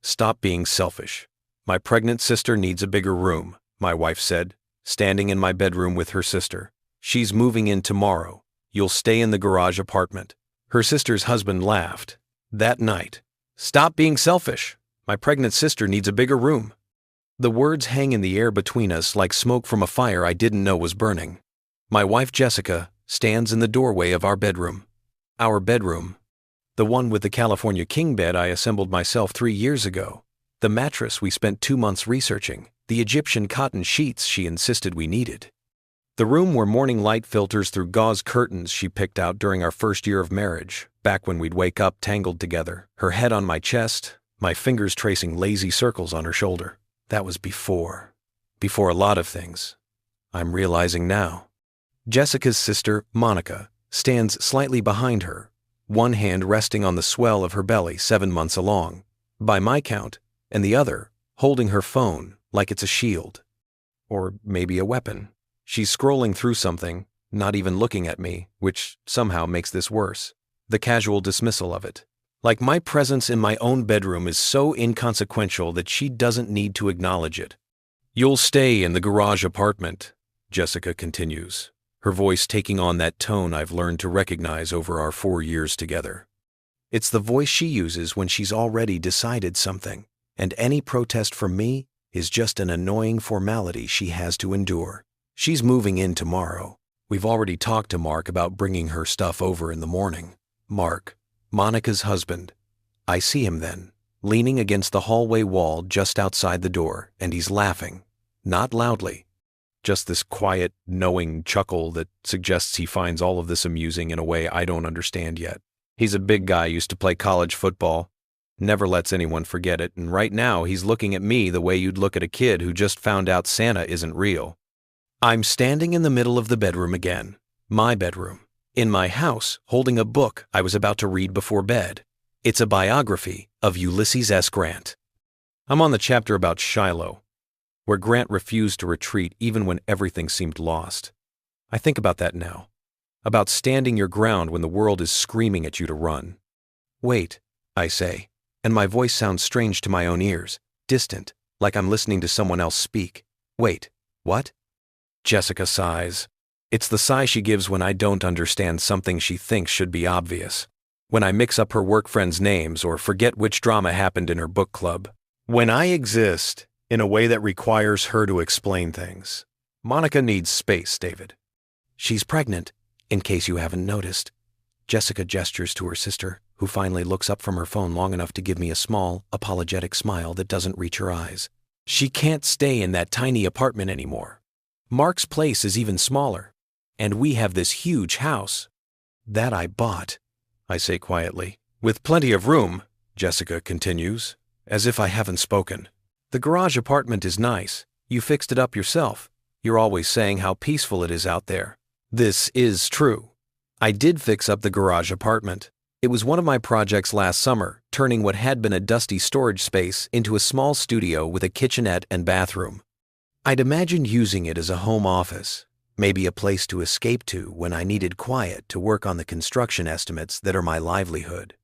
Stop being selfish. My pregnant sister needs a bigger room, my wife said, standing in my bedroom with her sister. She's moving in tomorrow. You'll stay in the garage apartment. Her sister's husband laughed. That night. Stop being selfish. My pregnant sister needs a bigger room. The words hang in the air between us like smoke from a fire I didn't know was burning. My wife Jessica stands in the doorway of our bedroom. Our bedroom. The one with the California king bed I assembled myself 3 years ago. The mattress we spent 2 months researching. The Egyptian cotton sheets she insisted we needed. The room where morning light filters through gauze curtains she picked out during our first year of marriage, back when we'd wake up tangled together, her head on my chest, my fingers tracing lazy circles on her shoulder. That was before a lot of things. I'm realizing now. Jessica's sister, Monica, stands slightly behind her, one hand resting on the swell of her belly 7 months along, by my count, and the other holding her phone like it's a shield. Or maybe a weapon. She's scrolling through something, not even looking at me, which somehow makes this worse. The casual dismissal of it. Like my presence in my own bedroom is so inconsequential that she doesn't need to acknowledge it. You'll stay in the garage apartment, Jessica continues, her voice taking on that tone I've learned to recognize over our 4 years together. It's the voice she uses when she's already decided something, and any protest from me is just an annoying formality she has to endure. She's moving in tomorrow. We've already talked to Mark about bringing her stuff over in the morning. Mark, Monica's husband. I see him then, leaning against the hallway wall just outside the door, and he's laughing. Not loudly. Just this quiet, knowing chuckle that suggests he finds all of this amusing in a way I don't understand yet. He's a big guy, used to play college football. Never lets anyone forget it, and right now he's looking at me the way you'd look at a kid who just found out Santa isn't real. I'm standing in the middle of the bedroom again. My bedroom. In my house, holding a book I was about to read before bed. It's a biography of Ulysses S. Grant. I'm on the chapter about Shiloh, where Grant refused to retreat even when everything seemed lost. I think about that now. About standing your ground when the world is screaming at you to run. Wait, I say, and my voice sounds strange to my own ears, distant, like I'm listening to someone else speak. Wait, what? Jessica sighs. It's the sigh she gives when I don't understand something she thinks should be obvious. When I mix up her work friends' names or forget which drama happened in her book club. When I exist in a way that requires her to explain things. Monica needs space, David. She's pregnant, in case you haven't noticed. Jessica gestures to her sister, who finally looks up from her phone long enough to give me a small, apologetic smile that doesn't reach her eyes. She can't stay in that tiny apartment anymore. Mark's place is even smaller, and we have this huge house. That I bought, I say quietly. With plenty of room, Jessica continues, as if I haven't spoken. The garage apartment is nice. You fixed it up yourself. You're always saying how peaceful it is out there. This is true. I did fix up the garage apartment. It was one of my projects last summer, turning what had been a dusty storage space into a small studio with a kitchenette and bathroom. I'd imagined using it as a home office, maybe a place to escape to when I needed quiet to work on the construction estimates that are my livelihood.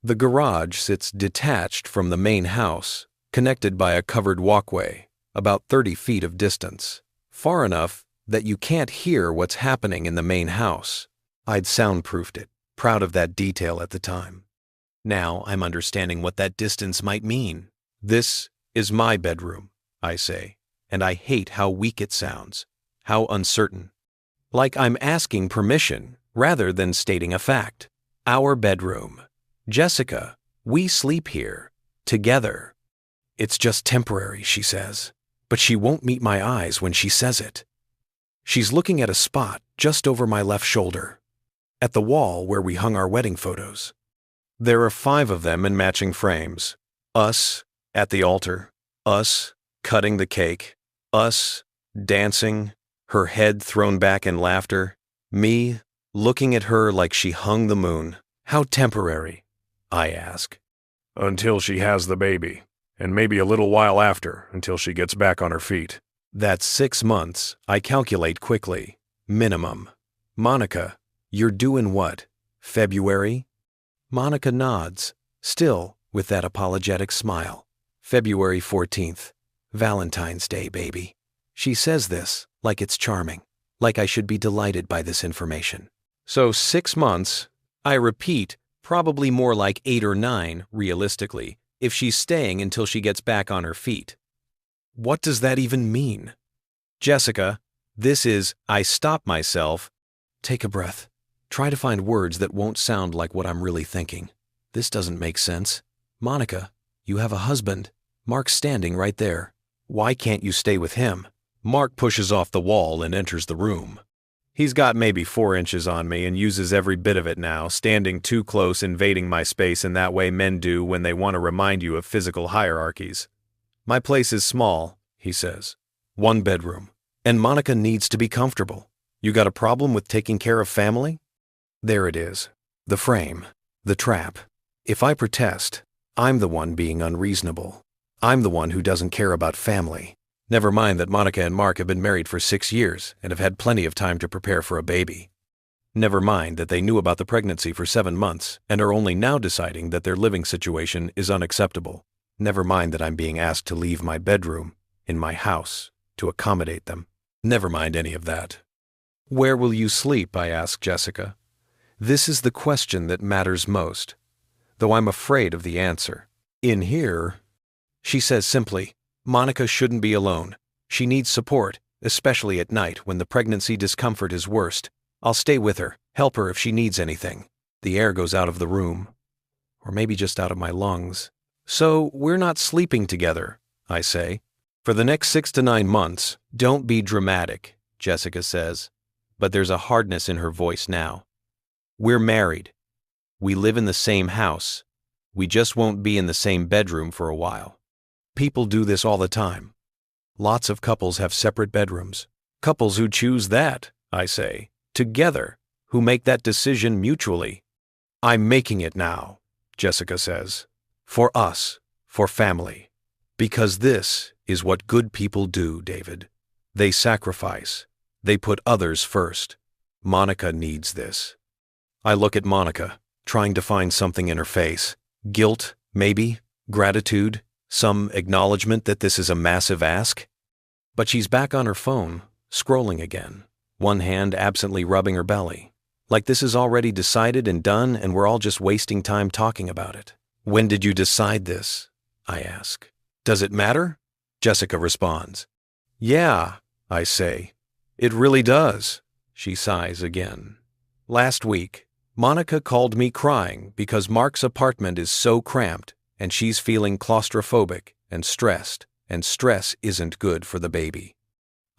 The garage sits detached from the main house, connected by a covered walkway, about 30 feet of distance, far enough that you can't hear what's happening in the main house. I'd soundproofed it, proud of that detail at the time. Now I'm understanding what that distance might mean. This is my bedroom, I say, and I hate how weak it sounds, how uncertain. Like I'm asking permission rather than stating a fact. Our bedroom. Jessica, we sleep here, together. It's just temporary, she says, but she won't meet my eyes when she says it. She's looking at a spot just over my left shoulder, at the wall where we hung our wedding photos. There are 5 of them in matching frames. Us at the altar, us cutting the cake, us dancing, her head thrown back in laughter, me looking at her like she hung the moon. How temporary, I ask. Until she has the baby, and maybe a little while after, until she gets back on her feet. That's 6 months, I calculate quickly. Minimum. Monica, you're due in what? February? Monica nods, still with that apologetic smile. February 14th. Valentine's Day, baby. She says this like it's charming, like I should be delighted by this information. So 6 months, I repeat, probably more like 8 or 9, realistically, if she's staying until she gets back on her feet. What does that even mean? Jessica, this is, I stop myself. Take a breath. Try to find words that won't sound like what I'm really thinking. This doesn't make sense. Monica, you have a husband. Mark's standing right there. Why can't you stay with him? Mark pushes off the wall and enters the room. He's got maybe 4 inches on me and uses every bit of it now, standing too close, invading my space in that way men do when they want to remind you of physical hierarchies. My place is small, he says. 1 bedroom. And Monica needs to be comfortable. You got a problem with taking care of family? There it is. The frame. The trap. If I protest, I'm the one being unreasonable. I'm the one who doesn't care about family. Never mind that Monica and Mark have been married for 6 years and have had plenty of time to prepare for a baby. Never mind that they knew about the pregnancy for 7 months and are only now deciding that their living situation is unacceptable. Never mind that I'm being asked to leave my bedroom in my house to accommodate them. Never mind any of that. Where will you sleep? I ask Jessica. This is the question that matters most, though I'm afraid of the answer. In here, she says simply, Monica shouldn't be alone. She needs support, especially at night when the pregnancy discomfort is worst. I'll stay with her, help her if she needs anything. The air goes out of the room, or maybe just out of my lungs. So we're not sleeping together, I say. For the next 6 to 9 months, don't be dramatic, Jessica says, but there's a hardness in her voice now. We're married. We live in the same house. We just won't be in the same bedroom for a while. People do this all the time. Lots of couples have separate bedrooms. Couples who choose that, I say, together, who make that decision mutually. I'm making it now, Jessica says. For us, for family. Because this is what good people do, David. They sacrifice. They put others first. Monica needs this. I look at Monica, trying to find something in her face. Guilt, maybe, gratitude, some acknowledgement that this is a massive ask. But she's back on her phone, scrolling again, one hand absently rubbing her belly. Like this is already decided and done and we're all just wasting time talking about it. When did you decide this? I ask. Does it matter? Jessica responds. Yeah, I say. It really does. She sighs again. Last week, Monica called me crying because Mark's apartment is so cramped and she's feeling claustrophobic and stress isn't good for the baby.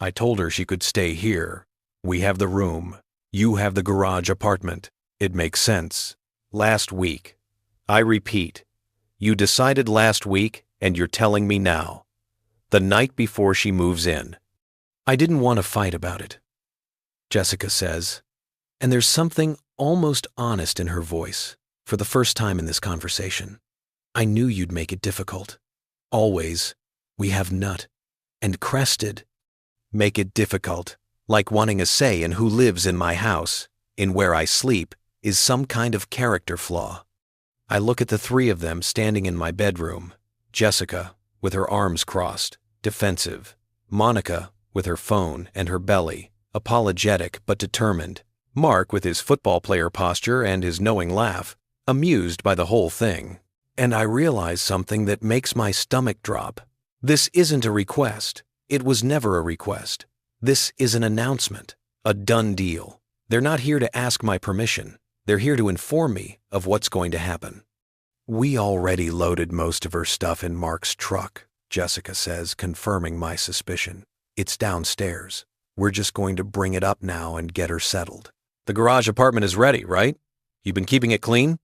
I told her she could stay here. We have the room. You have the garage apartment. It makes sense. Last week. I repeat, you decided last week and you're telling me now. The night before she moves in. I didn't want to fight about it, Jessica says, and there's something almost honest in her voice for the first time in this conversation. I knew you'd make it difficult. Always, we have nut and crested. Make it difficult, like wanting a say in who lives in my house, in where I sleep, is some kind of character flaw. I look at the 3 of them standing in my bedroom. Jessica, with her arms crossed, defensive. Monica, with her phone and her belly, apologetic but determined. Mark, with his football player posture and his knowing laugh, amused by the whole thing. And I realize something that makes my stomach drop. This isn't a request. It was never a request. This is an announcement, a done deal. They're not here to ask my permission. They're here to inform me of what's going to happen. We already loaded most of her stuff in Mark's truck, Jessica says, confirming my suspicion. It's downstairs. We're just going to bring it up now and get her settled. The garage apartment is ready, right? You've been keeping it clean?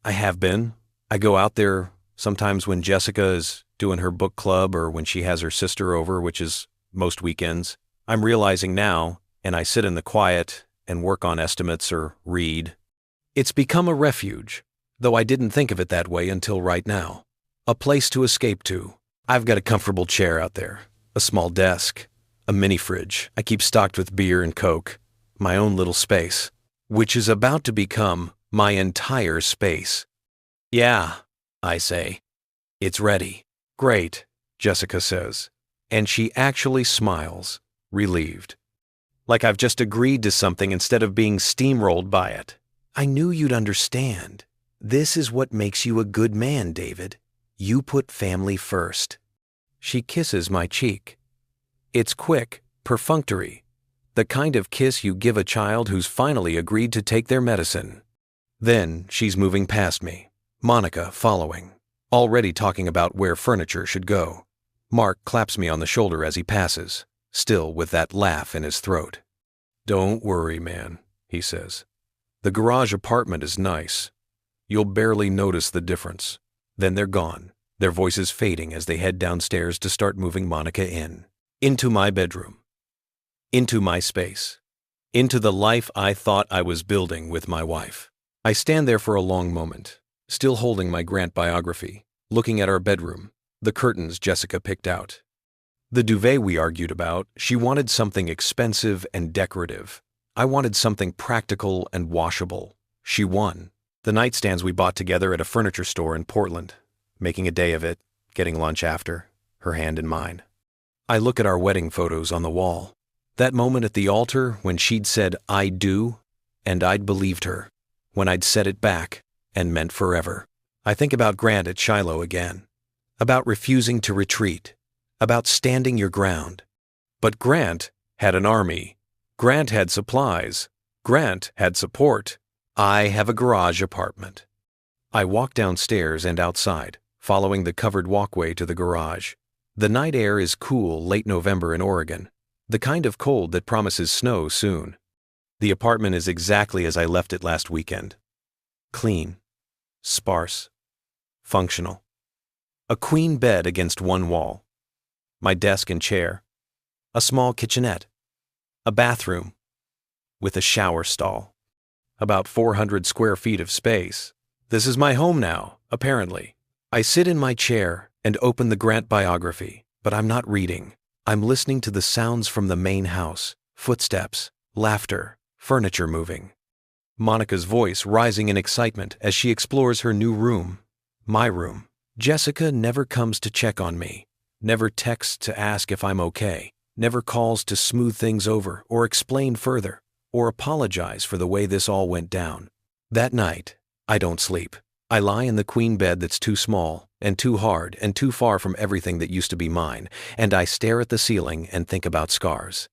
I have been. I go out there sometimes when Jessica is doing her book club or when she has her sister over, which is most weekends. I'm realizing now, and I sit in the quiet and work on estimates or read. It's become a refuge, though I didn't think of it that way until right now. A place to escape to. I've got a comfortable chair out there, a small desk, a mini fridge I keep stocked with beer and Coke, my own little space, which is about to become my entire space. Yeah, I say. It's ready. Great, Jessica says, and she actually smiles, relieved. Like I've just agreed to something instead of being steamrolled by it. I knew you'd understand. This is what makes you a good man, David. You put family first. She kisses my cheek. It's quick, perfunctory, the kind of kiss you give a child who's finally agreed to take their medicine. Then she's moving past me, Monica following, already talking about where furniture should go. Mark claps me on the shoulder as he passes, still with that laugh in his throat. Don't worry, man, he says. The garage apartment is nice. You'll barely notice the difference. Then they're gone, their voices fading as they head downstairs to start moving Monica in. Into my bedroom. Into my space. Into the life I thought I was building with my wife. I stand there for a long moment, still holding my Grant biography, looking at our bedroom, the curtains Jessica picked out. The duvet we argued about, she wanted something expensive and decorative. I wanted something practical and washable. She won. The nightstands we bought together at a furniture store in Portland, making a day of it, getting lunch after, her hand in mine. I look at our wedding photos on the wall. That moment at the altar when she'd said, I do, and I'd believed her. When I'd said it back, and meant forever. I think about Grant at Shiloh again. About refusing to retreat. About standing your ground. But Grant had an army. Grant had supplies. Grant had support. I have a garage apartment. I walk downstairs and outside, following the covered walkway to the garage. The night air is cool late November in Oregon, the kind of cold that promises snow soon. The apartment is exactly as I left it last weekend. Clean, sparse, functional. A queen bed against one wall. My desk and chair. A small kitchenette. A bathroom. With a shower stall. About 400 square feet of space. This is my home now, apparently. I sit in my chair and open the Grant biography, but I'm not reading. I'm listening to the sounds from the main house, footsteps, laughter, furniture moving. Monica's voice rising in excitement as she explores her new room, my room. Jessica never comes to check on me, never texts to ask if I'm okay, never calls to smooth things over or explain further, or apologize for the way this all went down. That night, I don't sleep. I lie in the queen bed that's too small and too hard and too far from everything that used to be mine, and I stare at the ceiling and think about scars.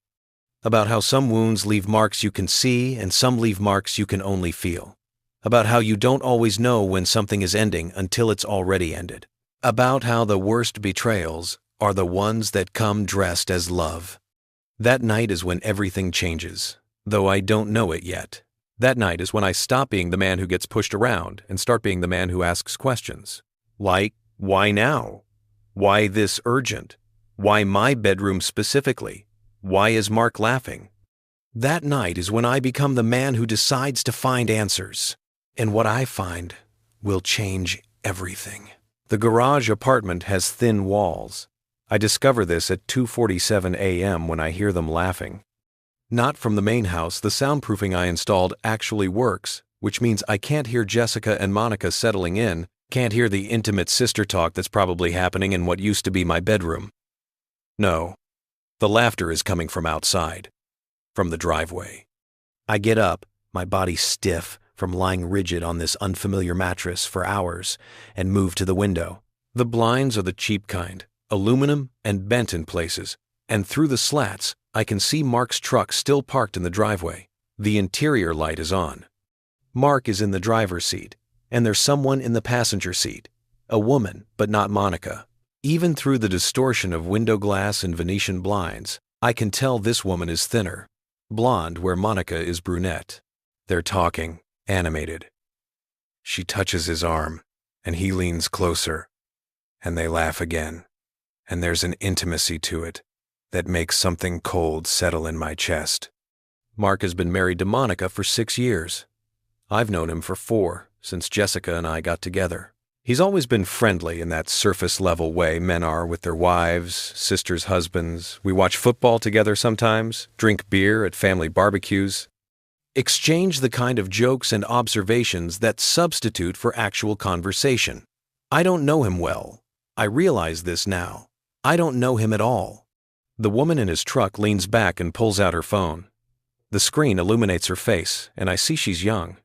About how some wounds leave marks you can see and some leave marks you can only feel. About how you don't always know when something is ending until it's already ended. About how the worst betrayals are the ones that come dressed as love. That night is when everything changes, though I don't know it yet. That night is when I stop being the man who gets pushed around and start being the man who asks questions. Like, why now? Why this urgent? Why my bedroom specifically? Why is Mark laughing? That night is when I become the man who decides to find answers. And what I find will change everything. The garage apartment has thin walls. I discover this at 2:47 a.m. when I hear them laughing. Not from the main house, the soundproofing I installed actually works, which means I can't hear Jessica and Monica settling in, can't hear the intimate sister talk that's probably happening in what used to be my bedroom. No, the laughter is coming from outside, from the driveway. I get up, my body stiff from lying rigid on this unfamiliar mattress for hours, and move to the window. The blinds are the cheap kind, aluminum and bent in places, and through the slats, I can see Mark's truck still parked in the driveway. The interior light is on. Mark is in the driver's seat, and there's someone in the passenger seat. A woman, but not Monica. Even through the distortion of window glass and Venetian blinds, I can tell this woman is thinner, blonde where Monica is brunette. They're talking, animated. She touches his arm, and he leans closer, and they laugh again, and there's an intimacy to it that makes something cold settle in my chest. Mark has been married to Monica for 6 years. I've known him for 4, since Jessica and I got together. He's always been friendly in that surface-level way men are with their wives, sisters' husbands. We watch football together sometimes, drink beer at family barbecues, exchange the kind of jokes and observations that substitute for actual conversation. I don't know him well. I realize this now. I don't know him at all. The woman in his truck leans back and pulls out her phone. The screen illuminates her face, and I see she's young.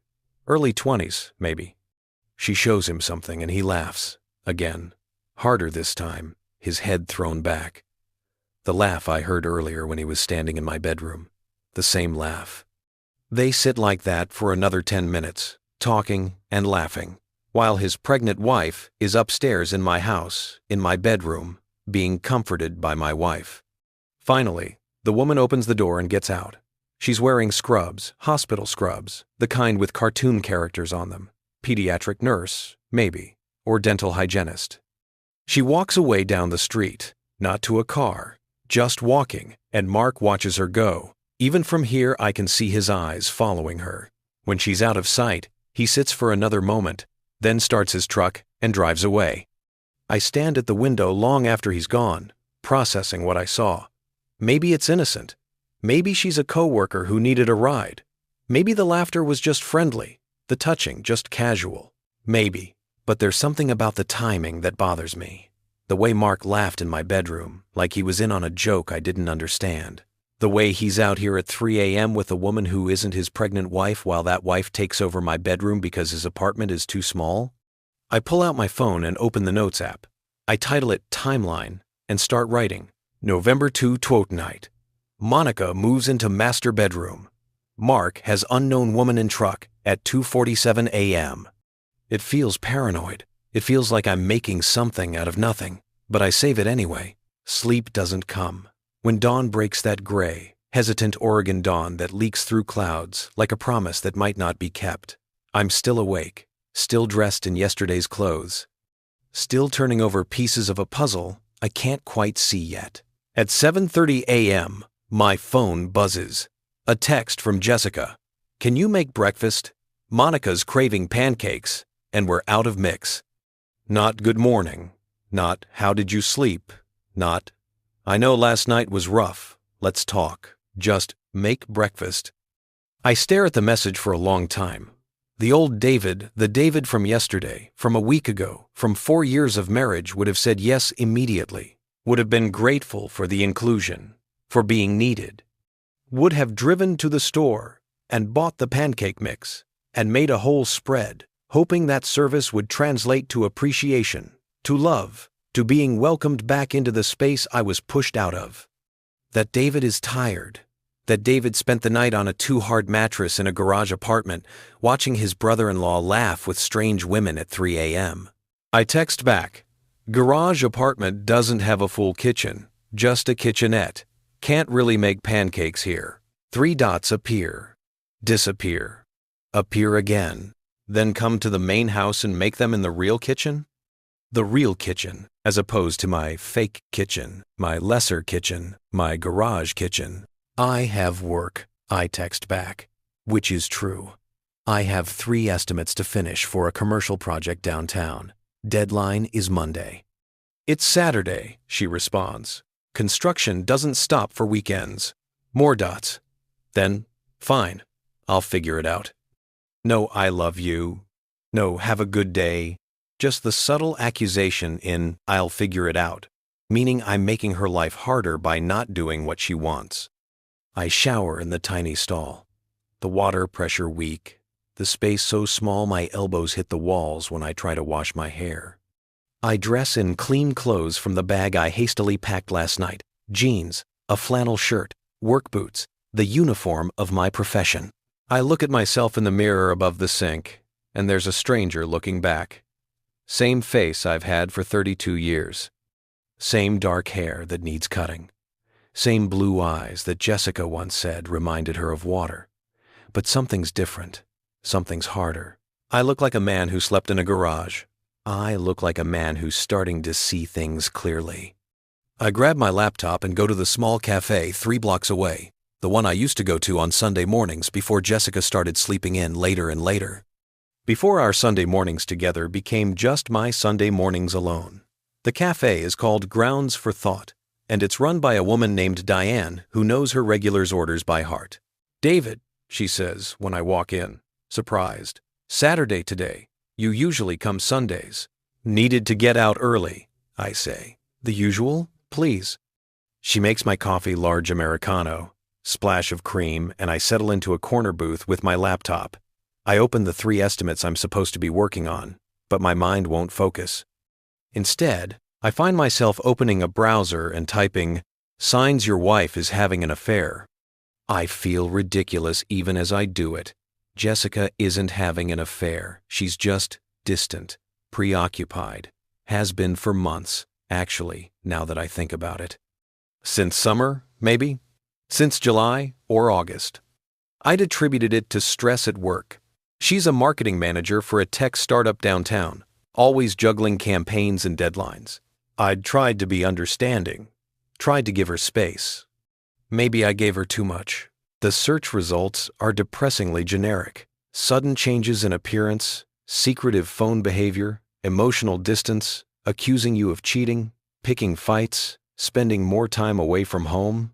Early 20s, maybe. She shows him something and he laughs. Again. Harder this time, his head thrown back. The laugh I heard earlier when he was standing in my bedroom. The same laugh. They sit like that for another 10 minutes, talking and laughing, while his pregnant wife is upstairs in my house, in my bedroom, being comforted by my wife. Finally, the woman opens the door and gets out. She's wearing scrubs, hospital scrubs, the kind with cartoon characters on them. Pediatric nurse, maybe, or dental hygienist. She walks away down the street, not to a car, just walking, and Mark watches her go. Even from here, I can see his eyes following her. When she's out of sight, he sits for another moment, then starts his truck and drives away. I stand at the window long after he's gone, processing what I saw. Maybe it's innocent. Maybe she's a coworker who needed a ride. Maybe the laughter was just friendly, the touching just casual. Maybe. But there's something about the timing that bothers me. The way Mark laughed in my bedroom, like he was in on a joke I didn't understand. The way he's out here at 3 a.m. with a woman who isn't his pregnant wife while that wife takes over my bedroom because his apartment is too small. I pull out my phone and open the Notes app. I title it Timeline and start writing. November 2 Twot night. Monica moves into master bedroom. Mark has unknown woman in truck at 2:47 a.m. It feels paranoid. It feels like I'm making something out of nothing, but I save it anyway. Sleep doesn't come. When dawn breaks that gray, hesitant Oregon dawn that leaks through clouds like a promise that might not be kept, I'm still awake, still dressed in yesterday's clothes, still turning over pieces of a puzzle I can't quite see yet. At 7:30 a.m., my phone buzzes. A text from Jessica. Can you make breakfast? Monica's craving pancakes, and we're out of mix. Not good morning. Not how did you sleep. Not I know last night was rough. Let's talk. Just make breakfast. I stare at the message for a long time. The old David, the David from yesterday, from a week ago, from 4 years of marriage would have said yes immediately, would have been grateful for the inclusion, for being needed, would have driven to the store and bought the pancake mix and made a whole spread, hoping that service would translate to appreciation, to love, to being welcomed back into the space I was pushed out of. That David is tired. That David spent the night on a too-hard mattress in a garage apartment, watching his brother-in-law laugh with strange women at 3 a.m. I text back, garage apartment doesn't have a full kitchen, just a kitchenette. Can't really make pancakes here. 3 dots appear, disappear, appear again, then come to the main house and make them in the real kitchen? The real kitchen, as opposed to my fake kitchen, my lesser kitchen, my garage kitchen. I have work, I text back, which is true. I have 3 estimates to finish for a commercial project downtown. Deadline is Monday. It's Saturday, she responds. Construction doesn't stop for weekends. More dots. Then, fine, I'll figure it out. No I love you. No have a good day. Just the subtle accusation in I'll figure it out, meaning I'm making her life harder by not doing what she wants. I shower in the tiny stall. The water pressure weak. The space so small my elbows hit the walls when I try to wash my hair. I dress in clean clothes from the bag I hastily packed last night. Jeans, a flannel shirt, work boots, the uniform of my profession. I look at myself in the mirror above the sink, and there's a stranger looking back. Same face I've had for 32 years. Same dark hair that needs cutting. Same blue eyes that Jessica once said reminded her of water. But something's different. Something's harder. I look like a man who slept in a garage. I look like a man who's starting to see things clearly. I grab my laptop and go to the small cafe 3 blocks away, the one I used to go to on Sunday mornings before Jessica started sleeping in later and later. Before our Sunday mornings together became just my Sunday mornings alone. The cafe is called Grounds for Thought, and it's run by a woman named Diane who knows her regulars' orders by heart. David, she says when I walk in, surprised. Saturday today. You usually come Sundays. Needed to get out early. I say. The usual, please. She makes my coffee large Americano, splash of cream, and I settle into a corner booth with my laptop. I open the 3 estimates I'm supposed to be working on, but my mind won't focus. Instead, I find myself opening a browser and typing, "Signs your wife is having an affair." I feel ridiculous even as I do it. Jessica isn't having an affair. She's just distant, preoccupied. Has been for months, actually, now that I think about it. Since summer, maybe? Since July or August. I'd attributed it to stress at work. She's a marketing manager for a tech startup downtown, always juggling campaigns and deadlines. I'd tried to be understanding, tried to give her space. Maybe I gave her too much. The search results are depressingly generic. Sudden changes in appearance, secretive phone behavior, emotional distance, accusing you of cheating, picking fights, spending more time away from home.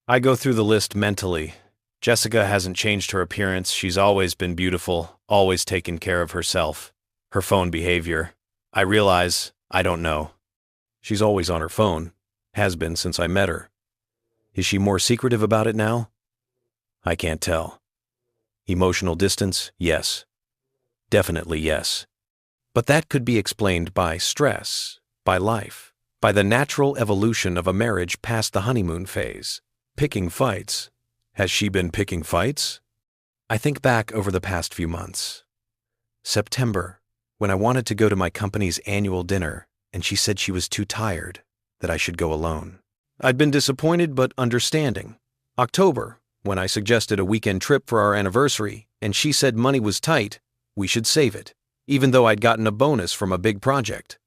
I go through the list mentally. Jessica hasn't changed her appearance. She's always been beautiful, always taken care of herself. Her phone behavior. I realize I don't know. She's always on her phone. Has been since I met her. Is she more secretive about it now? I can't tell. Emotional distance? Yes. Definitely yes. But that could be explained by stress, by life, by the natural evolution of a marriage past the honeymoon phase. Picking fights. Has she been picking fights? I think back over the past few months. September, when I wanted to go to my company's annual dinner, and she said she was too tired, that I should go alone. I'd been disappointed but understanding. October, when I suggested a weekend trip for our anniversary, and she said money was tight, we should save it, even though I'd gotten a bonus from a big project.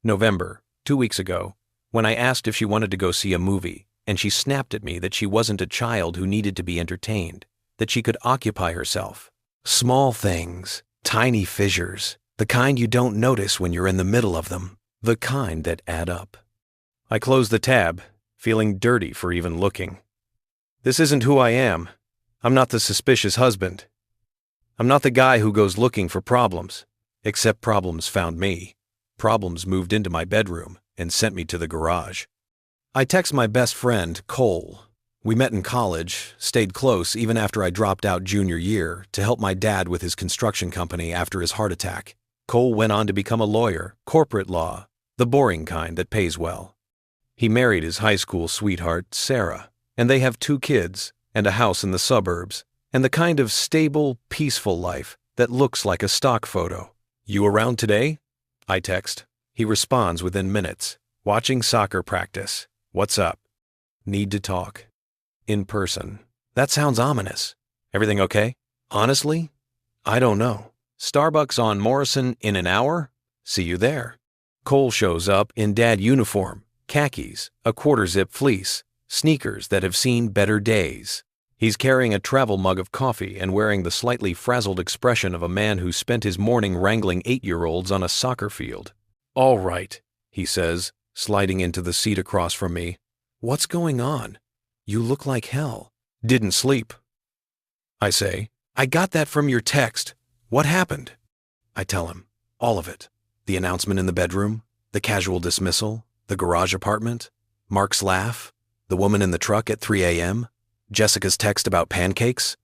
November, 2 weeks ago, when I asked if she wanted to go see a movie, and she snapped at me that she wasn't a child who needed to be entertained, that she could occupy herself. Small things, tiny fissures, the kind you don't notice when you're in the middle of them, the kind that add up. I close the tab, feeling dirty for even looking. This isn't who I am. I'm not the suspicious husband. I'm not the guy who goes looking for problems. Except problems found me. Problems moved into my bedroom and sent me to the garage. I text my best friend, Cole. We met in college, stayed close even after I dropped out junior year to help my dad with his construction company after his heart attack. Cole went on to become a lawyer, corporate law, the boring kind that pays well. He married his high school sweetheart, Sarah, and they have 2 kids and a house in the suburbs, and the kind of stable, peaceful life that looks like a stock photo. You around today? I text. He responds within minutes. Watching soccer practice. What's up? Need to talk. In person. That sounds ominous. Everything okay? Honestly, I don't know. Starbucks on Morrison in an hour? See you there. Cole shows up in dad uniform, khakis, a quarter-zip fleece, sneakers that have seen better days. He's carrying a travel mug of coffee and wearing the slightly frazzled expression of a man who spent his morning wrangling 8-year-olds on a soccer field. All right, he says, sliding into the seat across from me. What's going on? You look like hell. Didn't sleep. I say, I got that from your text. What happened? I tell him, all of it. The announcement in the bedroom, the casual dismissal, the garage apartment, Mark's laugh, the woman in the truck at 3 a.m., Jessica's text about pancakes.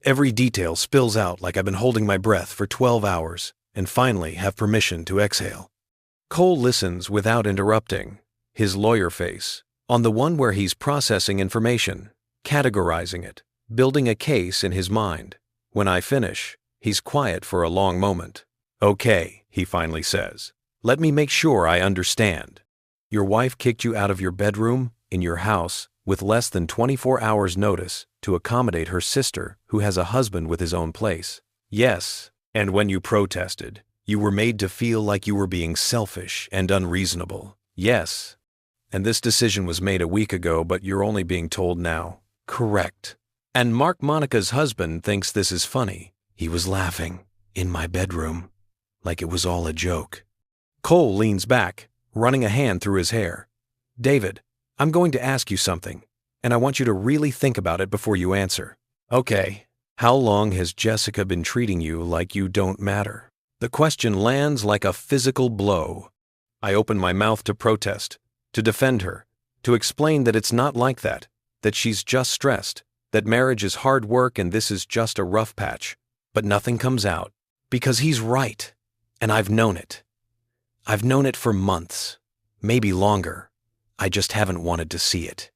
Every detail spills out like I've been holding my breath for 12 hours and finally have permission to exhale. Cole listens without interrupting, his lawyer face, on the one where he's processing information, categorizing it, building a case in his mind. When I finish, he's quiet for a long moment. Okay, he finally says. Let me make sure I understand. Your wife kicked you out of your bedroom, in your house, with less than 24 hours' notice to accommodate her sister who has a husband with his own place. Yes, and when you protested, you were made to feel like you were being selfish and unreasonable. Yes, and this decision was made a week ago, but you're only being told now. Correct. And Mark Monica's husband thinks this is funny. He was laughing, in my bedroom, like it was all a joke. Cole leans back, running a hand through his hair. David, I'm going to ask you something, and I want you to really think about it before you answer. Okay, how long has Jessica been treating you like you don't matter? The question lands like a physical blow. I open my mouth to protest, to defend her, to explain that it's not like that she's just stressed, that marriage is hard work and this is just a rough patch. But nothing comes out, because he's right, and I've known it. I've known it for months, maybe longer. I just haven't wanted to see it.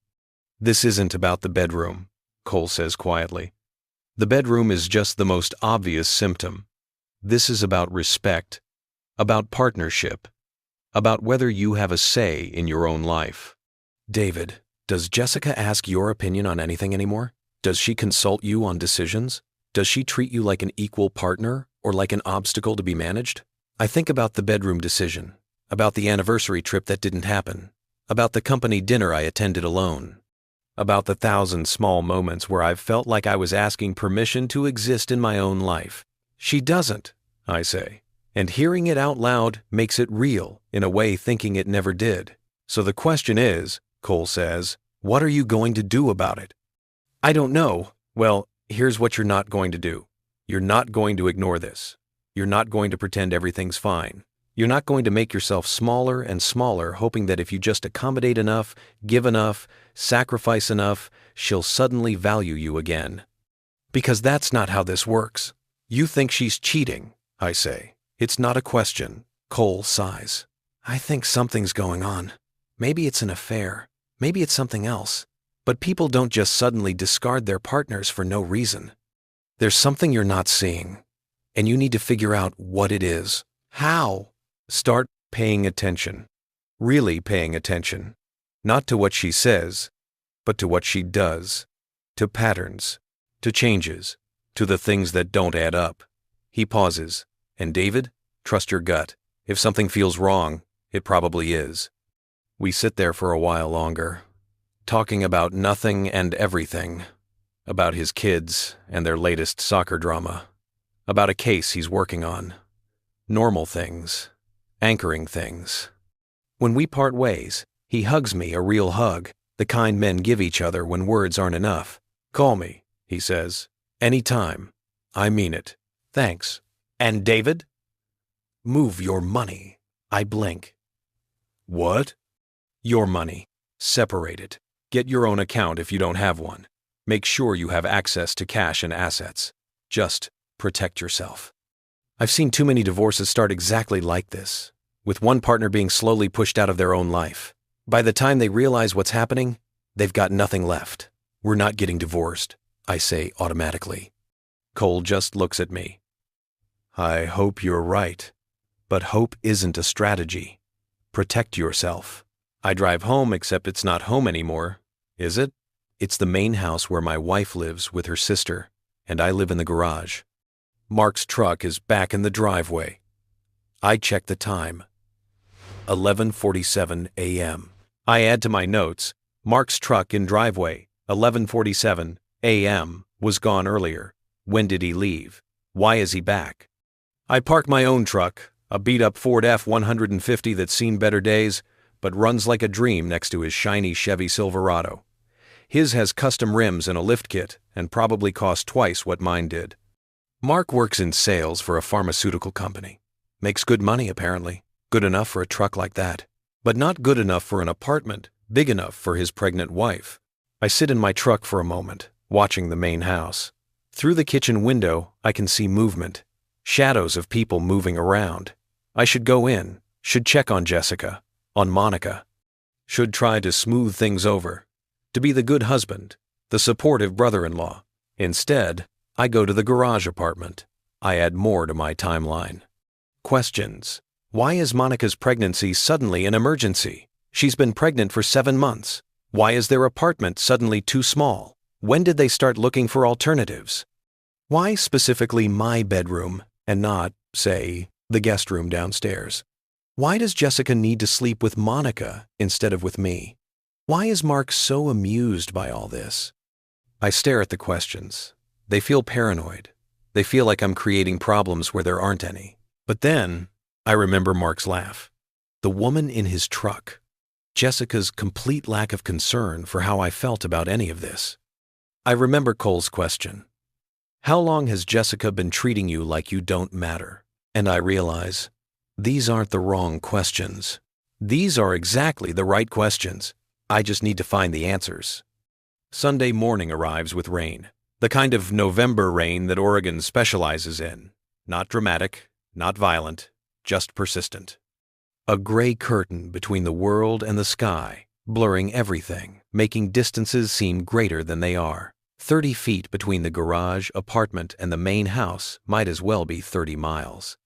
This isn't about the bedroom, Cole says quietly. The bedroom is just the most obvious symptom. This is about respect, about partnership, about whether you have a say in your own life. David, does Jessica ask your opinion on anything anymore? Does she consult you on decisions? Does she treat you like an equal partner or like an obstacle to be managed? I think about the bedroom decision, about the anniversary trip that didn't happen, about the company dinner I attended alone, about the 1,000 small moments where I've felt like I was asking permission to exist in my own life. She doesn't, I say, and hearing it out loud makes it real in a way thinking it never did. So the question is, Cole says, what are you going to do about it? I don't know. Well, here's what you're not going to do. You're not going to ignore this. You're not going to pretend everything's fine. You're not going to make yourself smaller and smaller, hoping that if you just accommodate enough, give enough, sacrifice enough, she'll suddenly value you again. Because that's not how this works. You think she's cheating, I say. It's not a question. Cole sighs. I think something's going on. Maybe it's an affair. Maybe it's something else. But people don't just suddenly discard their partners for no reason. There's something you're not seeing, and you need to figure out what it is. How? Start paying attention. Really paying attention. Not to what she says, but to what she does. To patterns. To changes. To the things that don't add up. He pauses. And David, trust your gut. If something feels wrong, it probably is. We sit there for a while longer, talking about nothing and everything, about his kids and their latest soccer drama, about a case he's working on, normal things, anchoring things. When we part ways, he hugs me a real hug, the kind men give each other when words aren't enough. Call me, he says, anytime. I mean it. Thanks. And David? Move your money. I blink. What? Your money. Separate it. Get your own account if you don't have one. Make sure you have access to cash and assets. Just protect yourself. I've seen too many divorces start exactly like this, with one partner being slowly pushed out of their own life. By the time they realize what's happening, they've got nothing left. We're not getting divorced, I say automatically. Cole just looks at me. I hope you're right, but hope isn't a strategy. Protect yourself. I drive home, except it's not home anymore, is it? It's the main house where my wife lives with her sister, and I live in the garage. Mark's truck is back in the driveway. I check the time. 11:47 a.m. I add to my notes, Mark's truck in driveway, 11:47 a.m. was gone earlier. When did he leave? Why is he back? I park my own truck, a beat-up Ford F-150 that's seen better days, but runs like a dream next to his shiny Chevy Silverado. His has custom rims and a lift kit, and probably cost twice what mine did. Mark works in sales for a pharmaceutical company. Makes good money, apparently. Good enough for a truck like that. But not good enough for an apartment, big enough for his pregnant wife. I sit in my truck for a moment, watching the main house. Through the kitchen window, I can see movement. Shadows of people moving around. I should go in, should check on Jessica, on Monica. Should try to smooth things over, to be the good husband, the supportive brother-in-law. Instead, I go to the garage apartment. I add more to my timeline. Questions. Why is Monica's pregnancy suddenly an emergency? She's been pregnant for 7 months. Why is their apartment suddenly too small? When did they start looking for alternatives? Why specifically my bedroom and not, say, the guest room downstairs? Why does Jessica need to sleep with Monica instead of with me? Why is Mark so amused by all this? I stare at the questions. They feel paranoid. They feel like I'm creating problems where there aren't any. But then, I remember Mark's laugh. The woman in his truck. Jessica's complete lack of concern for how I felt about any of this. I remember Cole's question. How long has Jessica been treating you like you don't matter? And I realize, these aren't the wrong questions. These are exactly the right questions. I just need to find the answers. Sunday morning arrives with rain. The kind of November rain that Oregon specializes in. Not dramatic, not violent, just persistent. A gray curtain between the world and the sky, blurring everything, making distances seem greater than they are. 30 feet between the garage, apartment, and the main house might as well be 30 miles.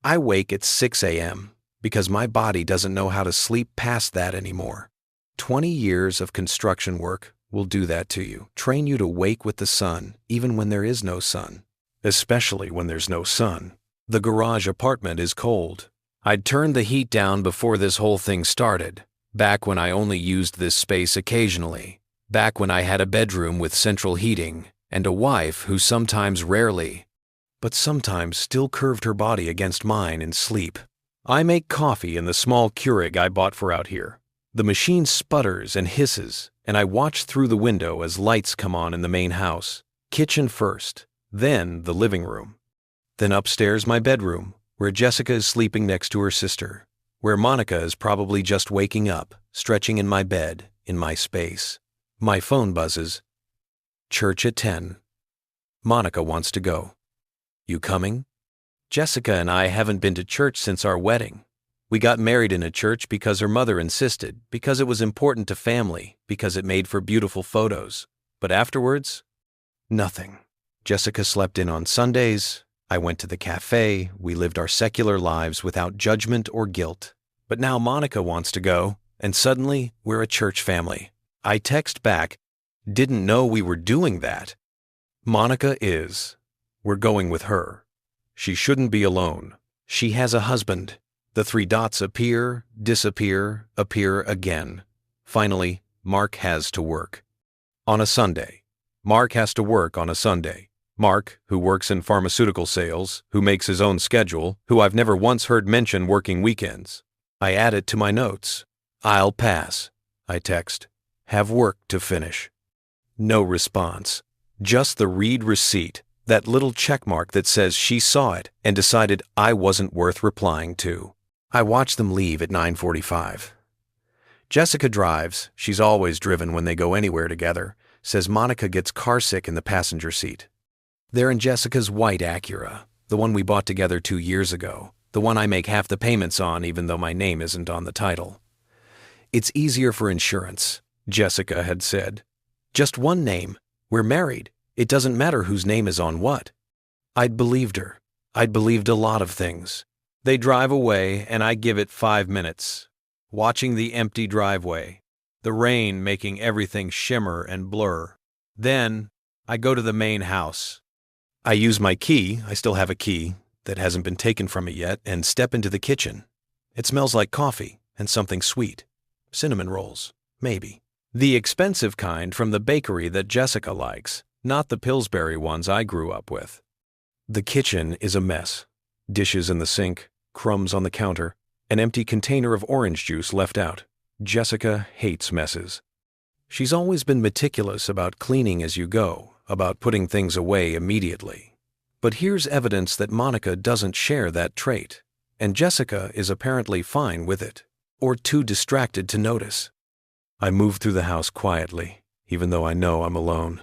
I wake at 6 a.m. because my body doesn't know how to sleep past that anymore. 20 years of construction work will do that to you. Train you to wake with the sun, even when there is no sun. Especially when there's no sun. The garage apartment is cold. I'd turned the heat down before this whole thing started, back when I only used this space occasionally, back when I had a bedroom with central heating, and a wife who sometimes rarely, but sometimes still curved her body against mine in sleep. I make coffee in the small Keurig I bought for out here. The machine sputters and hisses, and I watch through the window as lights come on in the main house. Kitchen first, then the living room. Then upstairs my bedroom, where Jessica is sleeping next to her sister, where Monica is probably just waking up, stretching in my bed, in my space. My phone buzzes. Church at 10. Monica wants to go. You coming? Jessica and I haven't been to church since our wedding. We got married in a church because her mother insisted, because it was important to family, because it made for beautiful photos. But afterwards, nothing. Jessica slept in on Sundays. I went to the cafe. We lived our secular lives without judgment or guilt. But now Monica wants to go, and suddenly we're a church family. I text back, didn't know we were doing that. Monica is. We're going with her. She shouldn't be alone. She has a husband. The 3 dots appear, disappear, appear again. Finally, Mark has to work. On a Sunday. Mark has to work on a Sunday. Mark, who works in pharmaceutical sales, who makes his own schedule, who I've never once heard mention working weekends. I add it to my notes. I'll pass. I text. Have work to finish. No response. Just the read receipt, that little check mark that says she saw it and decided I wasn't worth replying to. I watch them leave at 9:45. Jessica drives. She's always driven when they go anywhere together. Says Monica gets carsick in the passenger seat. They're in Jessica's white Acura, the one we bought together 2 years ago, the one I make half the payments on even though my name isn't on the title. It's easier for insurance, Jessica had said. Just one name. We're married. It doesn't matter whose name is on what. I'd believed her. I'd believed a lot of things. They drive away and I give it 5 minutes, watching the empty driveway, the rain making everything shimmer and blur. Then I go to the main house. I use my key, I still have a key that hasn't been taken from it yet, and step into the kitchen. It smells like coffee and something sweet. Cinnamon rolls, maybe. The expensive kind from the bakery that Jessica likes, not the Pillsbury ones I grew up with. The kitchen is a mess. Dishes in the sink, crumbs on the counter, an empty container of orange juice left out. Jessica hates messes. She's always been meticulous about cleaning as you go, about putting things away immediately. But here's evidence that Monica doesn't share that trait, and Jessica is apparently fine with it, or too distracted to notice. I move through the house quietly, even though I know I'm alone.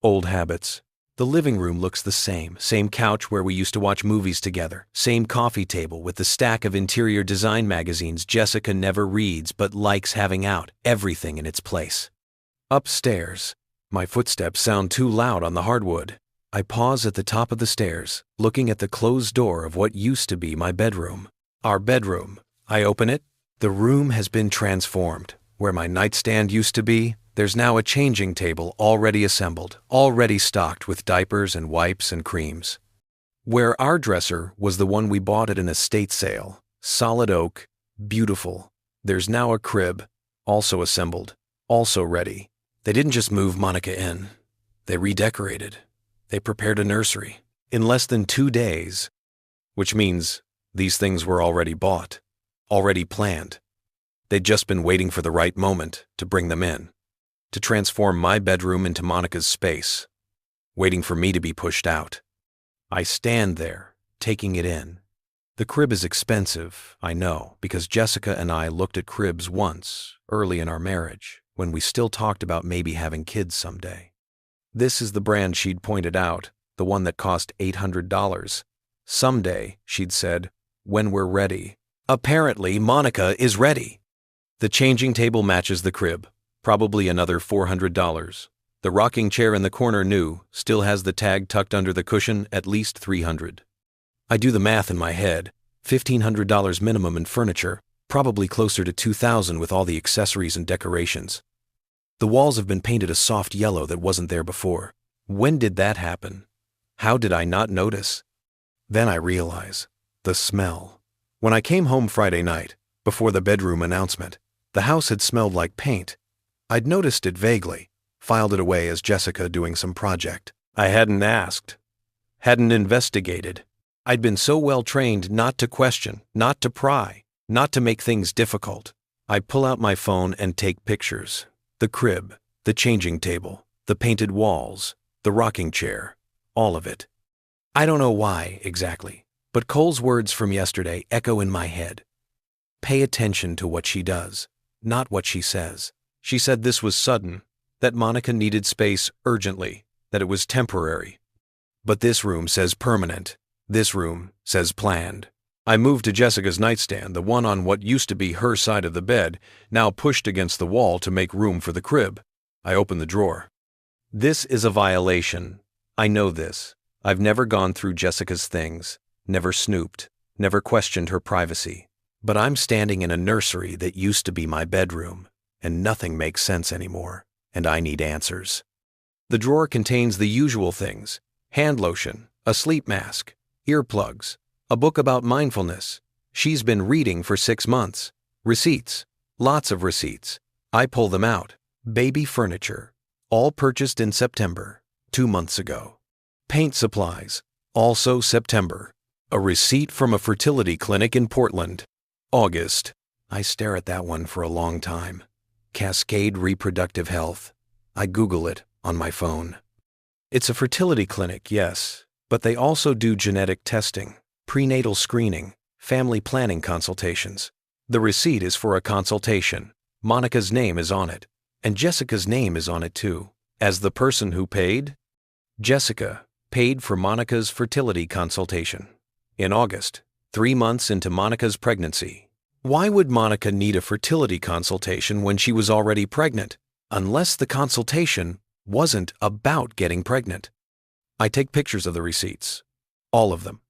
Old habits. The living room looks the same couch where we used to watch movies together, same coffee table with the stack of interior design magazines Jessica never reads but likes having out, everything in its place. Upstairs. My footsteps sound too loud on the hardwood. I pause at the top of the stairs, looking at the closed door of what used to be my bedroom. Our bedroom. I open it. The room has been transformed. Where my nightstand used to be, there's now a changing table already assembled, already stocked with diapers and wipes and creams. Where our dresser was the one we bought at an estate sale, solid oak, beautiful, there's now a crib, also assembled, also ready. They didn't just move Monica in. They redecorated. They prepared a nursery. In less than 2 days, which means these things were already bought, already planned. They'd just been waiting for the right moment to bring them in, to transform my bedroom into Monica's space, waiting for me to be pushed out. I stand there, taking it in. The crib is expensive, I know, because Jessica and I looked at cribs once, early in our marriage, when we still talked about maybe having kids someday. This is the brand she'd pointed out, the one that cost $800. Someday, she'd said, when we're ready. Apparently, Monica is ready. The changing table matches the crib, probably another $400. The rocking chair in the corner new, still has the tag tucked under the cushion, at least $300. I do the math in my head, $1,500 minimum in furniture, probably closer to $2,000 with all the accessories and decorations. The walls have been painted a soft yellow that wasn't there before. When did that happen? How did I not notice? Then I realize, the smell. When I came home Friday night, before the bedroom announcement, the house had smelled like paint. I'd noticed it vaguely, filed it away as Jessica doing some project. I hadn't asked, hadn't investigated. I'd been so well trained not to question, not to pry, not to make things difficult. I pull out my phone and take pictures. The crib, the changing table, the painted walls, the rocking chair, all of it. I don't know why exactly, but Cole's words from yesterday echo in my head. Pay attention to what she does, not what she says. She said this was sudden, that Monica needed space urgently, that it was temporary. But this room says permanent. This room says planned. I moved to Jessica's nightstand, the one on what used to be her side of the bed, now pushed against the wall to make room for the crib. I opened the drawer. This is a violation. I know this. I've never gone through Jessica's things, never snooped, never questioned her privacy. But I'm standing in a nursery that used to be my bedroom, and nothing makes sense anymore, and I need answers. The drawer contains the usual things: hand lotion, a sleep mask, earplugs, a book about mindfulness. She's been reading for 6 months. Receipts, lots of receipts. I pull them out. Baby furniture, all purchased in September, 2 months ago. Paint supplies, also September. A receipt from a fertility clinic in Portland. August. I stare at that one for a long time. Cascade Reproductive Health. I Google it on my phone. It's a fertility clinic, yes, but they also do genetic testing, prenatal screening, family planning consultations. The receipt is for a consultation. Monica's name is on it, and Jessica's name is on it too. As the person who paid, Jessica paid for Monica's fertility consultation. In August, 3 months into Monica's pregnancy. Why would Monica need a fertility consultation when she was already pregnant, unless the consultation wasn't about getting pregnant? I take pictures of the receipts. All of them.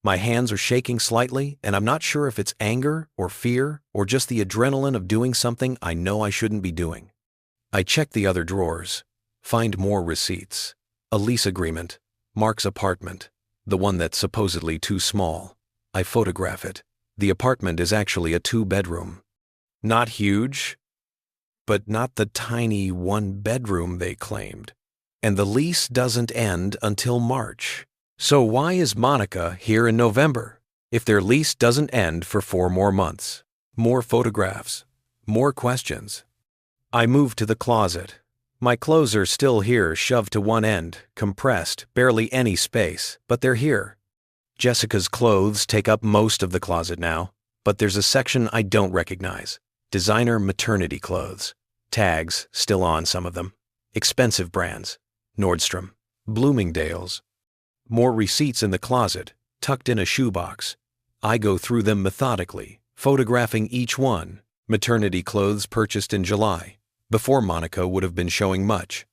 My hands are shaking slightly, and I'm not sure if it's anger or fear or just the adrenaline of doing something I know I shouldn't be doing. I check the other drawers, find more receipts. A lease agreement, Mark's apartment, the one that's supposedly too small. I photograph it. The apartment is actually a 2-bedroom. Not huge, but not the tiny 1-bedroom they claimed. And the lease doesn't end until March. So why is Monica here in November, if their lease doesn't end for 4 more months? More photographs, more questions. I move to the closet. My clothes are still here, shoved to one end, compressed, barely any space, but they're here. Jessica's clothes take up most of the closet now, but there's a section I don't recognize. Designer maternity clothes. Tags still on some of them. Expensive brands. Nordstrom. Bloomingdale's. More receipts in the closet, tucked in a shoebox. I go through them methodically, photographing each one. Maternity clothes purchased in July, before Monica would have been showing much.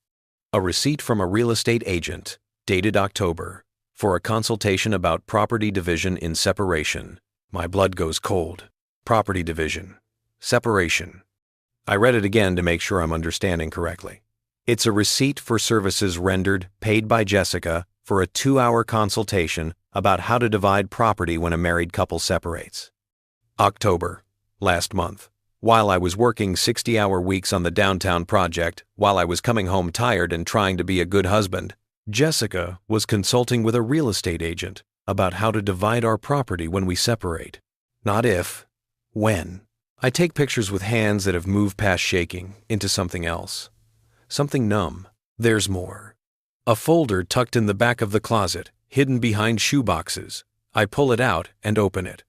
A receipt from a real estate agent, dated October, for a consultation about property division in separation. My blood goes cold. Property division. Separation. I read it again to make sure I'm understanding correctly. It's a receipt for services rendered, paid by Jessica, for a 2-hour consultation about how to divide property when a married couple separates. October, last month. While I was working 60-hour weeks on the downtown project, while I was coming home tired and trying to be a good husband, Jessica was consulting with a real estate agent about how to divide our property when we separate. Not if, when. I take pictures with hands that have moved past shaking into something else. Something numb. There's more. A folder tucked in the back of the closet, hidden behind shoeboxes. I pull it out and open it.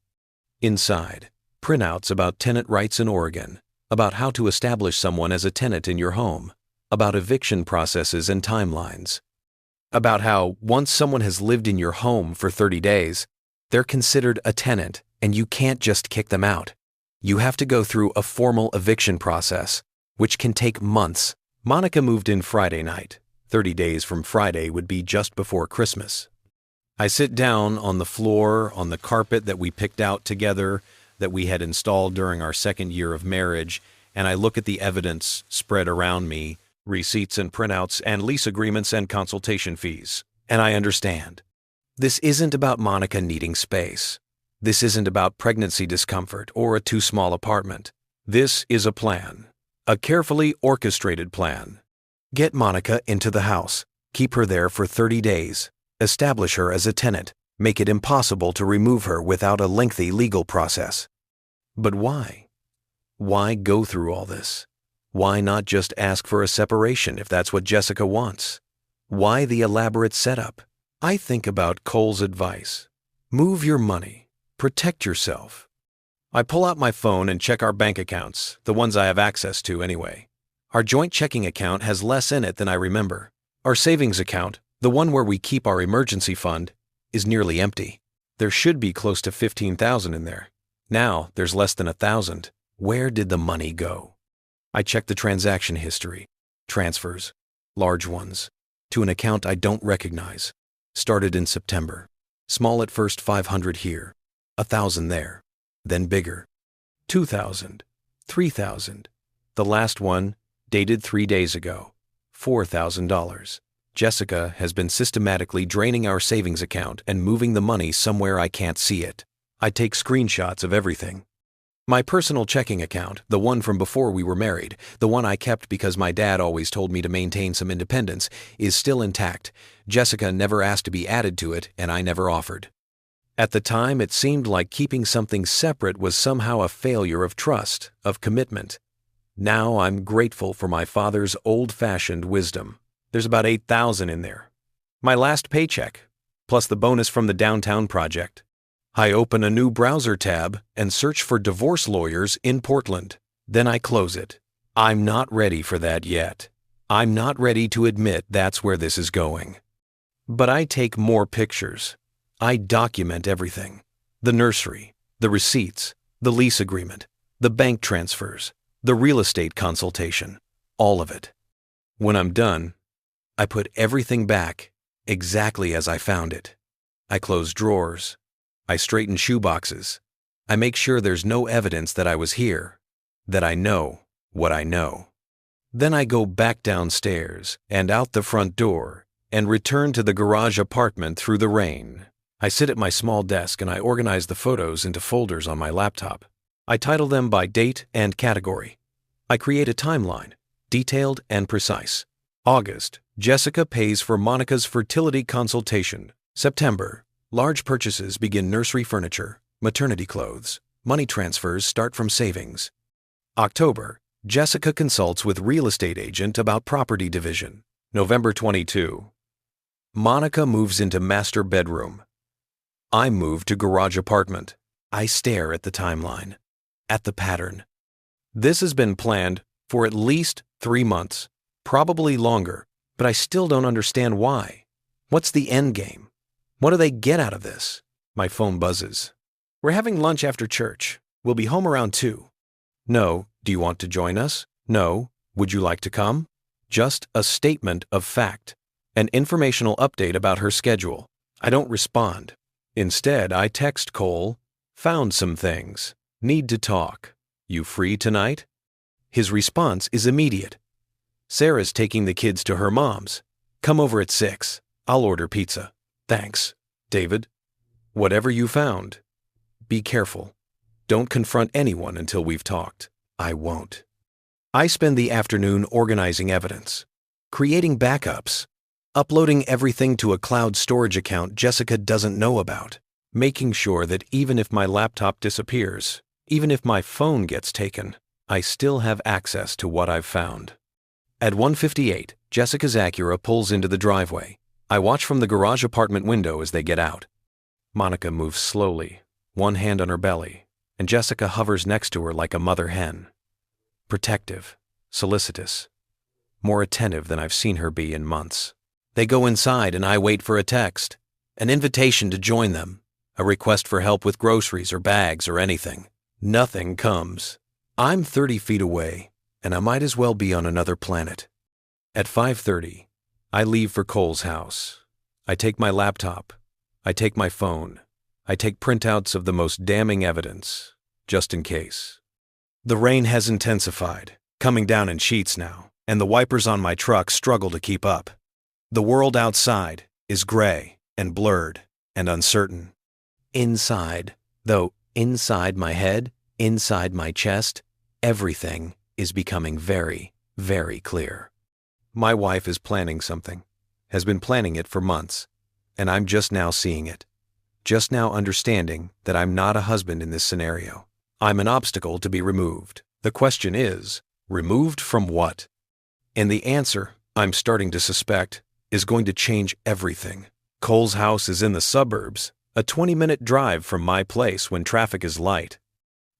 Inside, printouts about tenant rights in Oregon, about how to establish someone as a tenant in your home, about eviction processes and timelines, about how once someone has lived in your home for 30 days, they're considered a tenant and you can't just kick them out. You have to go through a formal eviction process, which can take months. Monica moved in Friday night. 30 days from Friday would be just before Christmas. I sit down on the floor on the carpet that we picked out together, that we had installed during our second year of marriage, and I look at the evidence spread around me, receipts and printouts and lease agreements and consultation fees, and I understand. This isn't about Monica needing space. This isn't about pregnancy discomfort or a too small apartment. This is a plan, a carefully orchestrated plan. Get Monica into the house, keep her there for 30 days, establish her as a tenant, make it impossible to remove her without a lengthy legal process. But why? Why go through all this? Why not just ask for a separation if that's what Jessica wants? Why the elaborate setup? I think about Cole's advice. Move your money. Protect yourself. I pull out my phone and check our bank accounts, the ones I have access to anyway. Our joint checking account has less in it than I remember. Our savings account, the one where we keep our emergency fund, is nearly empty. There should be close to $15,000 in there. Now there's less than $1,000. Where did the money go? I check the transaction history. Transfers, large ones, to an account I don't recognize. Started in September. Small at first, 500 here, 1,000 there, then bigger, 2,000, 3,000. The last one, dated 3 days ago, $4,000. Jessica has been systematically draining our savings account and moving the money somewhere I can't see it. I take screenshots of everything. My personal checking account, the one from before we were married, the one I kept because my dad always told me to maintain some independence, is still intact. Jessica never asked to be added to it, and I never offered. At the time, it seemed like keeping something separate was somehow a failure of trust, of commitment. Now I'm grateful for my father's old-fashioned wisdom. There's about $8,000 in there. My last paycheck, plus the bonus from the downtown project. I open a new browser tab and search for divorce lawyers in Portland. Then I close it. I'm not ready for that yet. I'm not ready to admit that's where this is going. But I take more pictures. I document everything. The nursery, the receipts, the lease agreement, the bank transfers, the real estate consultation, all of it. When I'm done, I put everything back exactly as I found it. I close drawers. I straighten shoeboxes. I make sure there's no evidence that I was here, that I know what I know. Then I go back downstairs and out the front door and return to the garage apartment through the rain. I sit at my small desk and I organize the photos into folders on my laptop. I title them by date and category. I create a timeline, detailed and precise. August, Jessica pays for Monica's fertility consultation. September, large purchases begin: nursery furniture, maternity clothes. Money transfers start from savings. October, Jessica consults with real estate agent about property division. November 22, Monica moves into master bedroom. I move to garage apartment. I stare at the timeline, at the pattern. This has been planned for at least 3 months, probably longer, but I still don't understand why. What's the end game? What do they get out of this? My phone buzzes. We're having lunch after church. We'll be home around 2. No. Do you want to join us? No. Would you like to come? Just a statement of fact. An informational update about her schedule. I don't respond. Instead, I text Cole, "Found some things. Need to talk. You free tonight?" His response is immediate. "Sarah's taking the kids to her mom's. Come over at 6. I'll order pizza. Thanks, David. Whatever you found, be careful. Don't confront anyone until we've talked." I won't. I spend the afternoon organizing evidence, creating backups, uploading everything to a cloud storage account Jessica doesn't know about, making sure that even if my laptop disappears, even if my phone gets taken, I still have access to what I've found. At 1:58, Jessica's Acura pulls into the driveway. I watch from the garage apartment window as they get out. Monica moves slowly, one hand on her belly, and Jessica hovers next to her like a mother hen. Protective, solicitous, more attentive than I've seen her be in months. They go inside and I wait for a text, an invitation to join them, a request for help with groceries or bags or anything. Nothing comes. I'm 30 feet away, and I might as well be on another planet. At 5:30, I leave for Cole's house. I take my laptop. I take my phone. I take printouts of the most damning evidence, just in case. The rain has intensified, coming down in sheets now, and the wipers on my truck struggle to keep up. The world outside is gray and blurred and uncertain. Inside, though, inside my head, inside my chest, everything is becoming very, very clear. My wife is planning something, has been planning it for months, and I'm just now seeing it. Just now understanding that I'm not a husband in this scenario. I'm an obstacle to be removed. The question is, removed from what? And the answer, I'm starting to suspect, is going to change everything. Cole's house is in the suburbs, a 20-minute drive from my place when traffic is light.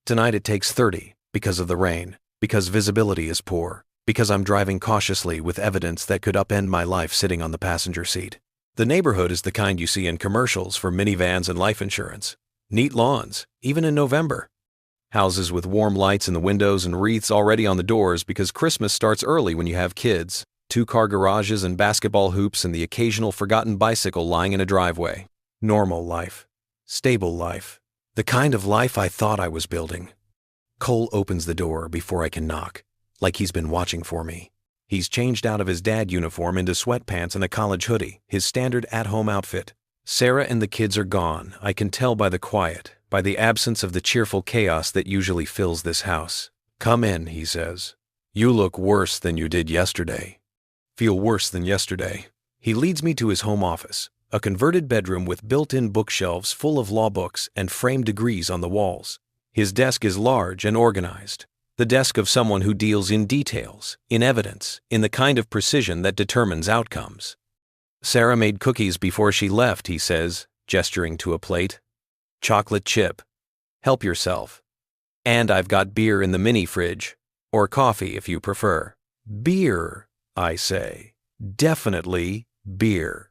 Tonight it takes 30 because of the rain, because visibility is poor, because I'm driving cautiously with evidence that could upend my life sitting on the passenger seat. The neighborhood is the kind you see in commercials for minivans and life insurance. Neat lawns, even in November. Houses with warm lights in the windows and wreaths already on the doors because Christmas starts early when you have kids. 2-car garages and basketball hoops and the occasional forgotten bicycle lying in a driveway. Normal life. Stable life. The kind of life I thought I was building. Cole opens the door before I can knock, like he's been watching for me. He's changed out of his dad uniform into sweatpants and a college hoodie, his standard at-home outfit. Sarah and the kids are gone. I can tell by the quiet, by the absence of the cheerful chaos that usually fills this house. "Come in," he says. "You look worse than you did yesterday." Feel worse than yesterday. He leads me to his home office, a converted bedroom with built-in bookshelves full of law books and framed degrees on the walls. His desk is large and organized. The desk of someone who deals in details, in evidence, in the kind of precision that determines outcomes. "Sarah made cookies before she left," he says, gesturing to a plate. "Chocolate chip. Help yourself. And I've got beer in the mini fridge, or coffee if you prefer." "Beer," I say. "Definitely beer."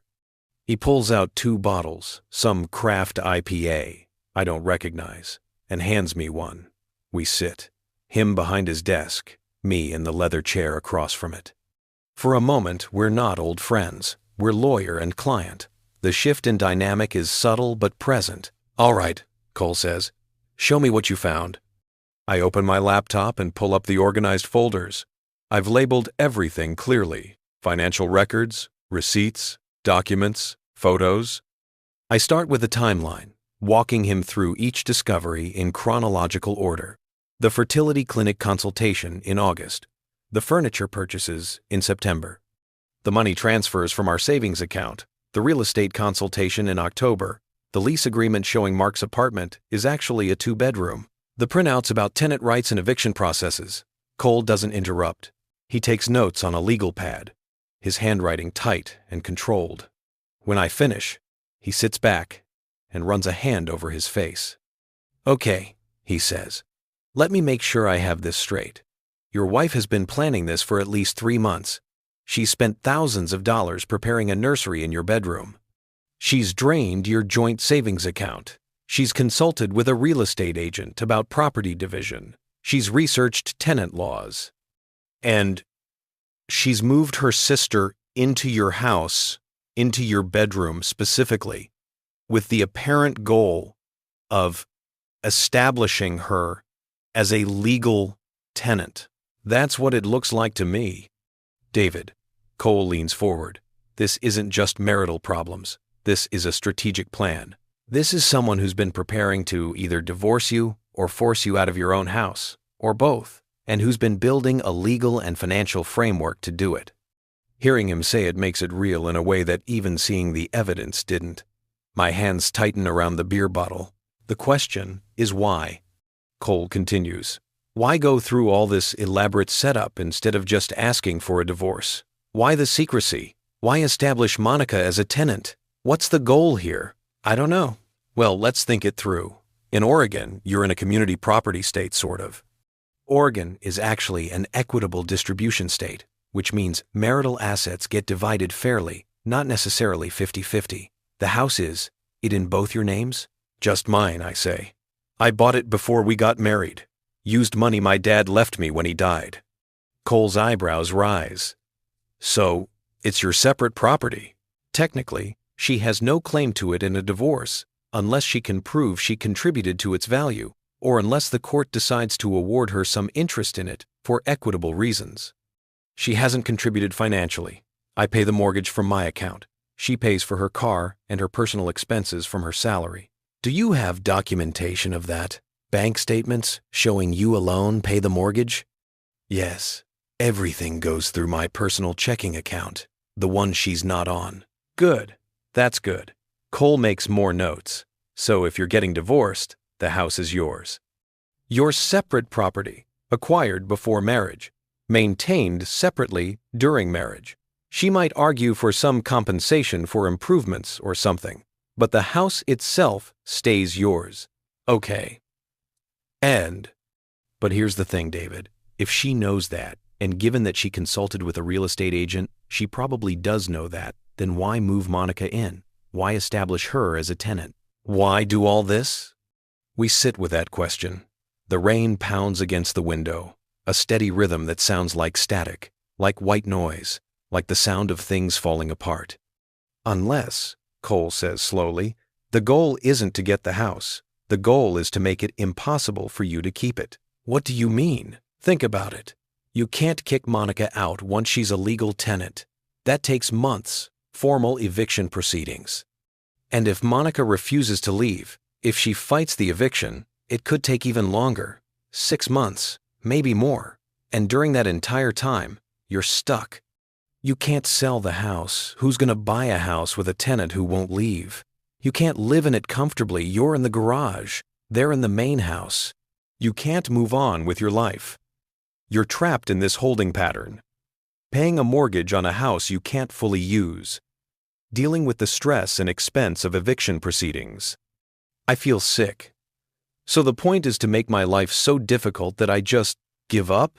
He pulls out 2 bottles, some craft IPA I don't recognize, and hands me one. We sit. Him behind his desk, me in the leather chair across from it. For a moment, we're not old friends. We're lawyer and client. The shift in dynamic is subtle but present. "All right," Cole says. "Show me what you found." I open my laptop and pull up the organized folders. I've labeled everything clearly. Financial records, receipts, documents, photos. I start with a timeline, walking him through each discovery in chronological order. The fertility clinic consultation in August. The furniture purchases in September. The money transfers from our savings account. The real estate consultation in October. The lease agreement showing Mark's apartment is actually a 2-bedroom. The printouts about tenant rights and eviction processes. Cole doesn't interrupt. He takes notes on a legal pad, his handwriting tight and controlled. When I finish, he sits back and runs a hand over his face. "Okay," he says. "Let me make sure I have this straight. Your wife has been planning this for at least 3 months. She's spent thousands of dollars preparing a nursery in your bedroom. She's drained your joint savings account. She's consulted with a real estate agent about property division. She's researched tenant laws. And she's moved her sister into your house, into your bedroom specifically, with the apparent goal of establishing her as a legal tenant. That's what it looks like to me." "David," Cole leans forward, "this isn't just marital problems. This is a strategic plan. This is someone who's been preparing to either divorce you or force you out of your own house, or both, and who's been building a legal and financial framework to do it." Hearing him say it makes it real in a way that even seeing the evidence didn't. My hands tighten around the beer bottle. The question is why? Cole continues. "Why go through all this elaborate setup instead of just asking for a divorce? Why the secrecy? Why establish Monica as a tenant? What's the goal here?" "I don't know," Well, let's think it through. In Oregon, you're in a community property state, sort of. Oregon is actually an equitable distribution state, which means marital assets get divided fairly, not necessarily 50-50. The house is, it in both your names? Just mine, I say. I bought it before we got married. Used money my dad left me when he died. Cole's eyebrows rise. So, it's your separate property. Technically, she has no claim to it in a divorce, unless she can prove she contributed to its value, or unless the court decides to award her some interest in it for equitable reasons. She hasn't contributed financially. I pay the mortgage from my account. She pays for her car and her personal expenses from her salary. Do you have documentation of that? Bank statements showing you alone pay the mortgage? Yes. Everything goes through my personal checking account, the one she's not on. Good. That's good. Cole makes more notes. So if you're getting divorced, the house is yours. Your separate property, acquired before marriage, maintained separately during marriage. She might argue for some compensation for improvements or something, but the house itself stays yours. Okay. But here's the thing, David. If she knows that, and given that she consulted with a real estate agent, she probably does know that, then why move Monica in? Why establish her as a tenant? Why do all this? We sit with that question. The rain pounds against the window, a steady rhythm that sounds like static, like white noise, like the sound of things falling apart. Unless, Cole says slowly, the goal isn't to get the house. The goal is to make it impossible for you to keep it. What do you mean? Think about it. You can't kick Monica out once she's a legal tenant. That takes months, formal eviction proceedings. And if Monica refuses to leave, if she fights the eviction, it could take even longer, 6 months, maybe more. And during that entire time, you're stuck. You can't sell the house. Who's going to buy a house with a tenant who won't leave? You can't live in it comfortably. You're in the garage. They're in the main house. You can't move on with your life. You're trapped in this holding pattern. Paying a mortgage on a house you can't fully use. Dealing with the stress and expense of eviction proceedings. I feel sick. So the point is to make my life so difficult that I just give up?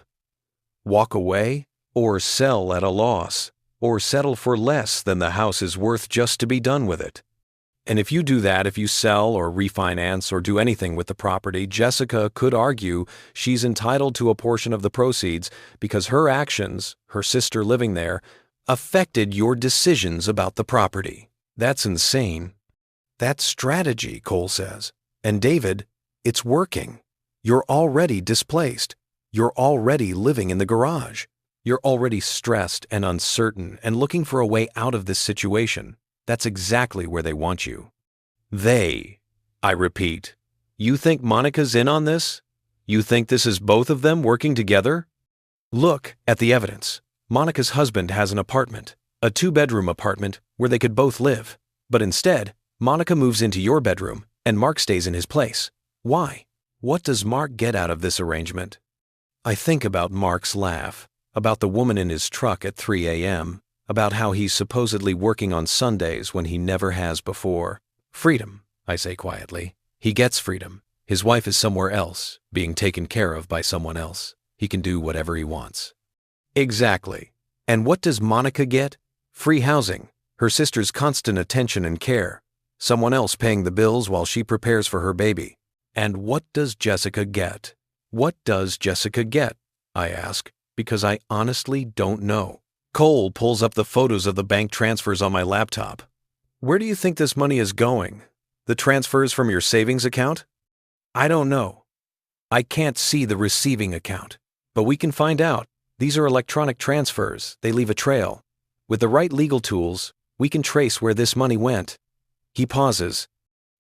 Walk away? Or sell at a loss? Or settle for less than the house is worth just to be done with it? And if you do that, if you sell or refinance or do anything with the property, Jessica could argue she's entitled to a portion of the proceeds because her actions, her sister living there, affected your decisions about the property. That's insane. That's strategy, Cole says. And David, it's working. You're already displaced. You're already living in the garage. You're already stressed and uncertain and looking for a way out of this situation. That's exactly where they want you. They, I repeat. You think Monica's in on this? You think this is both of them working together? Look at the evidence. Monica's husband has an apartment, a 2-bedroom apartment where they could both live. But instead, Monica moves into your bedroom and Mark stays in his place. Why? What does Mark get out of this arrangement? I think about Mark's laugh, about the woman in his truck at 3 a.m., about how he's supposedly working on Sundays when he never has before. Freedom, I say quietly. He gets freedom. His wife is somewhere else, being taken care of by someone else. He can do whatever he wants. Exactly. And what does Monica get? Free housing, her sister's constant attention and care, someone else paying the bills while she prepares for her baby. And what does Jessica get? What does Jessica get? I ask, because I honestly don't know. Cole pulls up the photos of the bank transfers on my laptop. Where do you think this money is going? The transfers from your savings account? I don't know. I can't see the receiving account. But we can find out. These are electronic transfers. They leave a trail. With the right legal tools, we can trace where this money went. He pauses.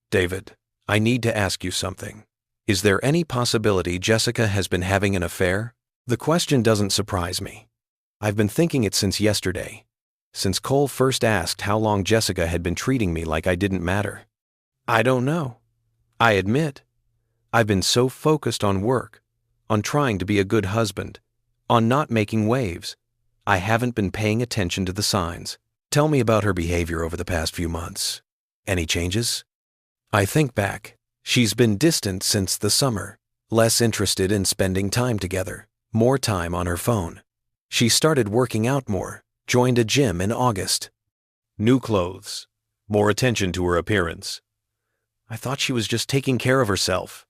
David, I need to ask you something. Is there any possibility Jessica has been having an affair? The question doesn't surprise me. I've been thinking it since yesterday, since Cole first asked how long Jessica had been treating me like I didn't matter. I don't know. I admit, I've been so focused on work, on trying to be a good husband, on not making waves. I haven't been paying attention to the signs. Tell me about her behavior over the past few months. Any changes? I think back. She's been distant since the summer, less interested in spending time together, more time on her phone. She started working out more, joined a gym in August. New clothes, more attention to her appearance. I thought she was just taking care of herself,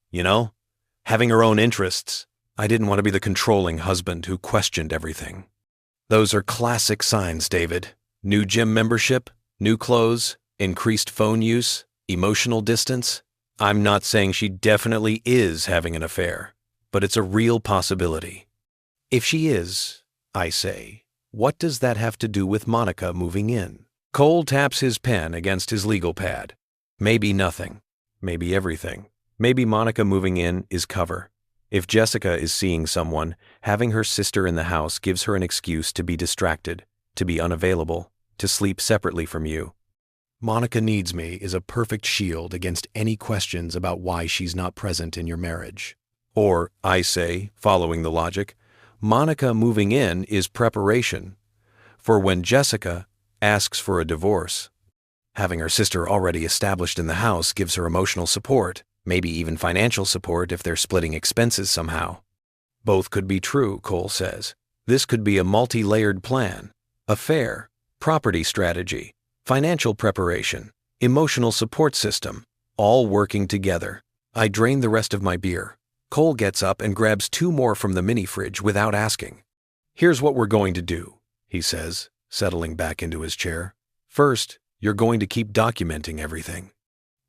having her own interests. I didn't want to be the controlling husband who questioned everything. Those are classic signs, David. New gym membership, new clothes, increased phone use, emotional distance. I'm not saying she definitely is having an affair, but it's a real possibility. If she is, I say, what does that have to do with Monica moving in? Cole taps his pen against his legal pad. Maybe nothing. Maybe everything. Maybe Monica moving in is cover. If Jessica is seeing someone, having her sister in the house gives her an excuse to be distracted, to be unavailable, to sleep separately from you. Monica needs me is a perfect shield against any questions about why she's not present in your marriage. Or, I say, following the logic, Monica moving in is preparation for when Jessica asks for a divorce. Having her sister already established in the house gives her emotional support, maybe even financial support if they're splitting expenses somehow. Both could be true, Cole says. This could be a multi-layered plan, affair, property strategy, financial preparation, emotional support system, all working together. I drain the rest of my beer. Cole gets up and grabs 2 more from the mini fridge without asking. Here's what we're going to do, he says, settling back into his chair. First, you're going to keep documenting everything.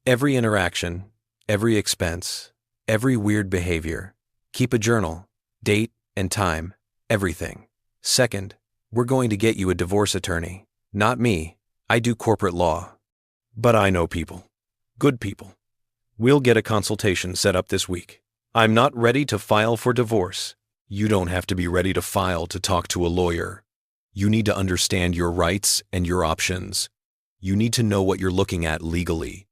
Every interaction, every expense, every weird behavior. Keep a journal, date and time, everything. Second, we're going to get you a divorce attorney. Not me. I do corporate law. But I know people. Good people. We'll get a consultation set up this week. I'm not ready to file for divorce. You don't have to be ready to file to talk to a lawyer. You need to understand your rights and your options. You need to know what you're looking at legally.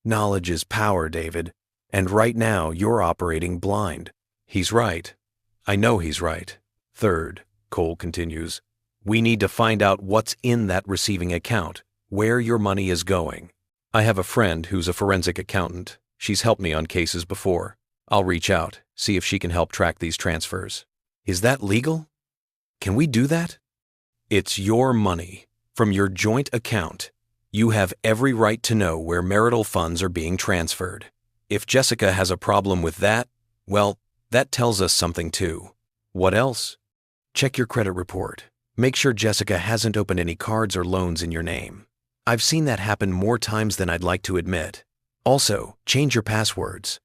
Knowledge is power, David. And right now, you're operating blind. He's right. I know he's right. Third, Cole continues, we need to find out what's in that receiving account, where your money is going. I have a friend who's a forensic accountant. She's helped me on cases before. I'll reach out, see if she can help track these transfers. Is that legal? Can we do that? It's your money, from your joint account. You have every right to know where marital funds are being transferred. If Jessica has a problem with that, well, that tells us something too. What else? Check your credit report. Make sure Jessica hasn't opened any cards or loans in your name. I've seen that happen more times than I'd like to admit. Also, change your passwords.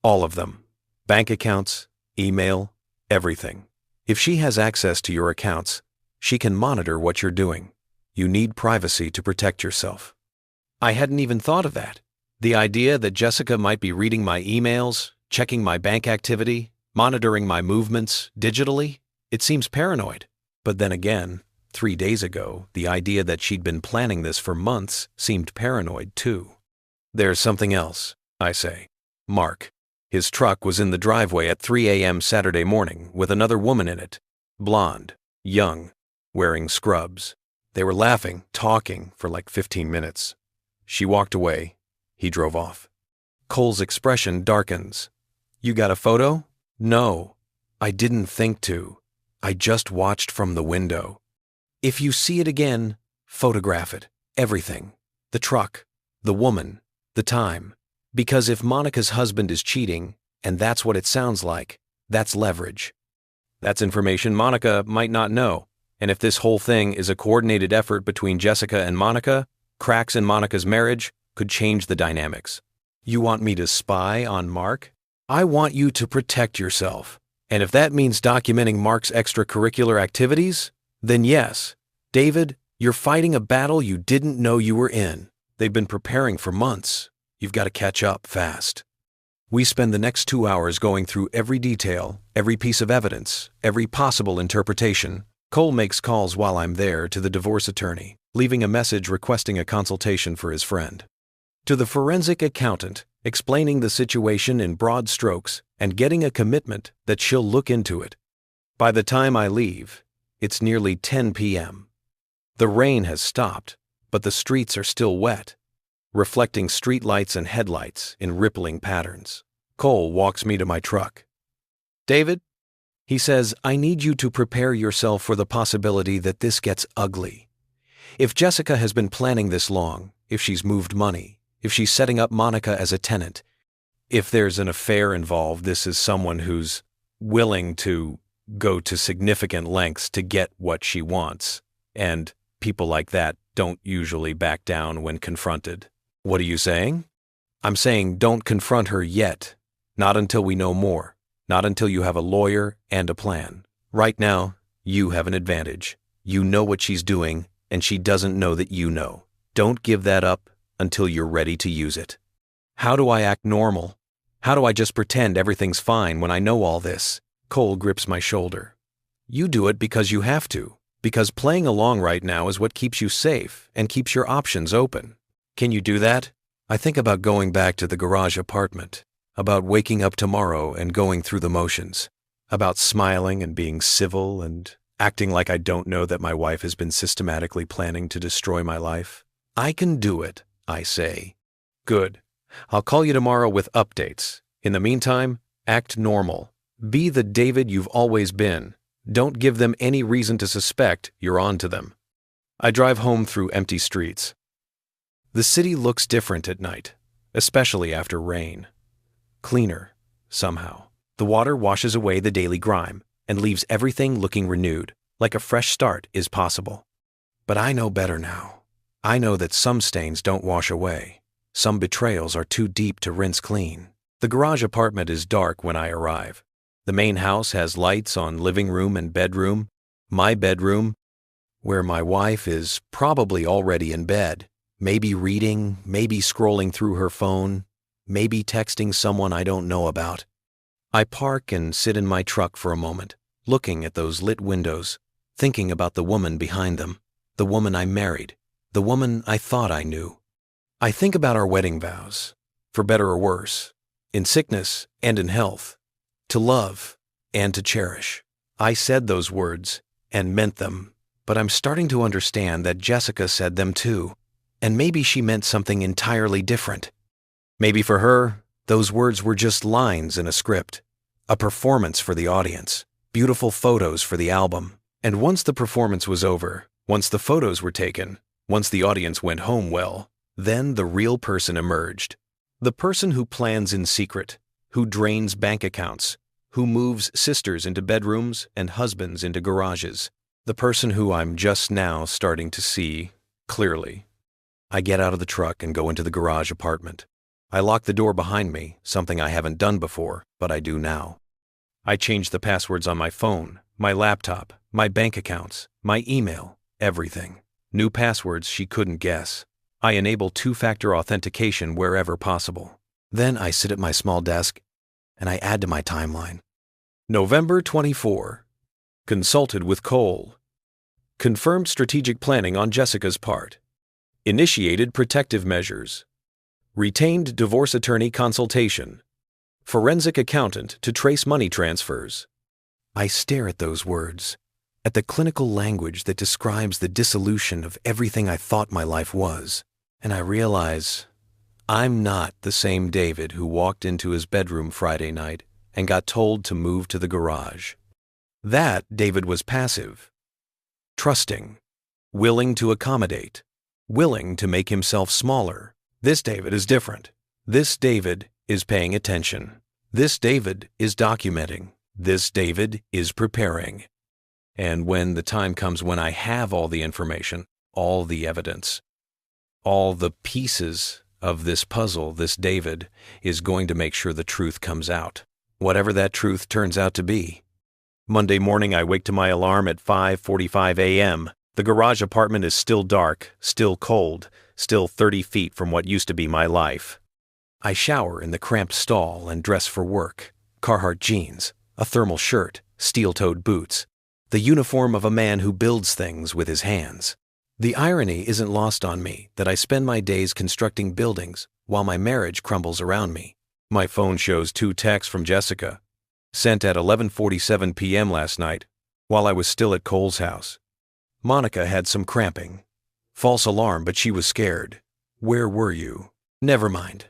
All of them. Bank accounts, email, everything. If she has access to your accounts, she can monitor what you're doing. You need privacy to protect yourself. I hadn't even thought of that. The idea that Jessica might be reading my emails, checking my bank activity, monitoring my movements digitally, it seems paranoid. But then again, 3 days ago, the idea that she'd been planning this for months seemed paranoid too. There's something else, I say. Mark. His truck was in the driveway at 3 a.m. Saturday morning with another woman in it. Blonde, young, wearing scrubs. They were laughing, talking for like 15 minutes. She walked away. He drove off. Cole's expression darkens. You got a photo? No. I didn't think to. I just watched from the window. If you see it again, photograph it. Everything. The truck, the woman, the time. Because if Monica's husband is cheating, and that's what it sounds like, that's leverage. That's information Monica might not know. And if this whole thing is a coordinated effort between Jessica and Monica, cracks in Monica's marriage could change the dynamics. You want me to spy on Mark? I want you to protect yourself. And if that means documenting Mark's extracurricular activities, then yes. David, you're fighting a battle you didn't know you were in. They've been preparing for months. You've got to catch up fast. We spend the next 2 hours going through every detail, every piece of evidence, every possible interpretation. Cole makes calls while I'm there to the divorce attorney, leaving a message requesting a consultation for his friend. To the forensic accountant, explaining the situation in broad strokes and getting a commitment that she'll look into it. By the time I leave, it's nearly 10 p.m. The rain has stopped, but the streets are still wet. reflecting streetlights and headlights in rippling patterns. Cole walks me to my truck. "David," he says, "I need you to prepare yourself for the possibility that this gets ugly. If Jessica has been planning this long, if she's moved money, if she's setting up Monica as a tenant, if there's an affair involved, this is someone who's willing to go to significant lengths to get what she wants. And people like that don't usually back down when confronted." "What are you saying?" "I'm saying don't confront her yet. Not until we know more. Not until you have a lawyer and a plan. Right now, you have an advantage. You know what she's doing, and she doesn't know that you know. Don't give that up until you're ready to use it." How do I act normal? How do I just pretend everything's fine when I know all this? Cole grips my shoulder. "You do it because you have to, because playing along right now is what keeps you safe and keeps your options open. Can you do that?" I think about going back to the garage apartment, about waking up tomorrow and going through the motions, about smiling and being civil and acting like I don't know that my wife has been systematically planning to destroy my life. I can do it, I say. Good. I'll call you tomorrow with updates. In the meantime, act normal. Be the David you've always been. Don't give them any reason to suspect you're on to them. I drive home through empty streets. The city looks different at night, especially after rain. Cleaner, somehow. The water washes away the daily grime and leaves everything looking renewed, like a fresh start is possible. But I know better now. I know that some stains don't wash away. Some betrayals are too deep to rinse clean. The garage apartment is dark when I arrive. The main house has lights on living room and bedroom. My bedroom, where my wife is probably already in bed, maybe reading, maybe scrolling through her phone, maybe texting someone I don't know about. I park and sit in my truck for a moment, looking at those lit windows, thinking about the woman behind them, the woman I married, the woman I thought I knew. I think about our wedding vows, for better or worse, in sickness and in health, to love and to cherish. I said those words and meant them, but I'm starting to understand that Jessica said them too, and maybe she meant something entirely different. Maybe for her, those words were just lines in a script, a performance for the audience, beautiful photos for the album. And once the performance was over, once the photos were taken, once the audience went home, well, then the real person emerged. The person who plans in secret, who drains bank accounts, who moves sisters into bedrooms and husbands into garages. The person who I'm just now starting to see clearly. I get out of the truck and go into the garage apartment. I lock the door behind me, something I haven't done before, but I do now. I change the passwords on my phone, my laptop, my bank accounts, my email, everything. New passwords she couldn't guess. I enable two-factor authentication wherever possible. Then I sit at my small desk and I add to my timeline. November 24. Consulted with Cole. Confirmed strategic planning on Jessica's part. Initiated protective measures. Retained divorce attorney consultation. Forensic accountant to trace money transfers. I stare at those words, at the clinical language that describes the dissolution of everything I thought my life was, and I realize I'm not the same David who walked into his bedroom Friday night and got told to move to the garage. That David was passive, trusting, willing to accommodate, willing to make himself smaller. This David is different. This David is paying attention. This David is documenting. This David is preparing. And when the time comes when I have all the information, all the evidence, all the pieces of this puzzle, this David is going to make sure the truth comes out, whatever that truth turns out to be. Monday morning, I wake to my alarm at 5:45 a.m. The garage apartment is still dark, still cold, still 30 feet from what used to be my life. I shower in the cramped stall and dress for work. Carhartt jeans, a thermal shirt, steel-toed boots, the uniform of a man who builds things with his hands. The irony isn't lost on me that I spend my days constructing buildings while my marriage crumbles around me. My phone shows 2 texts from Jessica, sent at 11:47 p.m. last night while I was still at Cole's house. Monica had some cramping. False alarm, but she was scared. Where were you? Never mind.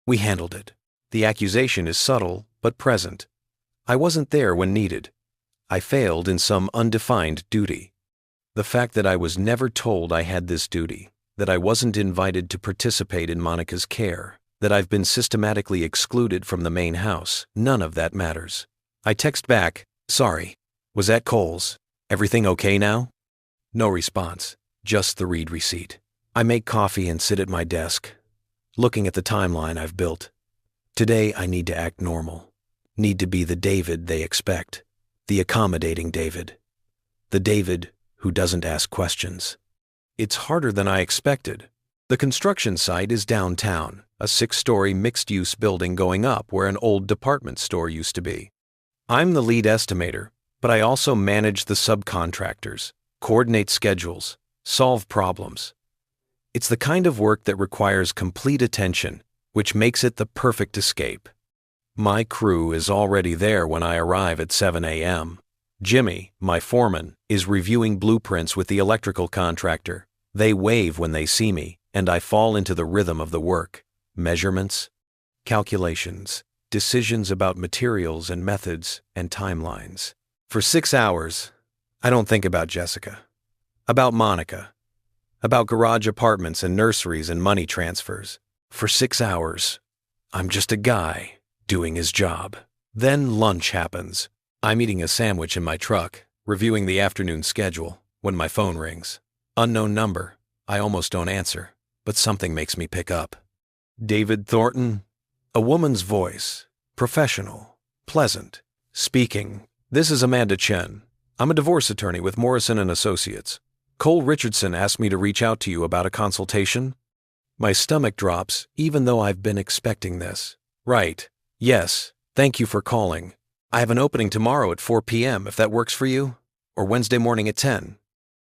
We handled it. The accusation is subtle but present. I wasn't there when needed. I failed in some undefined duty. The fact that I was never told I had this duty, that I wasn't invited to participate in Monica's care, that I've been systematically excluded from the main house, none of that matters. I text back, "Sorry. Was at Kohl's. Everything okay now?" No response, just the read receipt. I make coffee and sit at my desk, looking at the timeline I've built. Today I need to act normal. Need to be the David they expect. The accommodating David. The David who doesn't ask questions. It's harder than I expected. The construction site is downtown, a 6-story mixed-use building going up where an old department store used to be. I'm the lead estimator, but I also manage the subcontractors, coordinate schedules, solve problems. It's the kind of work that requires complete attention, which makes it the perfect escape. My crew is already there when I arrive at 7 a.m. Jimmy, my foreman, is reviewing blueprints with the electrical contractor. They wave when they see me, and I fall into the rhythm of the work. Measurements, calculations, decisions about materials and methods and timelines. For 6 hours, I don't think about Jessica, about Monica, about garage apartments and nurseries and money transfers. For 6 hours, I'm just a guy doing his job. Then lunch happens. I'm eating a sandwich in my truck, reviewing the afternoon schedule, when my phone rings. Unknown number. I almost don't answer, but something makes me pick up. David Thornton? A woman's voice. Professional. Pleasant. Speaking. "This is Amanda Chen. I'm a divorce attorney with Morrison & Associates. Cole Richardson asked me to reach out to you about a consultation." My stomach drops, even though I've been expecting this. "Right. Yes. Thank you for calling. I have an opening tomorrow at 4 p.m. if that works for you, or Wednesday morning at 10.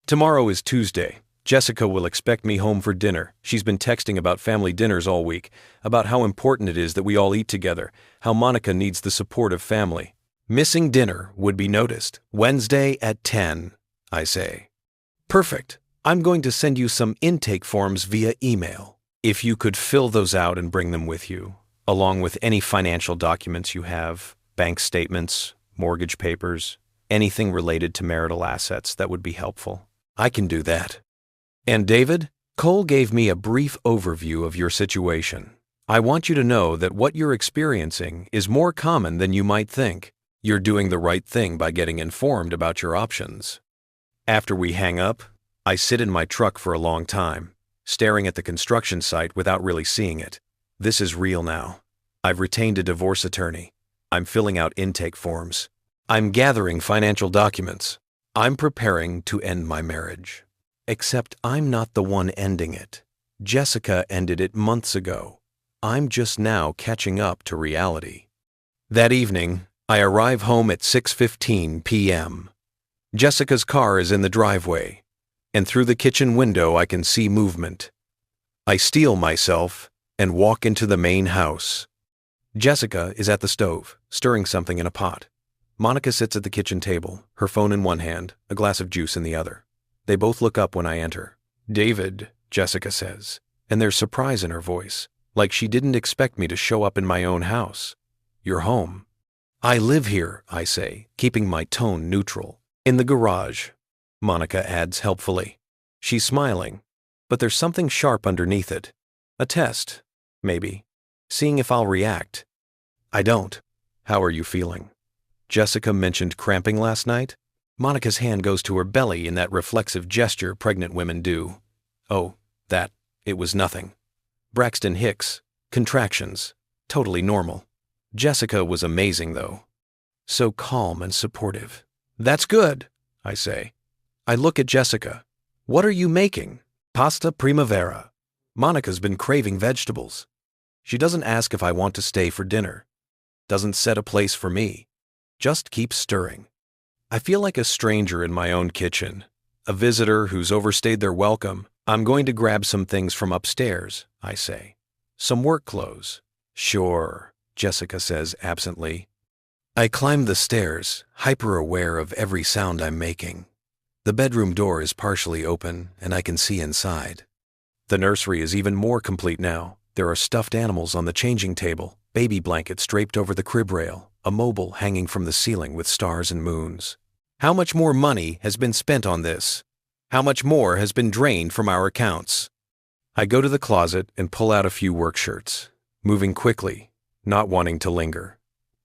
Tomorrow is Tuesday. Jessica will expect me home for dinner. She's been texting about family dinners all week, about how important it is that we all eat together, how Monica needs the support of family. Missing dinner would be noticed. Wednesday at 10, I say. Perfect. I'm going to send you some intake forms via email. If you could fill those out and bring them with you, along with any financial documents you have, bank statements, mortgage papers, anything related to marital assets, that would be helpful. I can do that. And David, Cole gave me a brief overview of your situation. I want you to know that what you're experiencing is more common than you might think. You're doing the right thing by getting informed about your options. After we hang up, I sit in my truck for a long time, staring at the construction site without really seeing it. This is real now. I've retained a divorce attorney. I'm filling out intake forms. I'm gathering financial documents. I'm preparing to end my marriage. Except I'm not the one ending it. Jessica ended it months ago. I'm just now catching up to reality. That evening, I arrive home at 6:15 p.m. Jessica's car is in the driveway, and through the kitchen window I can see movement. I steel myself and walk into the main house. Jessica is at the stove, stirring something in a pot. Monica sits at the kitchen table, her phone in one hand, a glass of juice in the other. They both look up when I enter. "David," Jessica says, and there's surprise in her voice, like she didn't expect me to show up in my own house. "You're home." "I live here," I say, keeping my tone neutral. "In the garage," Monica adds helpfully. She's smiling, but there's something sharp underneath it. A test, maybe. Seeing if I'll react. I don't. "How are you feeling?" Jessica mentioned cramping last night. Monica's hand goes to her belly in that reflexive gesture pregnant women do. "Oh, that. It was nothing." Braxton hicks. Contractions. Totally normal. Jessica was amazing, though. So calm and supportive. "That's good," I say. I look at Jessica. "What are you making?" "Pasta primavera." Monica's been craving vegetables. She doesn't ask if I want to stay for dinner. Doesn't set a place for me. Just keeps stirring. I feel like a stranger in my own kitchen, a visitor who's overstayed their welcome. "I'm going to grab some things from upstairs," I say. "Some work clothes." "Sure," Jessica says absently. I climb the stairs, hyper-aware of every sound I'm making. The bedroom door is partially open, and I can see inside. The nursery is even more complete now. There are stuffed animals on the changing table, baby blankets draped over the crib rail, a mobile hanging from the ceiling with stars and moons. How much more money has been spent on this? How much more has been drained from our accounts? I go to the closet and pull out a few work shirts, moving quickly, not wanting to linger.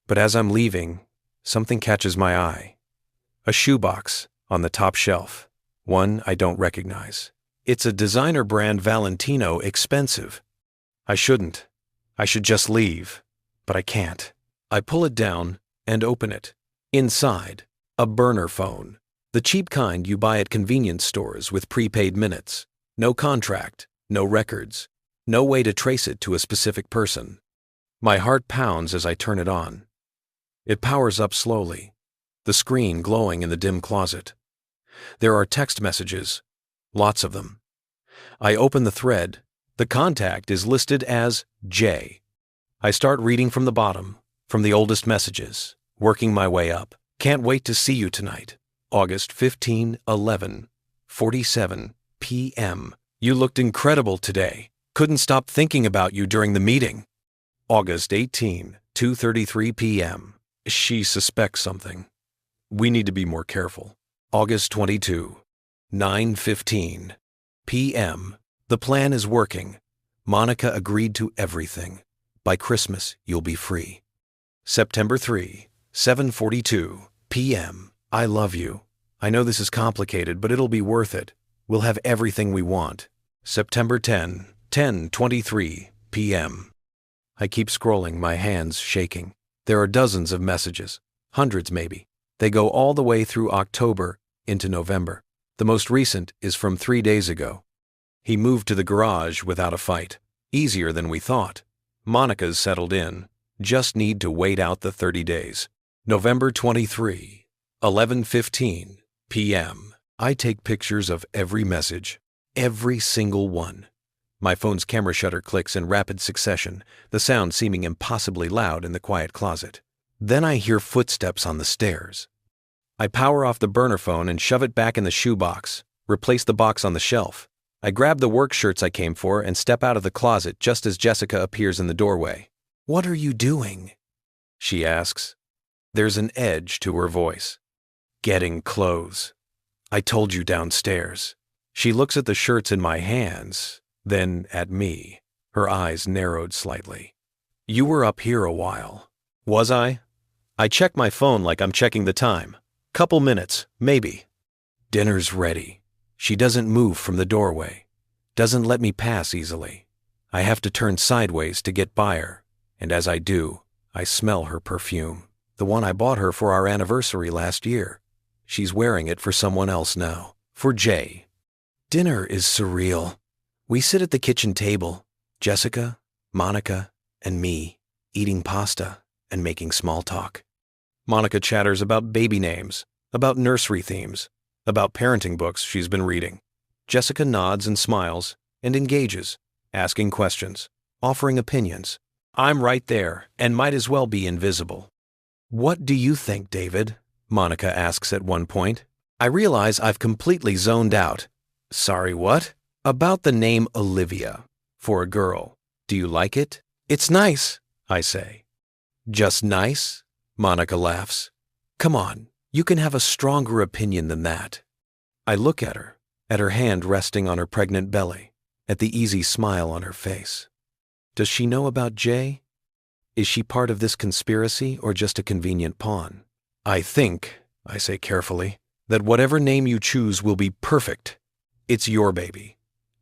But as I'm leaving, something catches my eye. A shoebox on the top shelf, one I don't recognize. It's a designer brand Valentino expensive. I shouldn't. I should just leave, but I can't. I pull it down and open it. Inside, a burner phone. The cheap kind you buy at convenience stores with prepaid minutes. No contract, no records, no way to trace it to a specific person. My heart pounds as I turn it on. It powers up slowly, the screen glowing in the dim closet. There are text messages, lots of them. I open the thread. The contact is listed as J. I start reading from the bottom, from the oldest messages, working my way up. Can't wait to see you tonight. August 15, 11, 47 p.m. You looked incredible today. Couldn't stop thinking about you during the meeting. August 18, 2:33 p.m. She suspects something. We need to be more careful. August 22, 9:15 p.m. The plan is working. Monica agreed to everything. By Christmas, you'll be free. September 3, 7:42 p.m. I love you. I know this is complicated, but it'll be worth it. We'll have everything we want. September 10, 10:23 p.m. I keep scrolling, my hands shaking. There are dozens of messages, hundreds maybe. They go all the way through October into November. The most recent is from 3 days ago. He moved to the garage without a fight. Easier than we thought. Monica's settled in. Just need to wait out the 30 days. November 23, 11:15 p.m. I take pictures of every message, every single one. My phone's camera shutter clicks in rapid succession, the sound seeming impossibly loud in the quiet closet. Then I hear footsteps on the stairs. I power off the burner phone and shove it back in the shoebox, replace the box on the shelf. I grab the work shirts I came for and step out of the closet just as Jessica appears in the doorway. "What are you doing?" she asks. There's an edge to her voice. "Getting clothes. I told you downstairs." She looks at the shirts in my hands, then at me. Her eyes narrowed slightly. "You were up here a while." "Was I?" I check my phone like I'm checking the time. Couple minutes, maybe. Dinner's ready. She doesn't move from the doorway. Doesn't let me pass easily. I have to turn sideways to get by her, and as I do, I smell her perfume. The one I bought her for our anniversary last year. She's wearing it for someone else now. For Jay. Dinner is surreal. We sit at the kitchen table, Jessica, Monica, and me, eating pasta and making small talk. Monica chatters about baby names, about nursery themes, about parenting books she's been reading. Jessica nods and smiles and engages, asking questions, offering opinions. I'm right there and might as well be invisible. "What do you think, David?" Monica asks at one point. I realize I've completely zoned out. "Sorry, what?" "About the name Olivia. For a girl. Do you like it?" "It's nice," I say. "Just nice?" Monica laughs. "Come on, you can have a stronger opinion than that." I look at her hand resting on her pregnant belly, at the easy smile on her face. Does she know about Jay? Is she part of this conspiracy or just a convenient pawn? "I think," I say carefully, "that whatever name you choose will be perfect. It's your baby.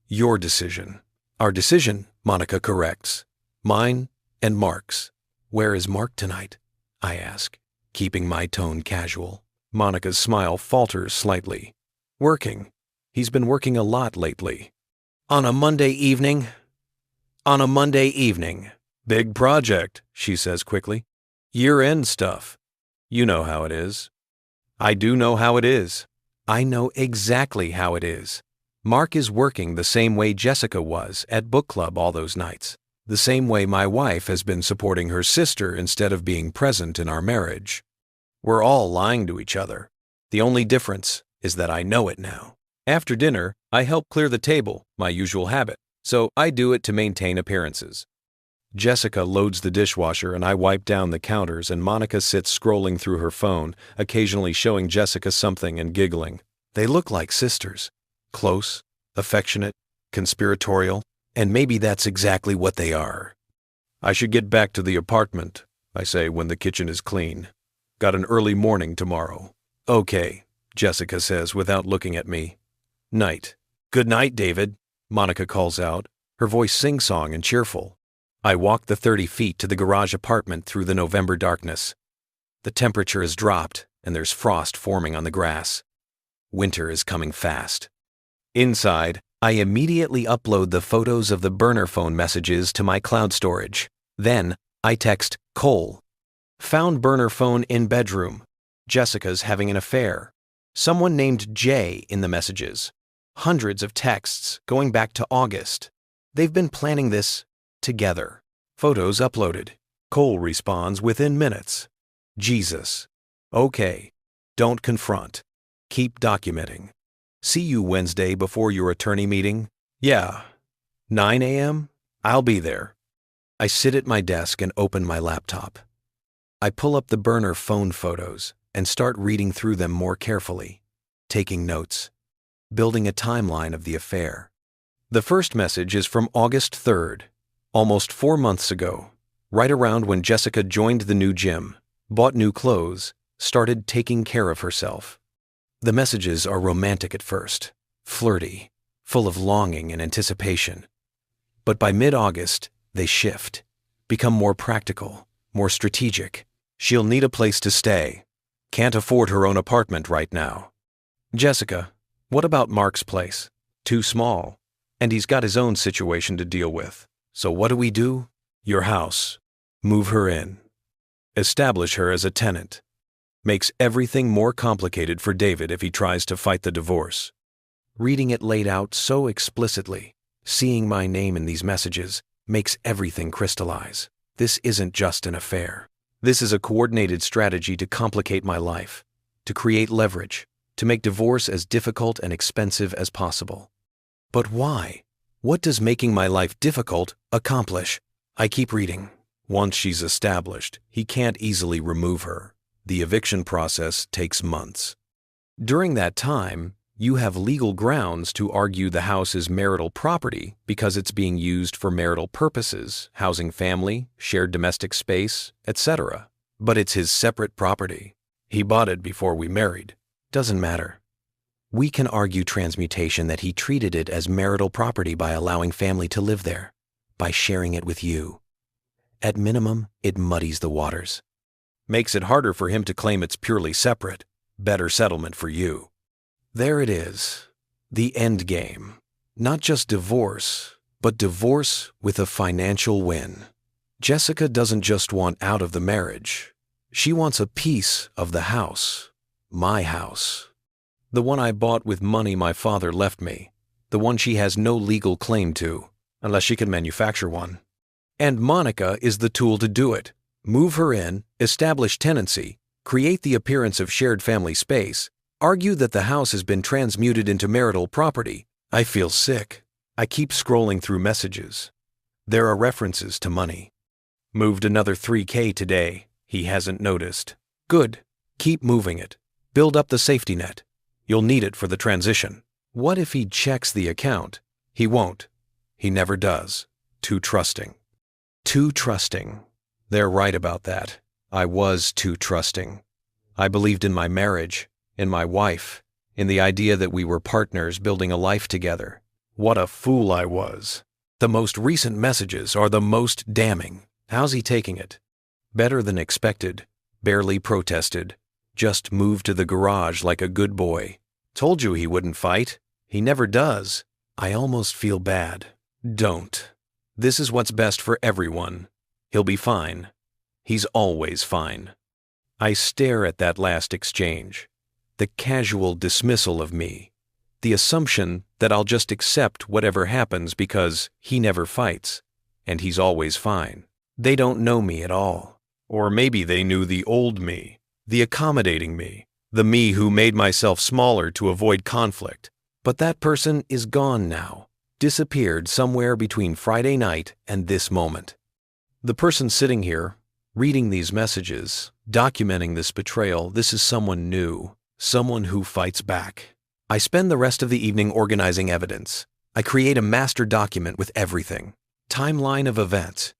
Your decision." "Our decision," Monica corrects. "Mine and Mark's." "Where is Mark tonight?" I ask, keeping my tone casual. Monica's smile falters slightly. "Working. He's been working a lot lately." "On a Monday evening?" "On a Monday evening. Big project," she says quickly. "Year-end stuff. You know how it is." I do know how it is. I know exactly how it is. Mark is working the same way Jessica was at book club all those nights. The same way my wife has been supporting her sister instead of being present in our marriage. We're all lying to each other. The only difference is that I know it now. After dinner, I help clear the table, my usual habit. so I do it to maintain appearances. Jessica loads the dishwasher and I wipe down the counters, and Monica sits scrolling through her phone, occasionally showing Jessica something and giggling. They look like sisters. Close, affectionate, conspiratorial, and maybe that's exactly what they are. I should get back to the apartment, I say when the kitchen is clean. Got an early morning tomorrow. Okay, Jessica says without looking at me. Night. Good night, David, Monica calls out, her voice sing-song and cheerful. I walk the 30 feet to the garage apartment through the November darkness. The temperature has dropped and there's frost forming on the grass. Winter is coming fast. Inside, I immediately upload the photos of the burner phone messages to my cloud storage. Then, I text Cole. Found burner phone in bedroom. Jessica's having an affair. Someone named Jay in the messages. Hundreds of texts going back to August. They've been planning this together. Photos uploaded. Cole responds within minutes. Jesus. Okay. Don't confront. Keep documenting. See you Wednesday before your attorney meeting? Yeah. 9 a.m.? I'll be there. I sit at my desk and open my laptop. I pull up the burner phone photos and start reading through them more carefully, taking notes, building a timeline of the affair. The first message is from August 3rd, almost 4 months ago, right around when Jessica joined the new gym, bought new clothes, started taking care of herself. The messages are romantic at first, flirty, full of longing and anticipation. But by mid-August, they shift, become more practical, more strategic. She'll need a place to stay. Can't afford her own apartment right now. Jessica, what about Mark's place? Too small, and he's got his own situation to deal with. So what do? Your house. Move her in. Establish her as a tenant. Makes everything more complicated for David if he tries to fight the divorce. Reading it laid out so explicitly, seeing my name in these messages, makes everything crystallize. This isn't just an affair. This is a coordinated strategy to complicate my life, to create leverage, to make divorce as difficult and expensive as possible. But why? What does making my life difficult accomplish? I keep reading. Once she's established, he can't easily remove her. The eviction process takes months. During that time, you have legal grounds to argue the house is marital property because it's being used for marital purposes, housing family, shared domestic space, etc. But it's his separate property. He bought it before we married. Doesn't matter. We can argue transmutation that he treated it as marital property by allowing family to live there, by sharing it with you. At minimum, it muddies the waters. Makes it harder for him to claim it's purely separate. Better settlement for you. There it is. The end game. Not just divorce, but divorce with a financial win. Jessica doesn't just want out of the marriage. She wants a piece of the house. My house. The one I bought with money my father left me. The one she has no legal claim to, unless she can manufacture one. And Monica is the tool to do it. Move her in, establish tenancy, create the appearance of shared family space, argue that the house has been transmuted into marital property. I feel sick. I keep scrolling through messages. There are references to money. Moved another $3,000 today. He hasn't noticed. Good. Keep moving it. Build up the safety net. You'll need it for the transition. What if he checks the account? He won't. He never does. Too trusting. Too trusting. They're right about that. I was too trusting. I believed in my marriage, in my wife, in the idea that we were partners building a life together. What a fool I was. The most recent messages are the most damning. How's he taking it? Better than expected. Barely protested. Just moved to the garage like a good boy. Told you he wouldn't fight. He never does. I almost feel bad. Don't. This is what's best for everyone. He'll be fine. He's always fine. I stare at that last exchange. The casual dismissal of me. The assumption that I'll just accept whatever happens because he never fights, and he's always fine. They don't know me at all. Or maybe they knew the old me, the accommodating me, the me who made myself smaller to avoid conflict. But that person is gone now. disappeared somewhere between Friday night and this moment. The person sitting here, reading these messages, documenting this betrayal, this is someone new, someone who fights back. I spend the rest of the evening organizing evidence. I create a master document with everything. Timeline of events,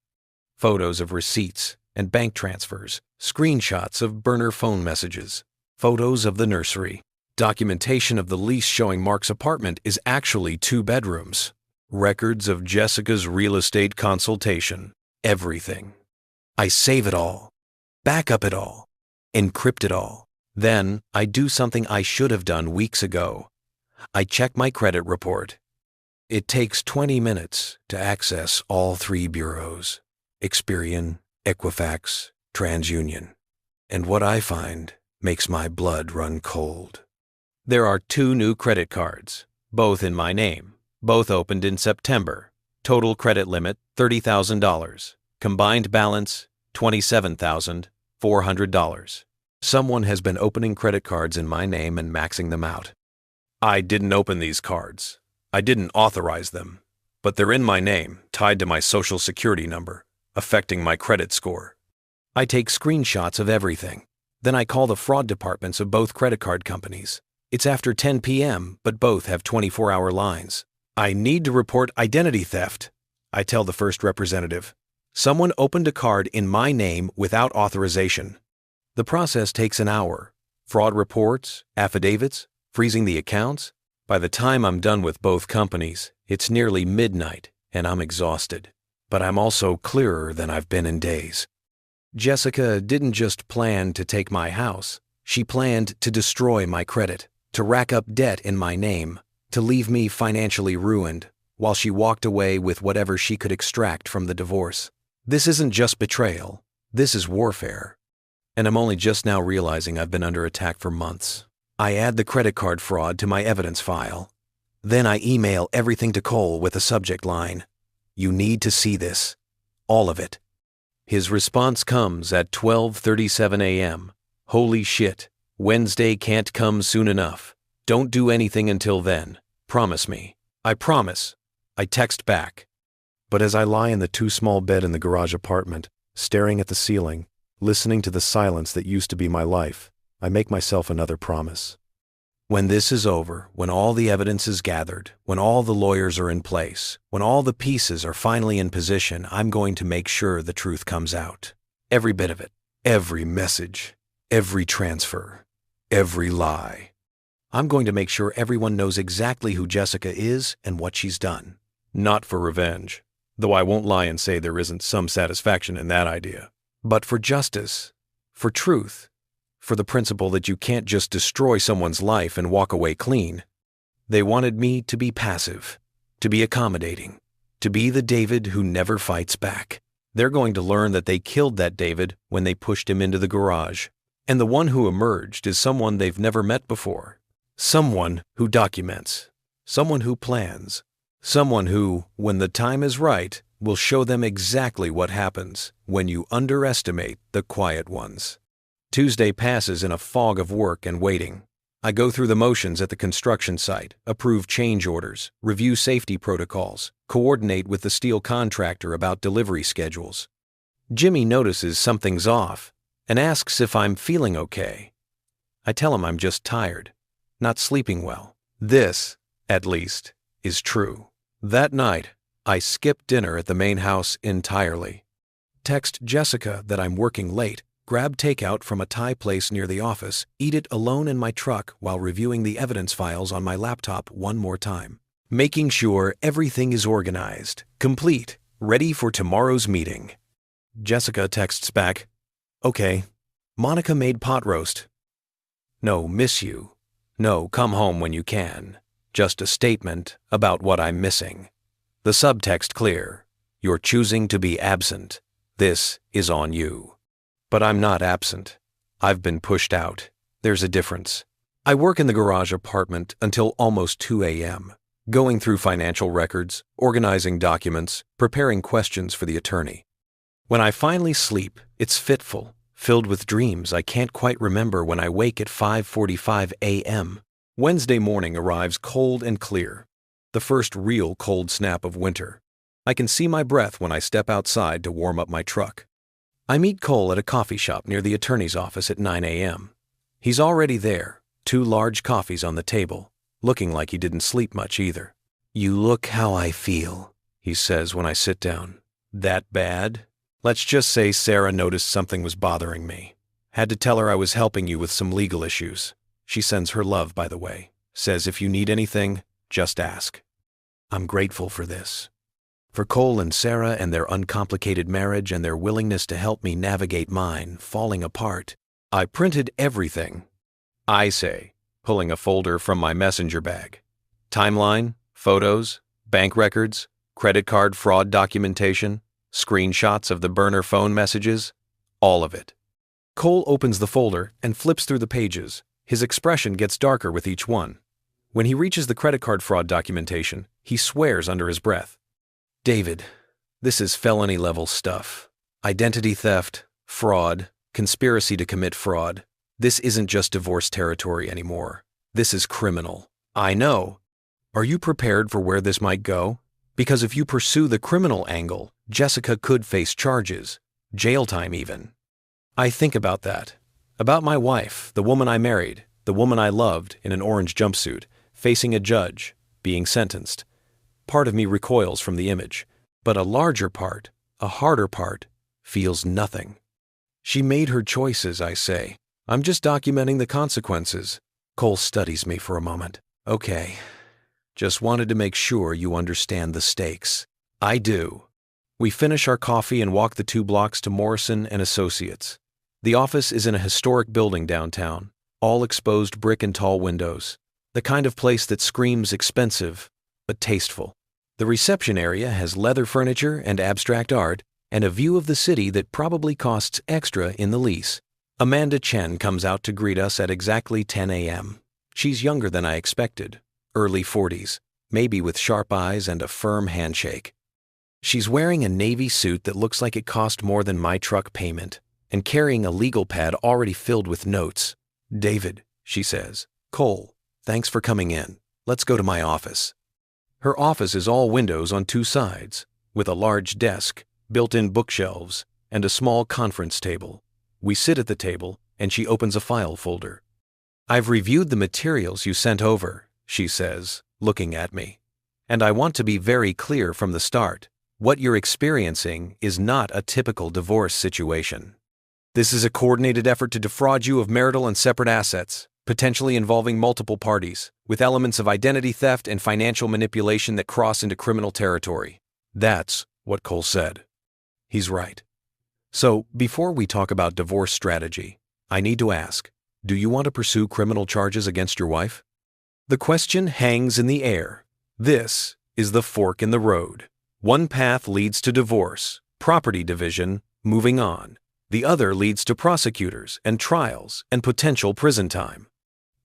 photos of receipts and bank transfers, screenshots of burner phone messages, photos of the nursery, documentation of the lease showing Mark's apartment is actually 2 bedrooms, records of Jessica's real estate consultation, everything. I save it all, back up it all, encrypt it all. Then I do something I should have done weeks ago. I check my credit report. It takes 20 minutes to access all 3 bureaus, Experian, Equifax, TransUnion. And what I find makes my blood run cold. There are 2 new credit cards, both in my name, both opened in September. Total credit limit, $30,000. Combined balance, $27,400. Someone has been opening credit cards in my name and maxing them out. I didn't open these cards. I didn't authorize them, but they're in my name, tied to my social security number, affecting my credit score. I take screenshots of everything. Then I call the fraud departments of both credit card companies. It's after 10 p.m., but both have 24-hour lines. I need to report identity theft. I tell the first representative. Someone opened a card in my name without authorization. The process takes an hour. Fraud reports, affidavits, freezing the accounts. By the time I'm done with both companies, it's nearly midnight and I'm exhausted. But I'm also clearer than I've been in days. Jessica didn't just plan to take my house. She planned to destroy my credit, to rack up debt in my name, to leave me financially ruined, while she walked away with whatever she could extract from the divorce. This isn't just betrayal. This is warfare. And I'm only just now realizing I've been under attack for months. I add the credit card fraud to my evidence file. Then I email everything to Cole with a subject line. You need to see this. All of it. His response comes at 12:37 a.m. Holy shit. Wednesday can't come soon enough. Don't do anything until then. Promise me. I promise. I text back. But as I lie in the 2-small bed in the garage apartment, staring at the ceiling, listening to the silence that used to be my life, I make myself another promise. When this is over, when all the evidence is gathered, when all the lawyers are in place, when all the pieces are finally in position, I'm going to make sure the truth comes out. Every bit of it. Every message. Every transfer. Every lie. I'm going to make sure everyone knows exactly who Jessica is and what she's done. Not for revenge, though I won't lie and say there isn't some satisfaction in that idea, but for justice, for truth, for the principle that you can't just destroy someone's life and walk away clean. They wanted me to be passive, to be accommodating, to be the David who never fights back. They're going to learn that they killed that David when they pushed him into the garage. And the one who emerged is someone they've never met before. Someone who documents. Someone who plans. Someone who, when the time is right, will show them exactly what happens when you underestimate the quiet ones. Tuesday passes in a fog of work and waiting. I go through the motions at the construction site, approve change orders, review safety protocols, coordinate with the steel contractor about delivery schedules. Jimmy notices something's off and asks if I'm feeling okay. I tell him I'm just tired, not sleeping well. This, at least, is true. That night, I skip dinner at the main house entirely. Text Jessica that I'm working late, grab takeout from a Thai place near the office, eat it alone in my truck while reviewing the evidence files on my laptop one more time. Making sure everything is organized, complete, ready for tomorrow's meeting. Jessica texts back, okay, Monica made pot roast. No, miss you. No, come home when you can. Just a statement about what I'm missing. The subtext clear. You're choosing to be absent. This is on you. But I'm not absent. I've been pushed out. There's a difference. I work in the garage apartment until almost 2 a.m., going through financial records, organizing documents, preparing questions for the attorney. When I finally sleep, it's fitful, filled with dreams I can't quite remember when I wake at 5:45 a.m. Wednesday morning arrives cold and clear. The first real cold snap of winter. I can see my breath when I step outside to warm up my truck. I meet Cole at a coffee shop near the attorney's office at 9 a.m. He's already there, 2 large coffees on the table, looking like he didn't sleep much either. "You look how I feel," he says when I sit down. "That bad?" "Let's just say Sarah noticed something was bothering me. Had to tell her I was helping you with some legal issues. She sends her love, by the way. Says if you need anything, just ask." I'm grateful for this. For Cole and Sarah and their uncomplicated marriage and their willingness to help me navigate mine falling apart. I printed everything. I say, pulling a folder from my messenger bag. Timeline, photos, bank records, credit card fraud documentation, screenshots of the burner phone messages, all of it. Cole opens the folder and flips through the pages. His expression gets darker with each one. When he reaches the credit card fraud documentation, he swears under his breath. "David, this is felony-level stuff. Identity theft, fraud, conspiracy to commit fraud. This isn't just divorce territory anymore. This is criminal." "I know. Are you prepared for where this might go? Because if you pursue the criminal angle, Jessica could face charges, jail time even." I think about that. About my wife, the woman I married, the woman I loved in an orange jumpsuit, facing a judge, being sentenced. Part of me recoils from the image, but a larger part, a harder part, feels nothing. She made her choices, I say. I'm just documenting the consequences. Cole studies me for a moment. Okay. Just wanted to make sure you understand the stakes. I do. We finish our coffee and walk the 2 blocks to Morrison and Associates. The office is in a historic building downtown, all exposed brick and tall windows. The kind of place that screams expensive, but tasteful. The reception area has leather furniture and abstract art, and a view of the city that probably costs extra in the lease. Amanda Chen comes out to greet us at exactly 10 a.m. She's younger than I expected, early 40s, maybe with sharp eyes and a firm handshake. She's wearing a navy suit that looks like it cost more than my truck payment, and carrying a legal pad already filled with notes. "David," she says. "Cole, thanks for coming in. Let's go to my office." Her office is all windows on 2 sides, with a large desk, built-in bookshelves, and a small conference table. We sit at the table, and she opens a file folder. "I've reviewed the materials you sent over," she says, looking at me. "And I want to be very clear from the start. What you're experiencing is not a typical divorce situation. This is a coordinated effort to defraud you of marital and separate assets, potentially involving multiple parties, with elements of identity theft and financial manipulation that cross into criminal territory." That's what Cole said. He's right. So, before we talk about divorce strategy, I need to ask, do you want to pursue criminal charges against your wife? The question hangs in the air. This is the fork in the road. One path leads to divorce, property division, moving on. The other leads to prosecutors and trials and potential prison time.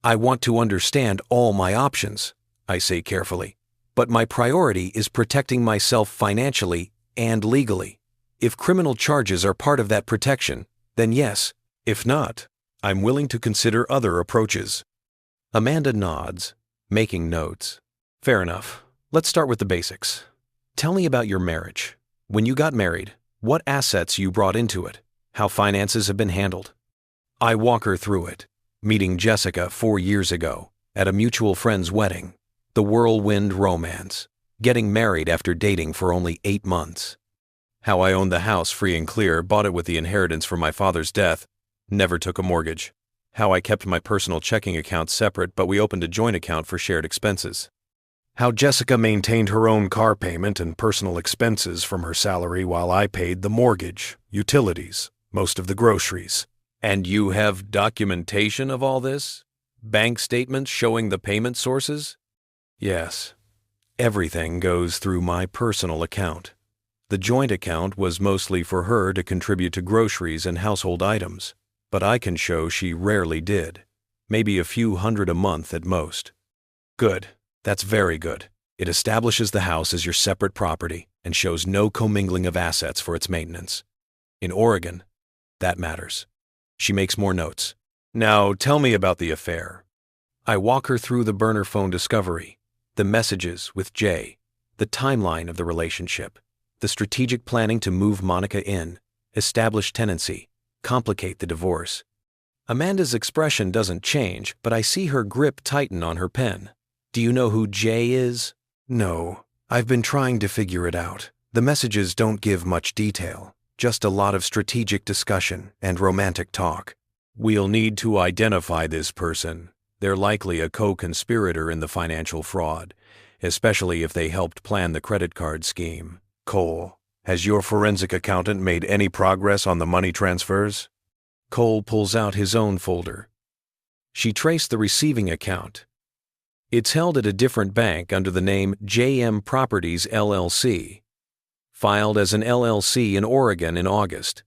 I want to understand all my options, I say carefully, but my priority is protecting myself financially and legally. If criminal charges are part of that protection, then yes. If not, I'm willing to consider other approaches. Amanda nods, making notes. Fair enough. Let's start with the basics. Tell me about your marriage. When you got married, what assets you brought into it, how finances have been handled. I walk her through it. Meeting Jessica 4 years ago at a mutual friend's wedding, the whirlwind romance, getting married after dating for only 8 months. How I owned the house free and clear, bought it with the inheritance from my father's death, never took a mortgage. How I kept my personal checking account separate, but we opened a joint account for shared expenses. How Jessica maintained her own car payment and personal expenses from her salary while I paid the mortgage, utilities, most of the groceries. And you have documentation of all this? Bank statements showing the payment sources? Yes. Everything goes through my personal account. The joint account was mostly for her to contribute to groceries and household items, but I can show she rarely did. Maybe a few hundred a month at most. Good. That's very good. It establishes the house as your separate property and shows no commingling of assets for its maintenance. In Oregon, that matters. She makes more notes. Now tell me about the affair. I walk her through the burner phone discovery. The messages with Jay, the timeline of the relationship, the strategic planning to move Monica in, establish tenancy, complicate the divorce. Amanda's expression doesn't change, but I see her grip tighten on her pen. Do you know who Jay is? No, I've been trying to figure it out. The messages don't give much detail, just a lot of strategic discussion and romantic talk. We'll need to identify this person. They're likely a co-conspirator in the financial fraud, especially if they helped plan the credit card scheme. Cole, has your forensic accountant made any progress on the money transfers? Cole pulls out his own folder. She traced the receiving account. It's held at a different bank under the name JM Properties LLC, filed as an LLC in Oregon in August.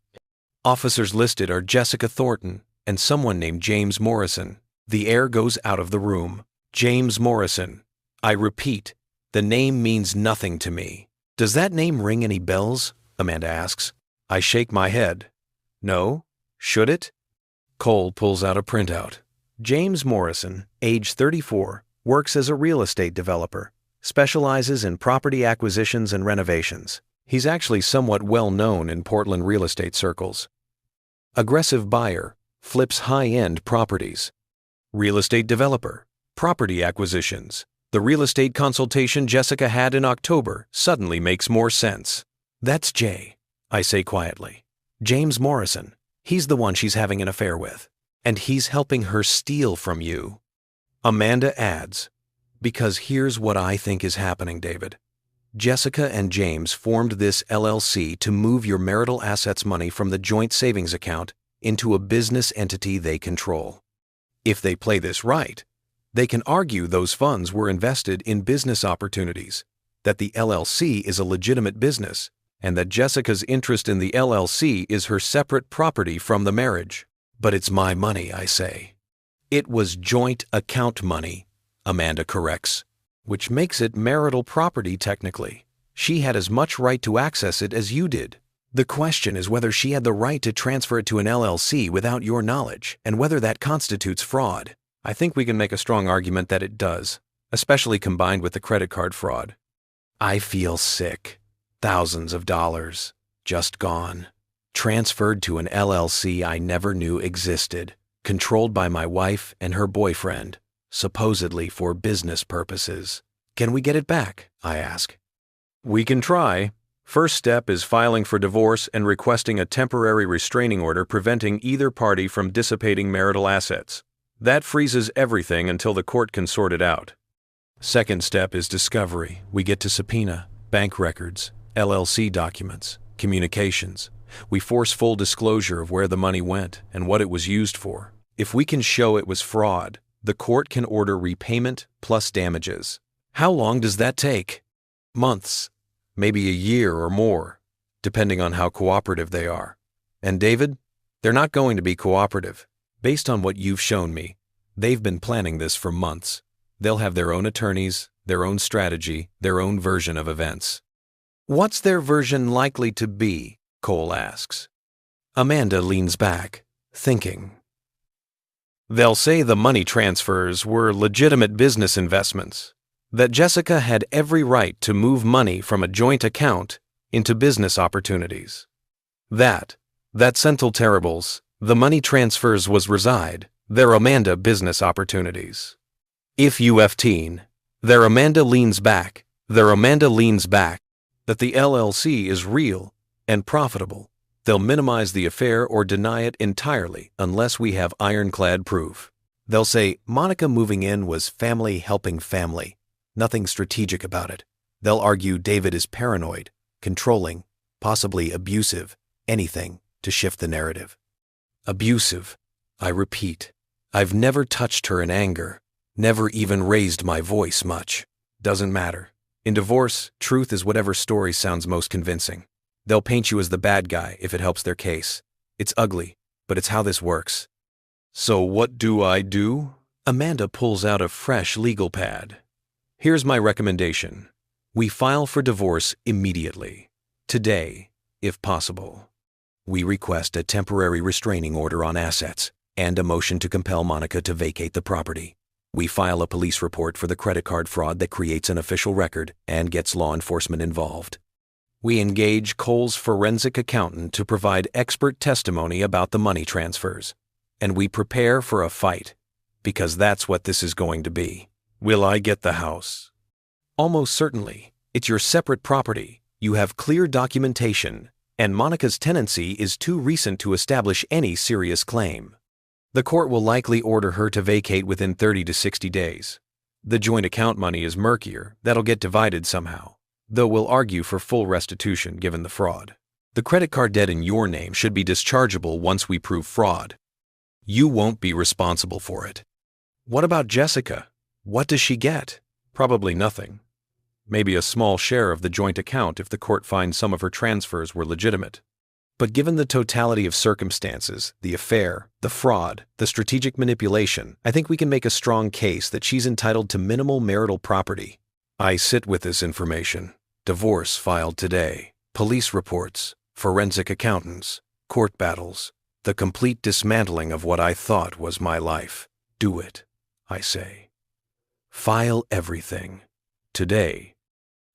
Officers listed are Jessica Thornton and someone named James Morrison. The air goes out of the room. James Morrison. I repeat, the name means nothing to me. Does that name ring any bells? Amanda asks. I shake my head. No? Should it? Cole pulls out a printout. James Morrison, age 34, works as a real estate developer, specializes in property acquisitions and renovations. He's actually somewhat well known in Portland real estate circles. Aggressive buyer, flips high-end properties. Real estate developer, property acquisitions. The real estate consultation Jessica had in October suddenly makes more sense. That's Jay, I say quietly. James Morrison. He's the one she's having an affair with. And he's helping her steal from you. Amanda adds, because here's what I think is happening, David. Jessica and James formed this LLC to move your marital assets money from the joint savings account into a business entity they control. If they play this right, they can argue those funds were invested in business opportunities, that the LLC is a legitimate business, and that Jessica's interest in the LLC is her separate property from the marriage. But it's my money, I say. It was joint account money, Amanda corrects, which makes it marital property technically. She had as much right to access it as you did. The question is whether she had the right to transfer it to an LLC without your knowledge, and whether that constitutes fraud. I think we can make a strong argument that it does, especially combined with the credit card fraud. I feel sick. Thousands of dollars, just gone. Transferred to an LLC I never knew existed, controlled by my wife and her boyfriend, supposedly for business purposes. Can we get it back? I ask. We can try. First step is filing for divorce and requesting a temporary restraining order preventing either party from dissipating marital assets. That freezes everything until the court can sort it out. Second step is discovery. We get to subpoena, bank records, LLC documents, communications. We force full disclosure of where the money went and what it was used for. If we can show it was fraud, the court can order repayment plus damages. How long does that take? Months, maybe a year or more, depending on how cooperative they are. And David, they're not going to be cooperative. Based on what you've shown me, they've been planning this for months. They'll have their own attorneys, their own strategy, their own version of events. What's their version likely to be? Cole asks. Amanda leans back, thinking. They'll say the money transfers were legitimate business investments, that Jessica had every right to move money from a joint account into business opportunities. That Central Terribles, the money transfers was reside, their Amanda business opportunities. If U15, their Amanda leans back, that the LLC is real and profitable. They'll minimize the affair or deny it entirely unless we have ironclad proof. They'll say Monica moving in was family helping family, nothing strategic about it. They'll argue David is paranoid, controlling, possibly abusive, anything to shift the narrative. Abusive, I repeat. I've never touched her in anger, never even raised my voice much. Doesn't matter. In divorce, truth is whatever story sounds most convincing. They'll paint you as the bad guy if it helps their case. It's ugly, but it's how this works. So what do I do? Amanda pulls out a fresh legal pad. Here's my recommendation. We file for divorce immediately. Today, if possible. We request a temporary restraining order on assets and a motion to compel Monica to vacate the property. We file a police report for the credit card fraud that creates an official record and gets law enforcement involved. We engage Cole's forensic accountant to provide expert testimony about the money transfers. And we prepare for a fight, because that's what this is going to be. Will I get the house? Almost certainly. It's your separate property. You have clear documentation, and Monica's tenancy is too recent to establish any serious claim. The court will likely order her to vacate within 30 to 60 days. The joint account money is murkier. That'll get divided somehow, though we'll argue for full restitution given the fraud. The credit card debt in your name should be dischargeable once we prove fraud. You won't be responsible for it. What about Jessica? What does she get? Probably nothing. Maybe a small share of the joint account if the court finds some of her transfers were legitimate. But given the totality of circumstances, the affair, the fraud, the strategic manipulation, I think we can make a strong case that she's entitled to minimal marital property. I sit with this information. Divorce filed today. Police reports, forensic accountants, court battles, the complete dismantling of what I thought was my life. Do it, I say. File everything. Today.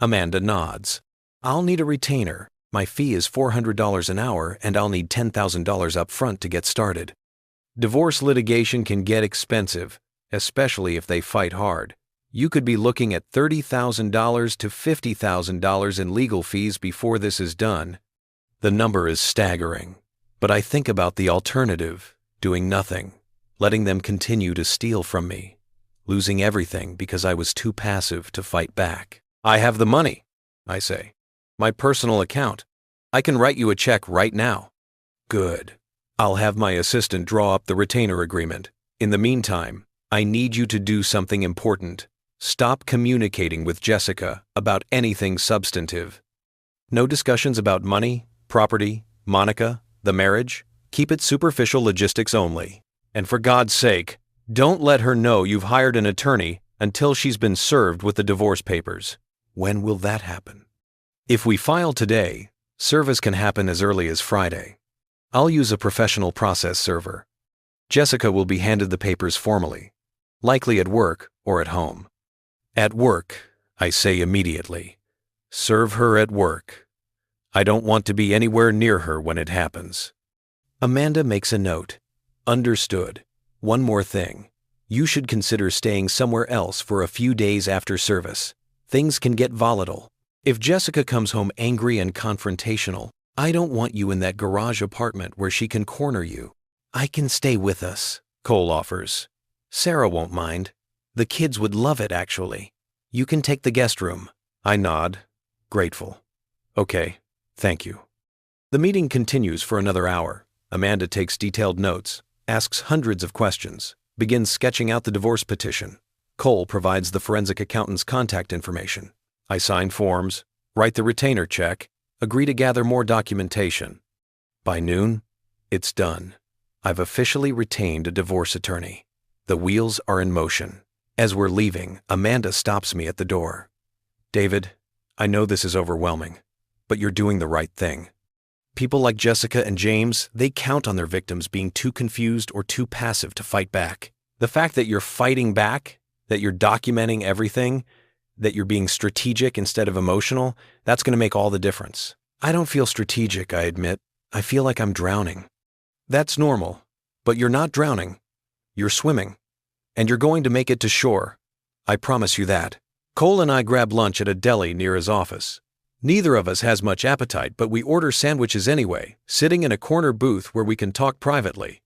Amanda nods. I'll need a retainer. My fee is $400 an hour, and I'll need $10,000 up front to get started. Divorce litigation can get expensive, especially if they fight hard. You could be looking at $30,000 to $50,000 in legal fees before this is done. The number is staggering, but I think about the alternative, doing nothing, letting them continue to steal from me, losing everything because I was too passive to fight back. I have the money, I say. My personal account. I can write you a check right now. Good. I'll have my assistant draw up the retainer agreement. In the meantime, I need you to do something important. Stop communicating with Jessica about anything substantive. No discussions about money, property, Monica, the marriage. Keep it superficial logistics only. And for God's sake, don't let her know you've hired an attorney until she's been served with the divorce papers. When will that happen? If we file today, service can happen as early as Friday. I'll use a professional process server. Jessica will be handed the papers formally, likely at work or at home. At work, I say immediately. Serve her at work. I don't want to be anywhere near her when it happens. Amanda makes a note. Understood. One more thing. You should consider staying somewhere else for a few days after service. Things can get volatile. If Jessica comes home angry and confrontational, I don't want you in that garage apartment where she can corner you. I can stay with us, Cole offers. Sarah won't mind. The kids would love it, actually. You can take the guest room. I nod, grateful. Okay, thank you. The meeting continues for another hour. Amanda takes detailed notes, asks hundreds of questions, begins sketching out the divorce petition. Cole provides the forensic accountant's contact information. I sign forms, write the retainer check, agree to gather more documentation. By noon, it's done. I've officially retained a divorce attorney. The wheels are in motion. As we're leaving, Amanda stops me at the door. David, I know this is overwhelming, but you're doing the right thing. People like Jessica and James, they count on their victims being too confused or too passive to fight back. The fact that you're fighting back, that you're documenting everything, that you're being strategic instead of emotional, that's going to make all the difference. I don't feel strategic, I admit. I feel like I'm drowning. That's normal, but you're not drowning. You're swimming, and you're going to make it to shore. I promise you that. Cole and I grab lunch at a deli near his office. Neither of us has much appetite, but we order sandwiches anyway, sitting in a corner booth where we can talk privately.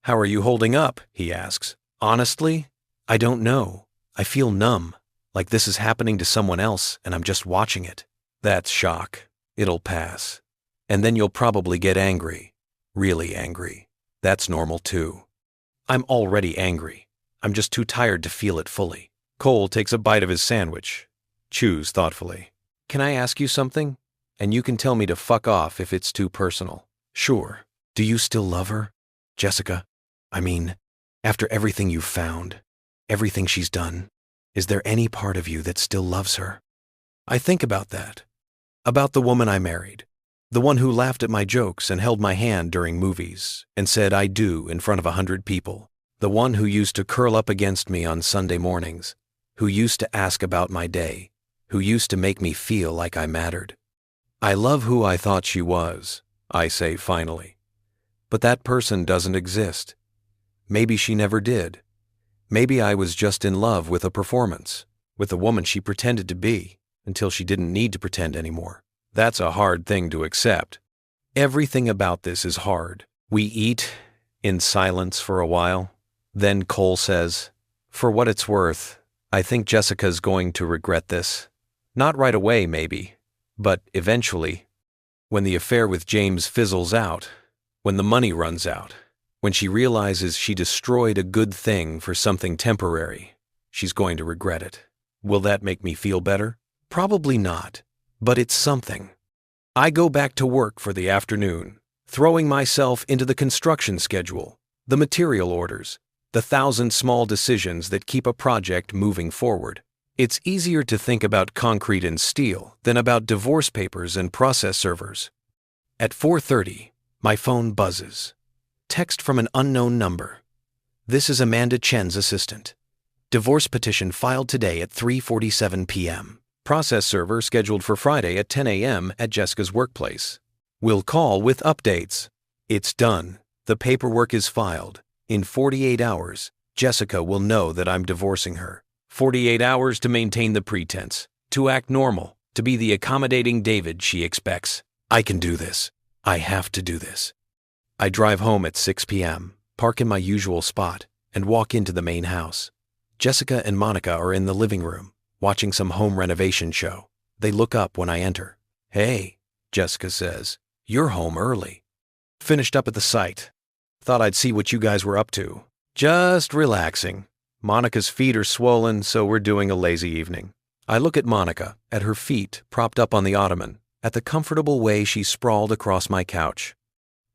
How are you holding up? He asks. Honestly, I don't know. I feel numb. Like this is happening to someone else and I'm just watching it. That's shock. It'll pass. And then you'll probably get angry. Really angry. That's normal too. I'm already angry. I'm just too tired to feel it fully. Cole takes a bite of his sandwich. Chews thoughtfully. Can I ask you something? And you can tell me to fuck off if it's too personal. Sure. Do you still love her? Jessica? I mean, after everything you've found, everything she's done, is there any part of you that still loves her? I think about that. About the woman I married. The one who laughed at my jokes and held my hand during movies and said I do in front of 100 people. The one who used to curl up against me on Sunday mornings, who used to ask about my day, who used to make me feel like I mattered. I love who I thought she was, I say finally. But that person doesn't exist. Maybe she never did. Maybe I was just in love with a performance, with the woman she pretended to be, until she didn't need to pretend anymore. That's a hard thing to accept. Everything about this is hard. We eat in silence for a while. Then Cole says, "For what it's worth, I think Jessica's going to regret this. Not right away, maybe, but eventually. When the affair with James fizzles out, when the money runs out, when she realizes she destroyed a good thing for something temporary, she's going to regret it. Will that make me feel better? Probably not, but it's something." I go back to work for the afternoon, throwing myself into the construction schedule, the material orders, the 1,000 small decisions that keep a project moving forward. It's easier to think about concrete and steel than about divorce papers and process servers. At 4:30, my phone buzzes. Text from an unknown number. This is Amanda Chen's assistant. Divorce petition filed today at 3:47 p.m. Process server scheduled for Friday at 10 a.m. at Jessica's workplace. Will call with updates. It's done. The paperwork is filed. In 48 hours, Jessica will know that I'm divorcing her. 48 hours to maintain the pretense, to act normal, to be the accommodating David she expects. I can do this. I have to do this. I drive home at 6 p.m., park in my usual spot, and walk into the main house. Jessica and Monica are in the living room, watching some home renovation show. They look up when I enter. "Hey," Jessica says, "you're home early." "Finished up at the site. Thought I'd see what you guys were up to." "Just relaxing. Monica's feet are swollen, so we're doing a lazy evening." I look at Monica, at her feet propped up on the ottoman, at the comfortable way she's sprawled across my couch.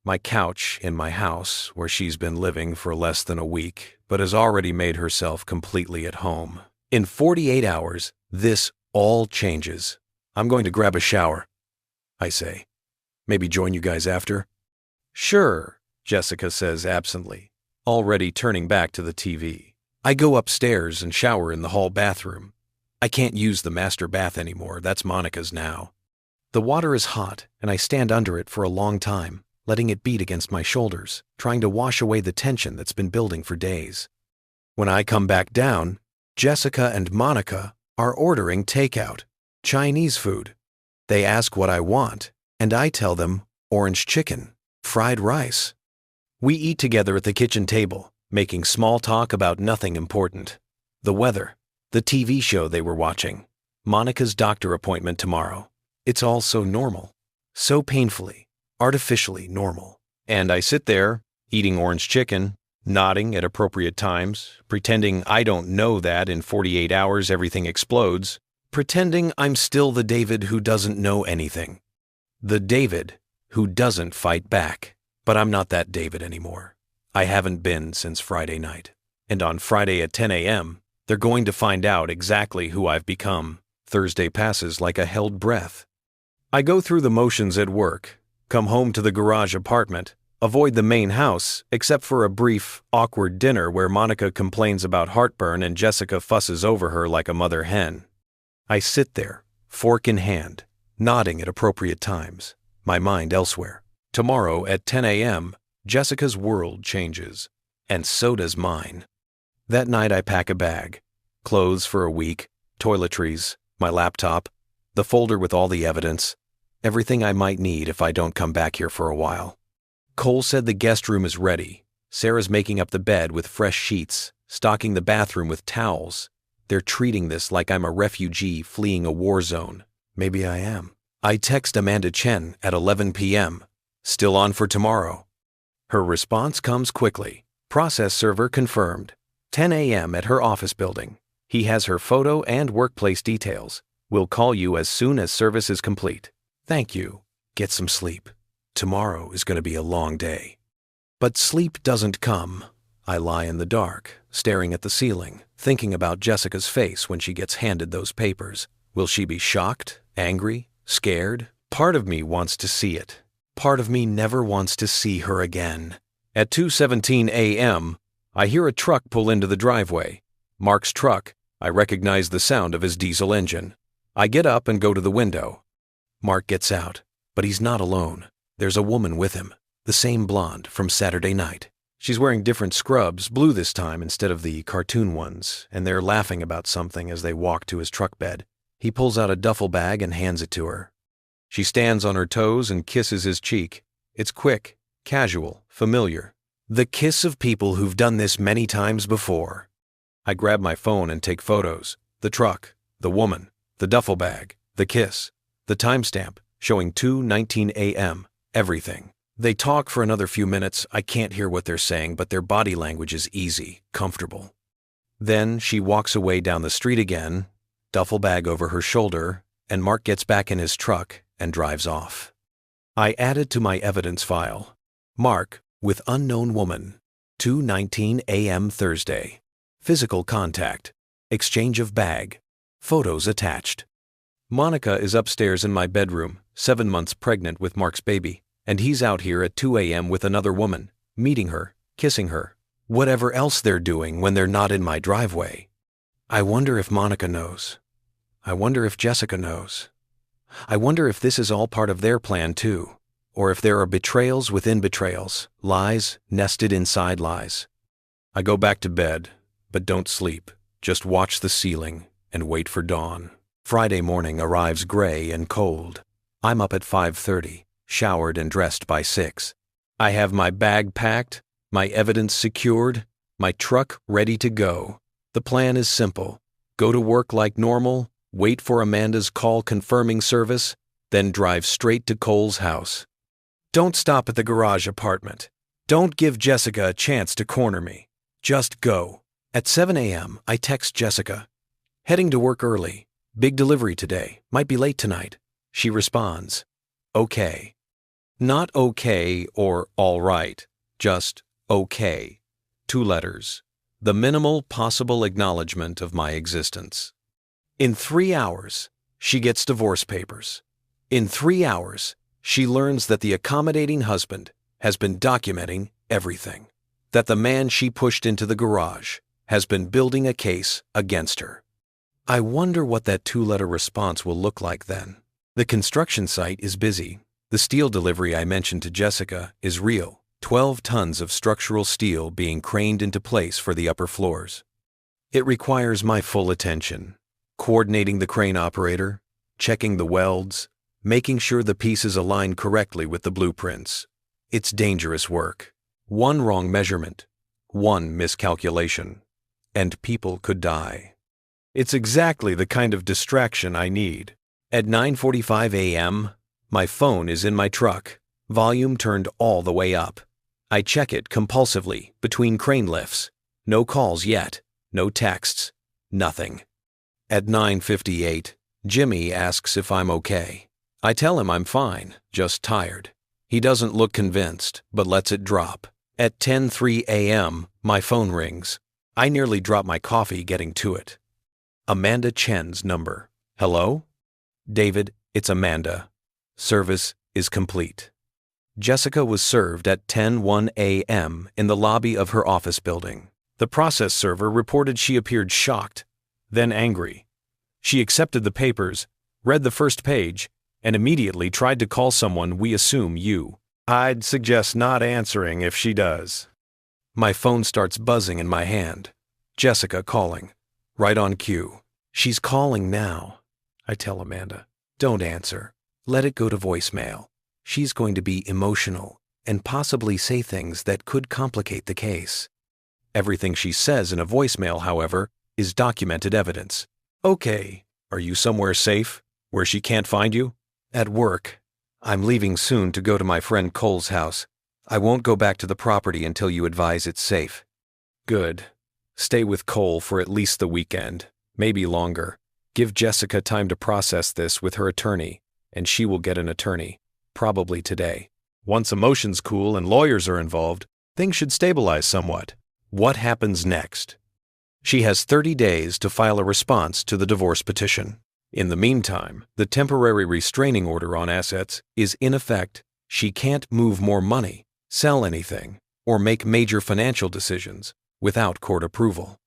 My couch in my house, where she's been living for less than a week, but has already made herself completely at home. In 48 hours, this all changes. "I'm going to grab a shower," I say. "Maybe join you guys after?" "Sure," Jessica says absently, already turning back to the TV. I go upstairs and shower in the hall bathroom. I can't use the master bath anymore, that's Monica's now. The water is hot, and I stand under it for a long time, letting it beat against my shoulders, trying to wash away the tension that's been building for days. When I come back down, Jessica and Monica are ordering takeout, Chinese food. They ask what I want, and I tell them orange chicken, fried rice. We eat together at the kitchen table, making small talk about nothing important. The weather, the TV show they were watching, Monica's doctor appointment tomorrow. It's all so normal, so painfully, artificially normal. And I sit there, eating orange chicken, nodding at appropriate times, pretending I don't know that in 48 hours everything explodes, pretending I'm still the David who doesn't know anything. The David who doesn't fight back. But I'm not that David anymore. I haven't been since Friday night. And on Friday at 10 a.m., they're going to find out exactly who I've become. Thursday passes like a held breath. I go through the motions at work, come home to the garage apartment, avoid the main house except for a brief, awkward dinner where Monica complains about heartburn and Jessica fusses over her like a mother hen. I sit there, fork in hand, nodding at appropriate times, my mind elsewhere. Tomorrow at 10 a.m., Jessica's world changes, and so does mine. That night I pack a bag, clothes for a week, toiletries, my laptop, the folder with all the evidence, everything I might need if I don't come back here for a while. Cole said the guest room is ready. Sarah's making up the bed with fresh sheets, stocking the bathroom with towels. They're treating this like I'm a refugee fleeing a war zone. Maybe I am. I text Amanda Chen at 11 p.m., "Still on for tomorrow." Her response comes quickly. Process server confirmed. 10 a.m. at her office building. He has her photo and workplace details. We'll call you as soon as service is complete. Thank you. Get some sleep. Tomorrow is going to be a long day. But sleep doesn't come. I lie in the dark, staring at the ceiling, thinking about Jessica's face when she gets handed those papers. Will she be shocked, angry, scared? Part of me wants to see it. Part of me never wants to see her again. At 2:17 a.m., I hear a truck pull into the driveway. Mark's truck. I recognize the sound of his diesel engine. I get up and go to the window. Mark gets out, but he's not alone. There's a woman with him, the same blonde from Saturday night. She's wearing different scrubs, blue this time instead of the cartoon ones, and they're laughing about something as they walk to his truck bed. He pulls out a duffel bag and hands it to her. She stands on her toes and kisses his cheek. It's quick, casual, familiar. The kiss of people who've done this many times before. I grab my phone and take photos. The truck, the woman, the duffel bag, the kiss, the timestamp showing 2:19 a.m., everything. They talk for another few minutes. I can't hear what they're saying, but their body language is easy, comfortable. Then she walks away down the street again, duffel bag over her shoulder, and Mark gets back in his truck and drives off. I added to my evidence file, Mark with unknown woman, 2:19 a.m. Thursday. Physical contact, exchange of bag, photos attached. Monica is upstairs in my bedroom, 7 months pregnant with Mark's baby, and he's out here at 2 a.m. with another woman, meeting her, kissing her, whatever else they're doing when they're not in my driveway. I wonder if Monica knows. I wonder if Jessica knows. I wonder if this is all part of their plan too, or if there are betrayals within betrayals, lies nested inside lies. I go back to bed, but don't sleep. Just watch the ceiling and wait for dawn. Friday morning arrives gray and cold. I'm up at 5:30, showered and dressed by 6. I have my bag packed, my evidence secured, my truck ready to go. The plan is simple. Go to work like normal, wait for Amanda's call confirming service, then drive straight to Cole's house. Don't stop at the garage apartment. Don't give Jessica a chance to corner me. Just go. At 7 a.m., I text Jessica. Heading to work early. Big delivery today. Might be late tonight. She responds, okay. Not okay or all right. Just okay. 2 letters. The minimal possible acknowledgement of my existence. In 3 hours, she gets divorce papers. In 3 hours, she learns that the accommodating husband has been documenting everything. That the man she pushed into the garage has been building a case against her. I wonder what that 2-letter response will look like then. The construction site is busy. The steel delivery I mentioned to Jessica is real. 12 tons of structural steel being craned into place for the upper floors. It requires my full attention. Coordinating the crane operator, checking the welds, making sure the pieces align correctly with the blueprints. It's dangerous work. One wrong measurement, one miscalculation, and people could die. It's exactly the kind of distraction I need. At 9:45 a.m., my phone is in my truck, volume turned all the way up. I check it compulsively between crane lifts. No calls yet, no texts, nothing. At 9:58, Jimmy asks if I'm okay. I tell him I'm fine, just tired. He doesn't look convinced, but lets it drop. At 10:03 a.m., my phone rings. I nearly drop my coffee getting to it. Amanda Chen's number. Hello? David, it's Amanda. Service is complete. Jessica was served at 10:01 a.m. in the lobby of her office building. The process server reported she appeared shocked, then angry. She accepted the papers, read the first page, and immediately tried to call someone we assume you. I'd suggest not answering if she does. My phone starts buzzing in my hand. Jessica calling. Right on cue. She's calling now. I tell Amanda, don't answer. Let it go to voicemail. She's going to be emotional and possibly say things that could complicate the case. Everything she says in a voicemail, however, is documented evidence. Okay, are you somewhere safe, where she can't find you? At work. I'm leaving soon to go to my friend Cole's house. I won't go back to the property until you advise it's safe. Good. Stay with Cole for at least the weekend, maybe longer. Give Jessica time to process this with her attorney, and she will get an attorney, probably today. Once emotions cool and lawyers are involved, things should stabilize somewhat. What happens next? She has 30 days to file a response to the divorce petition. In the meantime, the temporary restraining order on assets is in effect. She can't move more money, sell anything, or make major financial decisions without court approval.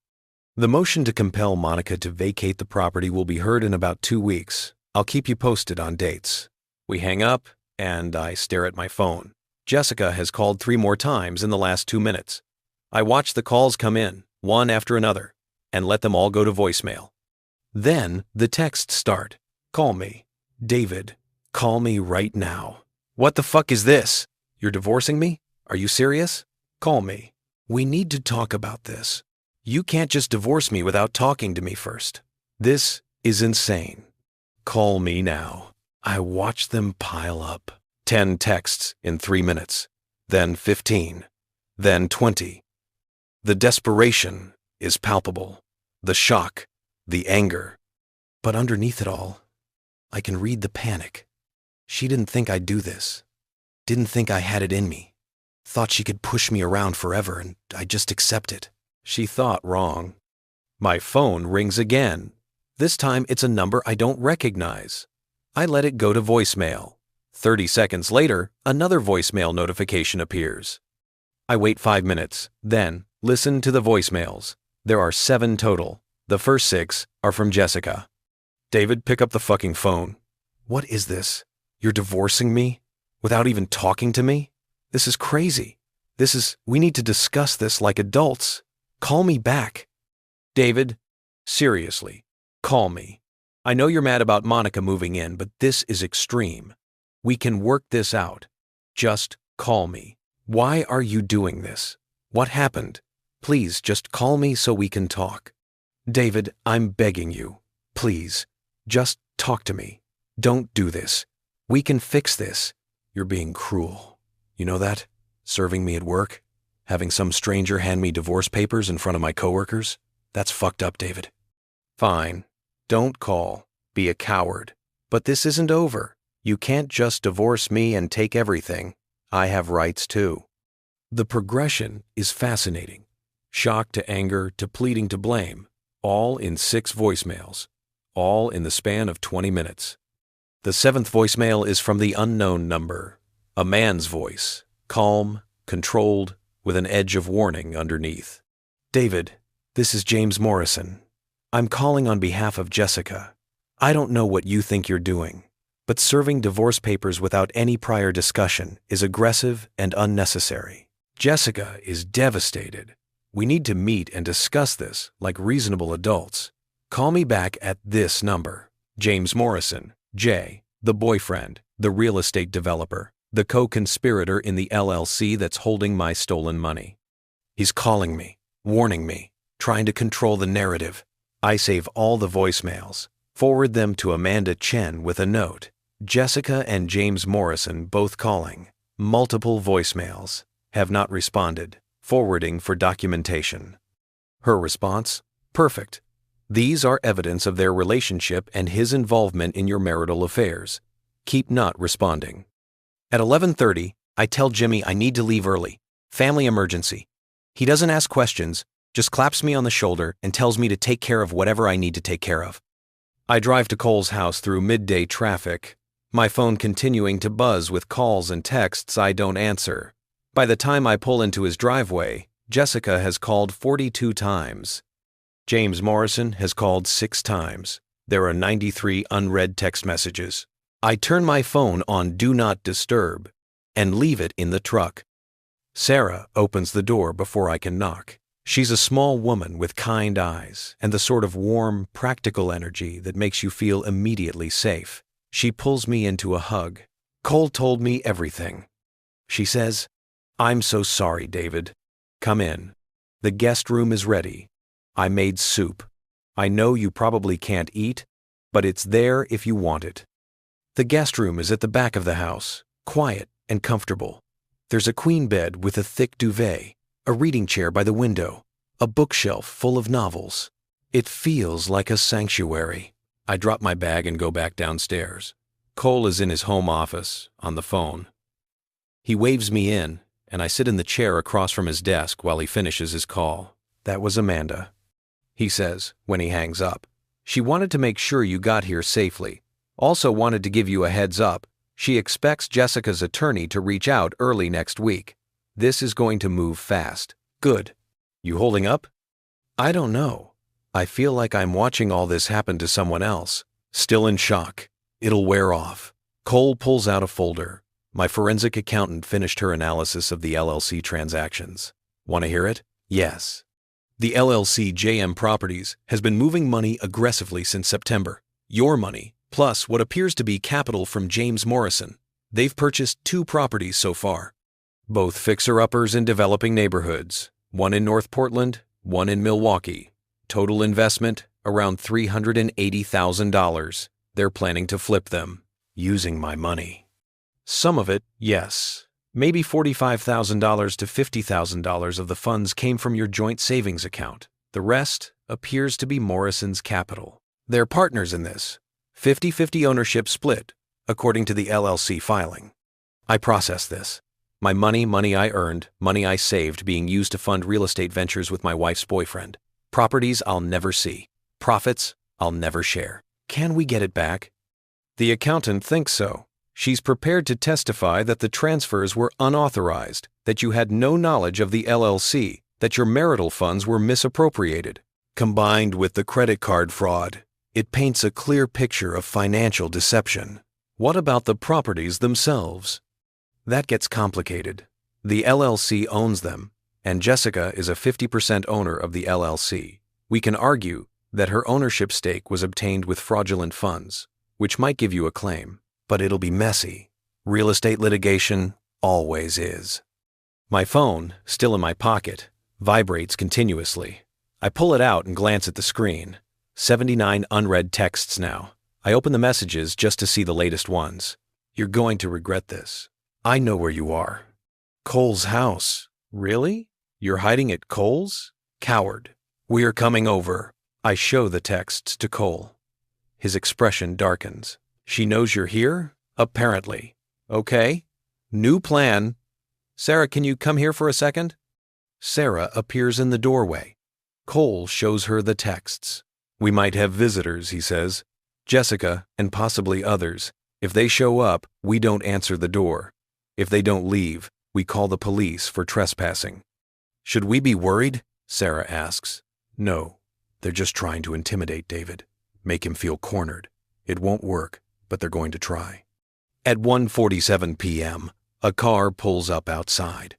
The motion to compel Monica to vacate the property will be heard in about 2 weeks. I'll keep you posted on dates. We hang up, and I stare at my phone. Jessica has called 3 more times in the last 2 minutes. I watch the calls come in, one after another, and let them all go to voicemail. Then the texts start. Call me. David, call me right now. What the fuck is this? You're divorcing me? Are you serious? Call me. We need to talk about this. You can't just divorce me without talking to me first. This is insane. Call me now. I watch them pile up. 10 texts in 3 minutes, then 15, then 20. The desperation is palpable, the shock, the anger. But underneath it all, I can read the panic. She didn't think I'd do this. Didn't think I had it in me. Thought she could push me around forever and I'd just accept it. She thought wrong. My phone rings again. This time it's a number I don't recognize. I let it go to voicemail. 30 seconds later, another voicemail notification appears. I wait 5 minutes, then listen to the voicemails. There are 7 total. The first 6 are from Jessica. David, pick up the fucking phone. What is this? You're divorcing me? Without even talking to me? This is crazy. We need to discuss this like adults. Call me back. David, seriously, call me. I know you're mad about Monica moving in, but this is extreme. We can work this out. Just call me. Why are you doing this? What happened? Please just call me so we can talk. David, I'm begging you. Please, just talk to me. Don't do this. We can fix this. You're being cruel. You know that? Serving me at work? Having some stranger hand me divorce papers in front of my coworkers? That's fucked up, David. Fine. Don't call. Be a coward. But this isn't over. You can't just divorce me and take everything. I have rights too. The progression is fascinating. Shock to anger to pleading to blame, all in 6 voicemails, all in the span of 20 minutes. The 7th voicemail is from the unknown number, a man's voice, calm, controlled, with an edge of warning underneath. David, this is James Morrison. I'm calling on behalf of Jessica. I don't know what you think you're doing, but serving divorce papers without any prior discussion is aggressive and unnecessary. Jessica is devastated. We need to meet and discuss this like reasonable adults. Call me back at this number. James Morrison, J., the boyfriend, the real estate developer, the co-conspirator in the LLC that's holding my stolen money. He's calling me, warning me, trying to control the narrative. I save all the voicemails, forward them to Amanda Chen with a note. Jessica and James Morrison both calling. Multiple voicemails. Have not responded. Forwarding for documentation. Her response? Perfect. These are evidence of their relationship and his involvement in your marital affairs. Keep not responding. At 11:30, I tell Jimmy I need to leave early. Family emergency. He doesn't ask questions, just claps me on the shoulder and tells me to take care of whatever I need to take care of. I drive to Cole's house through midday traffic, my phone continuing to buzz with calls and texts I don't answer. By the time I pull into his driveway, Jessica has called 42 times. James Morrison has called 6 times. There are 93 unread text messages. I turn my phone on Do Not Disturb and leave it in the truck. Sarah opens the door before I can knock. She's a small woman with kind eyes and the sort of warm, practical energy that makes you feel immediately safe. She pulls me into a hug. Cole told me everything. She says, I'm so sorry, David. Come in. The guest room is ready. I made soup. I know you probably can't eat, but it's there if you want it. The guest room is at the back of the house, quiet and comfortable. There's a queen bed with a thick duvet, a reading chair by the window, a bookshelf full of novels. It feels like a sanctuary. I drop my bag and go back downstairs. Cole is in his home office, on the phone. He waves me in, and I sit in the chair across from his desk while he finishes his call. That was Amanda. He says, when he hangs up, she wanted to make sure you got here safely. Also wanted to give you a heads up. She expects Jessica's attorney to reach out early next week. This is going to move fast. Good. You holding up? I don't know. I feel like I'm watching all this happen to someone else. Still in shock. It'll wear off. Cole pulls out a folder. My forensic accountant finished her analysis of the LLC transactions. Want to hear it? Yes. The LLC JM Properties has been moving money aggressively since September. Your money, plus what appears to be capital from James Morrison. They've purchased 2 properties so far. Both fixer-uppers in developing neighborhoods. One in North Portland, one in Milwaukee. Total investment, around $380,000. They're planning to flip them, using my money. Some of it, yes. Maybe $45,000 to $50,000 of the funds came from your joint savings account. The rest appears to be Morrison's capital. They're partners in this. 50-50 ownership split, according to the LLC filing. I processed this. My money I earned, money I saved being used to fund real estate ventures with my wife's boyfriend. Properties I'll never see. Profits I'll never share. Can we get it back? The accountant thinks so. She's prepared to testify that the transfers were unauthorized, that you had no knowledge of the LLC, that your marital funds were misappropriated. Combined with the credit card fraud, it paints a clear picture of financial deception. What about the properties themselves? That gets complicated. The LLC owns them, and Jessica is a 50% owner of the LLC. We can argue that her ownership stake was obtained with fraudulent funds, which might give you a claim, but it'll be messy. Real estate litigation always is. My phone, still in my pocket, vibrates continuously. I pull it out and glance at the screen. 79 unread texts now. I open the messages just to see the latest ones. You're going to regret this. I know where you are. Cole's house. Really? You're hiding at Cole's? Coward. We're coming over. I show the texts to Cole. His expression darkens. She knows you're here? Apparently. Okay. New plan. Sarah, can you come here for a second? Sarah appears in the doorway. Cole shows her the texts. We might have visitors, he says. Jessica, and possibly others. If they show up, we don't answer the door. If they don't leave, we call the police for trespassing. Should we be worried? Sarah asks. No, they're just trying to intimidate David. Make him feel cornered. It won't work, but they're going to try. At 1:47 p.m., a car pulls up outside.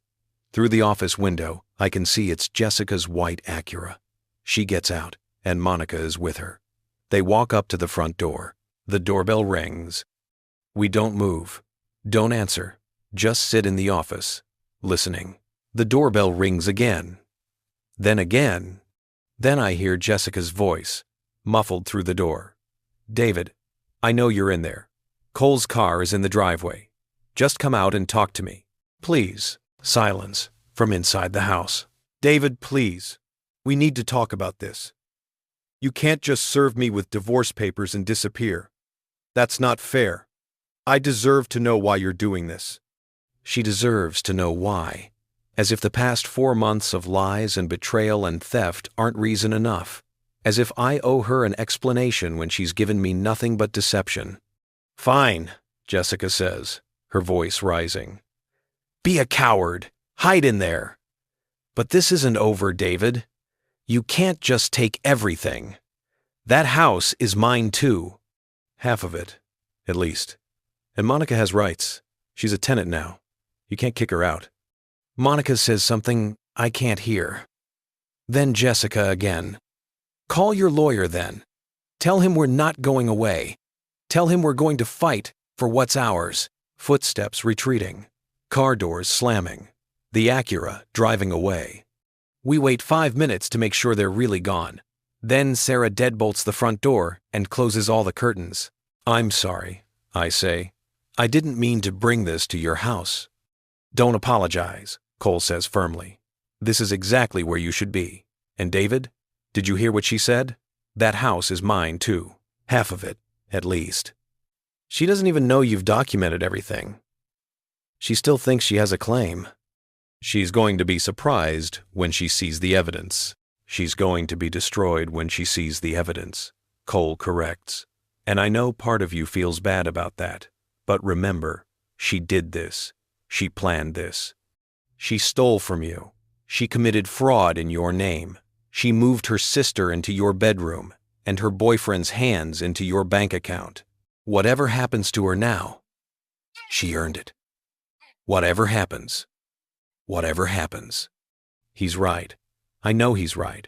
Through the office window, I can see it's Jessica's white Acura. She gets out, and Monica is with her. They walk up to the front door. The doorbell rings. We don't move. Don't answer. Just sit in the office, listening. The doorbell rings again. Then again. Then I hear Jessica's voice, muffled through the door. David, I know you're in there. Cole's car is in the driveway. Just come out and talk to me. Please. Silence from inside the house. David, please. We need to talk about this. You can't just serve me with divorce papers and disappear. That's not fair. I deserve to know why you're doing this. She deserves to know why, as if the past 4 months of lies and betrayal and theft aren't reason enough, as if I owe her an explanation when she's given me nothing but deception. Fine, Jessica says, her voice rising. Be a coward. Hide in there. But this isn't over, David. You can't just take everything. That house is mine too. Half of it, at least. And Monica has rights. She's a tenant now. You can't kick her out. Monica says something I can't hear. Then Jessica again. Call your lawyer then. Tell him we're not going away. Tell him we're going to fight for what's ours. Footsteps retreating. Car doors slamming. The Acura driving away. We wait 5 minutes to make sure they're really gone. Then Sarah deadbolts the front door and closes all the curtains. I'm sorry, I say. I didn't mean to bring this to your house. Don't apologize, Cole says firmly. This is exactly where you should be. And David, did you hear what she said? That house is mine too. Half of it, at least. She doesn't even know you've documented everything. She still thinks she has a claim. She's going to be surprised when she sees the evidence. She's going to be destroyed when she sees the evidence, Cole corrects. And I know part of you feels bad about that. But remember, she did this. She planned this. She stole from you. She committed fraud in your name. She moved her sister into your bedroom and her boyfriend's hands into your bank account. Whatever happens to her now, she earned it. Whatever happens. He's right. I know he's right.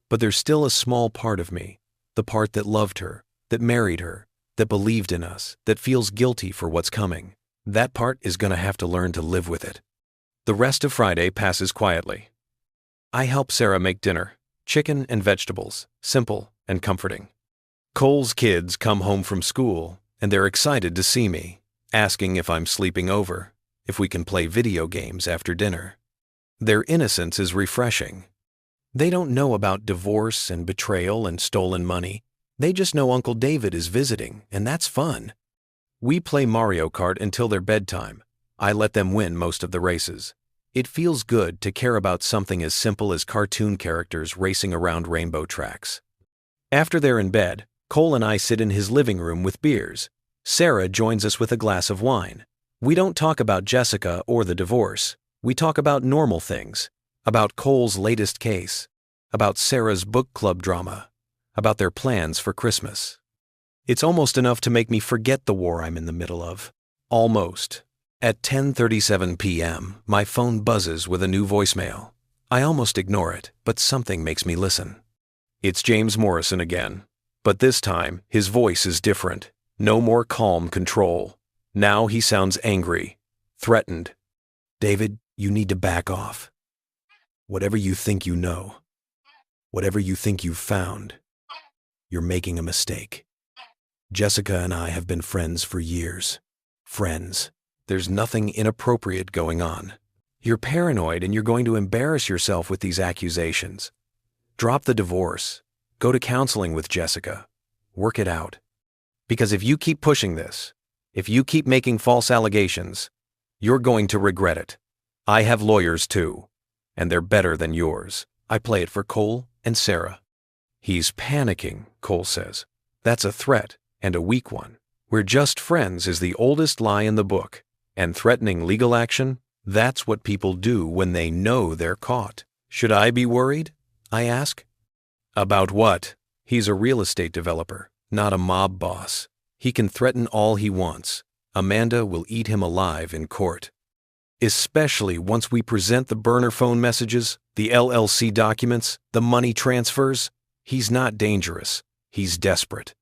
But there's still a small part of me, the part that loved her, that married her, that believed in us, that feels guilty for what's coming. That part is going to have to learn to live with it. The rest of Friday passes quietly. I help Sarah make dinner, chicken and vegetables, simple and comforting. Cole's kids come home from school, and they're excited to see me, asking if I'm sleeping over, if we can play video games after dinner. Their innocence is refreshing. They don't know about divorce and betrayal and stolen money. They just know Uncle David is visiting, and that's fun. We play Mario Kart until their bedtime. I let them win most of the races. It feels good to care about something as simple as cartoon characters racing around rainbow tracks. After they're in bed, Cole and I sit in his living room with beers. Sarah joins us with a glass of wine. We don't talk about Jessica or the divorce. We talk about normal things, about Cole's latest case, about Sarah's book club drama, about their plans for Christmas. It's almost enough to make me forget the war I'm in the middle of. Almost. At 10:37 p.m., my phone buzzes with a new voicemail. I almost ignore it, but something makes me listen. It's James Morrison again. But this time, his voice is different. No more calm control. Now he sounds angry, threatened. David, you need to back off. Whatever you think you know, whatever you think you've found, you're making a mistake. Jessica and I have been friends for years. Friends. There's nothing inappropriate going on. You're paranoid and you're going to embarrass yourself with these accusations. Drop the divorce. Go to counseling with Jessica. Work it out. Because if you keep pushing this, if you keep making false allegations, you're going to regret it. I have lawyers too, and they're better than yours. I play it for Cole and Sarah. He's panicking, Cole says. That's a threat, and a weak one. We're just friends is the oldest lie in the book. And threatening legal action, that's what people do when they know they're caught. Should I be worried? I ask. About what? He's a real estate developer, not a mob boss. He can threaten all he wants. Amanda will eat him alive in court. Especially once we present the burner phone messages, the LLC documents, the money transfers. He's not dangerous. He's desperate.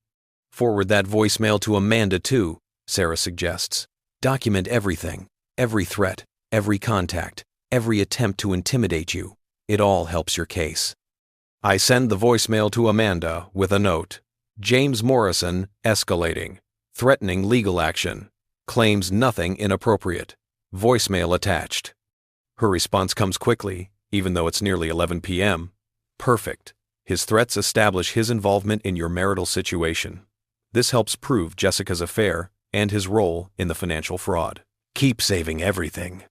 Forward that voicemail to Amanda too, Sarah suggests. Document everything, every threat, every contact, every attempt to intimidate you. It all helps your case. I send the voicemail to Amanda with a note. James Morrison, escalating, threatening legal action, claims nothing inappropriate. Voicemail attached. Her response comes quickly, even though it's nearly 11 p.m. Perfect. His threats establish his involvement in your marital situation. This helps prove Jessica's affair and his role in the financial fraud. Keep saving everything.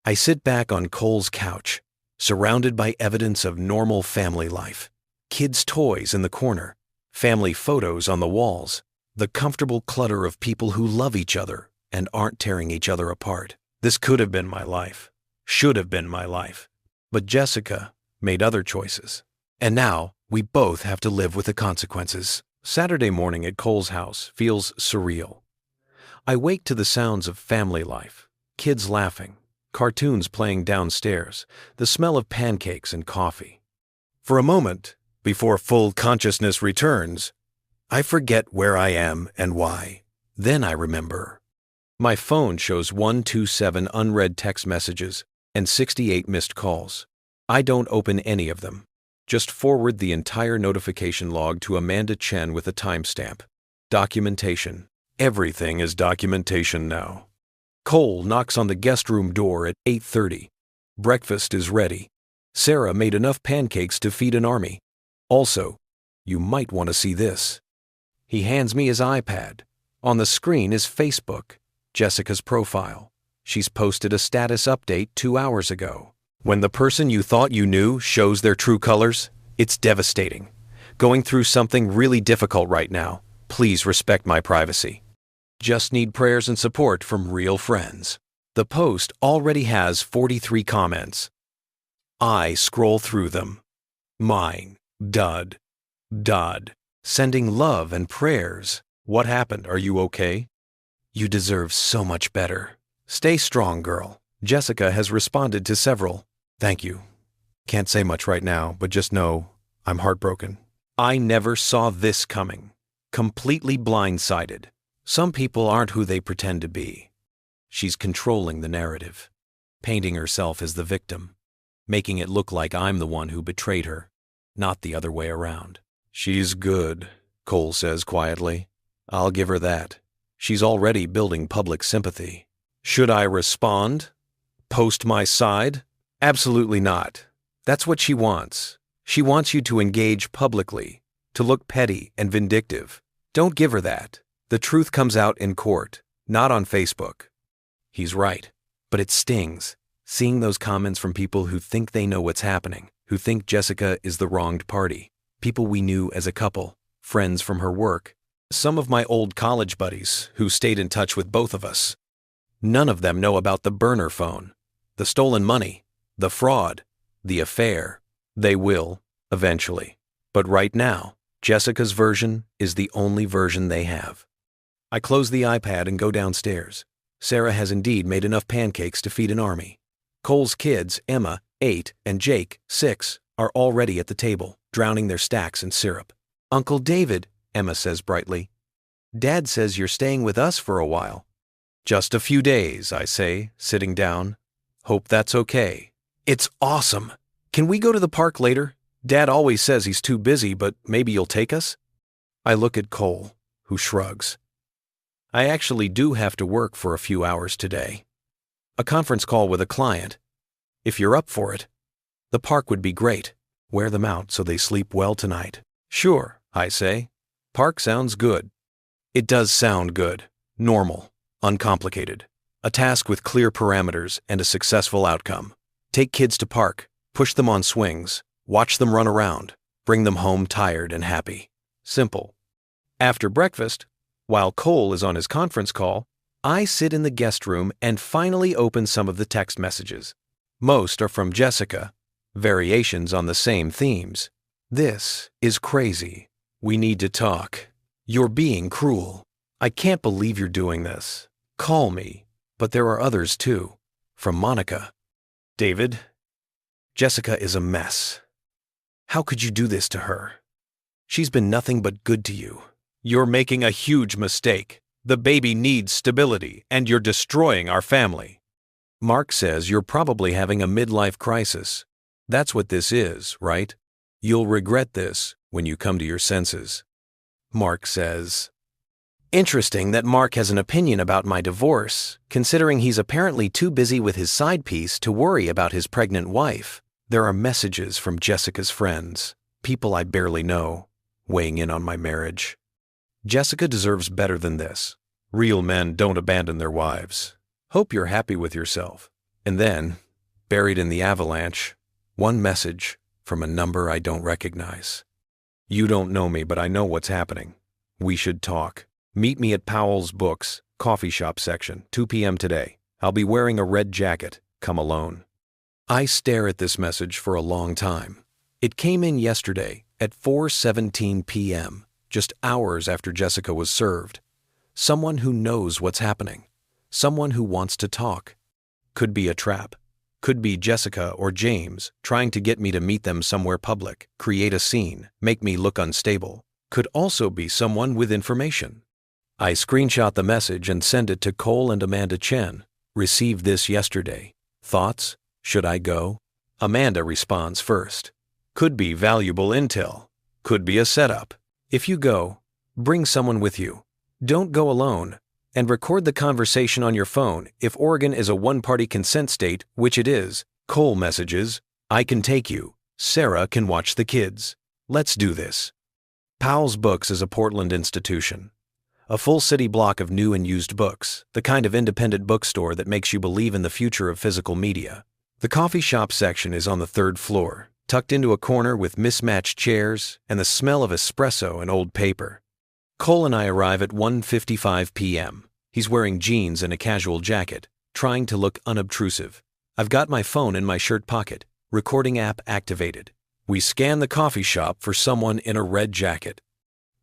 I sit back on Cole's couch, surrounded by evidence of normal family life. Kids' toys in the corner, family photos on the walls, the comfortable clutter of people who love each other and aren't tearing each other apart. This could have been my life, should have been my life. But Jessica made other choices. And now we both have to live with the consequences. Saturday morning at Cole's house feels surreal. I wake to the sounds of family life, kids laughing, cartoons playing downstairs, the smell of pancakes and coffee. For a moment, before full consciousness returns, I forget where I am and why. Then I remember. My phone shows 127 unread text messages and 68 missed calls. I don't open any of them. Just forward the entire notification log to Amanda Chen with a timestamp. Documentation. Everything is documentation now. Cole knocks on the guest room door at 8:30. Breakfast is ready. Sarah made enough pancakes to feed an army. Also, you might want to see this. He hands me his iPad. On the screen is Facebook, Jessica's profile. She's posted a status update 2 hours ago. When the person you thought you knew shows their true colors, it's devastating. Going through something really difficult right now. Please respect my privacy. Just need prayers and support from real friends. The post already has 43 comments. I scroll through them. Mine. Dud. Dud. Sending love and prayers. What happened? Are you okay? You deserve so much better. Stay strong, girl. Jessica has responded to several. Thank you. Can't say much right now, but just know I'm heartbroken. I never saw this coming. Completely blindsided. Some people aren't who they pretend to be. She's controlling the narrative, painting herself as the victim, making it look like I'm the one who betrayed her, not the other way around. She's good, Cole says quietly. I'll give her that. She's already building public sympathy. Should I respond? Post my side? Absolutely not. That's what she wants. She wants you to engage publicly, to look petty and vindictive. Don't give her that. The truth comes out in court, not on Facebook. He's right, but it stings, seeing those comments from people who think they know what's happening, who think Jessica is the wronged party, people we knew as a couple, friends from her work, some of my old college buddies who stayed in touch with both of us. None of them know about the burner phone, the stolen money, the fraud, the affair. They will, eventually. But right now, Jessica's version is the only version they have. I close the iPad and go downstairs. Sarah has indeed made enough pancakes to feed an army. Cole's kids, Emma, 8, and Jake, 6, are already at the table, drowning their stacks in syrup. Uncle David, Emma says brightly. Dad says you're staying with us for a while. Just a few days, I say, sitting down. Hope that's okay. It's awesome. Can we go to the park later? Dad always says he's too busy, but maybe you'll take us? I look at Cole, who shrugs. I actually do have to work for a few hours today. A conference call with a client. If you're up for it. The park would be great. Wear them out so they sleep well tonight. Sure, I say. Park sounds good. It does sound good. Normal. Uncomplicated. A task with clear parameters and a successful outcome. Take kids to park. Push them on swings. Watch them run around. Bring them home tired and happy. Simple. After breakfast, while Cole is on his conference call, I sit in the guest room and finally open some of the text messages. Most are from Jessica, variations on the same themes. This is crazy. We need to talk. You're being cruel. I can't believe you're doing this. Call me. But there are others too. From Monica. David, Jessica is a mess. How could you do this to her? She's been nothing but good to you. You're making a huge mistake. The baby needs stability, and you're destroying our family. Mark says you're probably having a midlife crisis. That's what this is, right? You'll regret this when you come to your senses. Mark says, interesting that Mark has an opinion about my divorce, considering he's apparently too busy with his side piece to worry about his pregnant wife. There are messages from Jessica's friends, people I barely know, weighing in on my marriage. Jessica deserves better than this. Real men don't abandon their wives. Hope you're happy with yourself. And then, buried in the avalanche, one message from a number I don't recognize. You don't know me, but I know what's happening. We should talk. Meet me at Powell's Books, coffee shop section, 2 p.m. today. I'll be wearing a red jacket. Come alone. I stare at this message for a long time. It came in yesterday at 4:17 p.m., just hours after Jessica was served. Someone who knows what's happening. Someone who wants to talk. Could be a trap. Could be Jessica or James trying to get me to meet them somewhere public, create a scene, make me look unstable. Could also be someone with information. I screenshot the message and send it to Cole and Amanda Chen. Received this yesterday. Thoughts? Should I go? Amanda responds first. Could be valuable intel. Could be a setup. If you go, bring someone with you. Don't go alone. And record the conversation on your phone if Oregon is a one-party consent state, which it is. Cole messages, I can take you. Sarah can watch the kids. Let's do this. Powell's Books is a Portland institution. A full city block of new and used books, the kind of independent bookstore that makes you believe in the future of physical media. The coffee shop section is on the 3rd floor, tucked into a corner with mismatched chairs and the smell of espresso and old paper. Cole and I arrive at 1:55 p.m. He's wearing jeans and a casual jacket, trying to look unobtrusive. I've got my phone in my shirt pocket. Recording app activated. We scan the coffee shop for someone in a red jacket.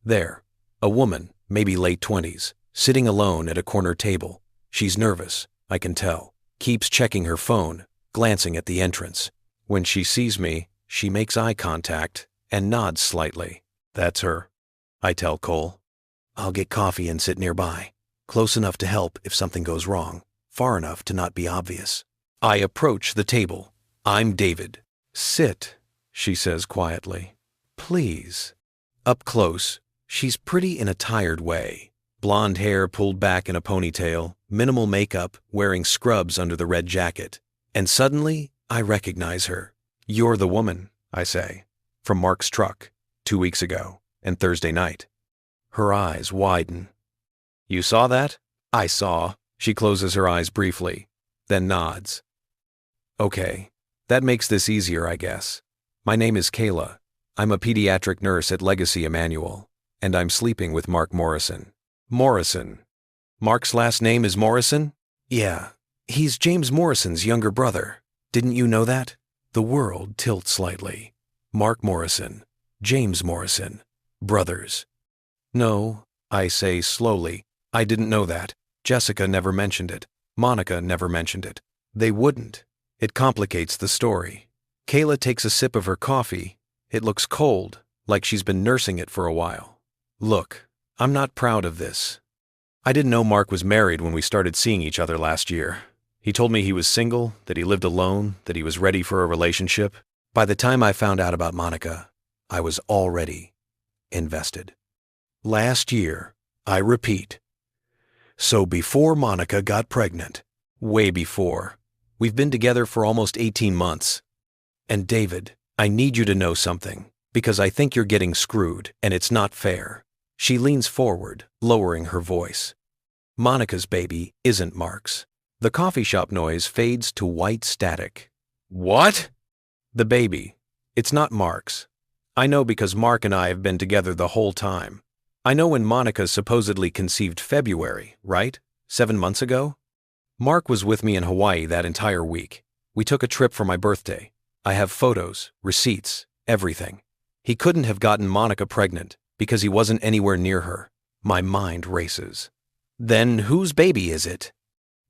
There, a woman, maybe late 20s, sitting alone at a corner table. She's nervous, I can tell. Keeps checking her phone, glancing at the entrance. When she sees me, she makes eye contact and nods slightly. That's her, I tell Cole. I'll get coffee and sit nearby, close enough to help if something goes wrong, far enough to not be obvious. I approach the table. I'm David. Sit, she says quietly. Please. Up close, she's pretty in a tired way. Blonde hair pulled back in a ponytail, minimal makeup, wearing scrubs under the red jacket. And suddenly, I recognize her. You're the woman, I say, from Mark's truck, 2 weeks ago, and Thursday night. Her eyes widen. You saw that? I saw. She closes her eyes briefly, then nods. Okay, that makes this easier, I guess. My name is Kayla. I'm a pediatric nurse at Legacy Emmanuel, and I'm sleeping with Mark Morrison. Morrison. Mark's last name is Morrison? Yeah, he's James Morrison's younger brother. Didn't you know that? The world tilts slightly. Mark Morrison, James Morrison, brothers. No, I say slowly, I didn't know that. Jessica never mentioned it. Monica never mentioned it. They wouldn't. It complicates the story. Kayla takes a sip of her coffee. It looks cold, like she's been nursing it for a while. Look, I'm not proud of this. I didn't know Mark was married when we started seeing each other last year. He told me he was single, that he lived alone, that he was ready for a relationship. By the time I found out about Monica, I was already invested. Last year, I repeat. So before Monica got pregnant, way before, we've been together for almost 18 months. And David, I need you to know something, because I think you're getting screwed, and it's not fair. She leans forward, lowering her voice. Monica's baby isn't Mark's. The coffee shop noise fades to white static. What? The baby. It's not Mark's. I know because Mark and I have been together the whole time. I know when Monica supposedly conceived February, right? 7 months ago? Mark was with me in Hawaii that entire week. We took a trip for my birthday. I have photos, receipts, everything. He couldn't have gotten Monica pregnant because he wasn't anywhere near her. My mind races. Then whose baby is it?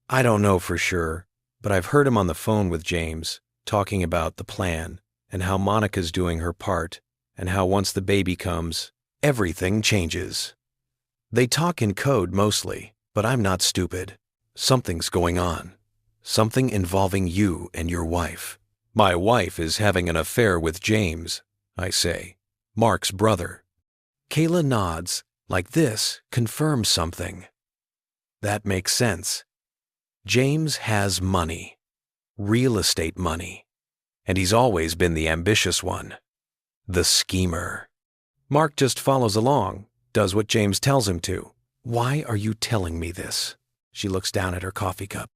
I don't know for sure, but I've heard him on the phone with James, talking about the plan and how Monica's doing her part and how once the baby comes, everything changes. They talk in code mostly, but I'm not stupid. Something's going on. Something involving you and your wife. My wife is having an affair with James, I say, Mark's brother. Kayla nods, like this confirms something. That makes sense. James has money. Real estate money. And he's always been the ambitious one. The schemer. Mark just follows along, does what James tells him to. Why are you telling me this? She looks down at her coffee cup.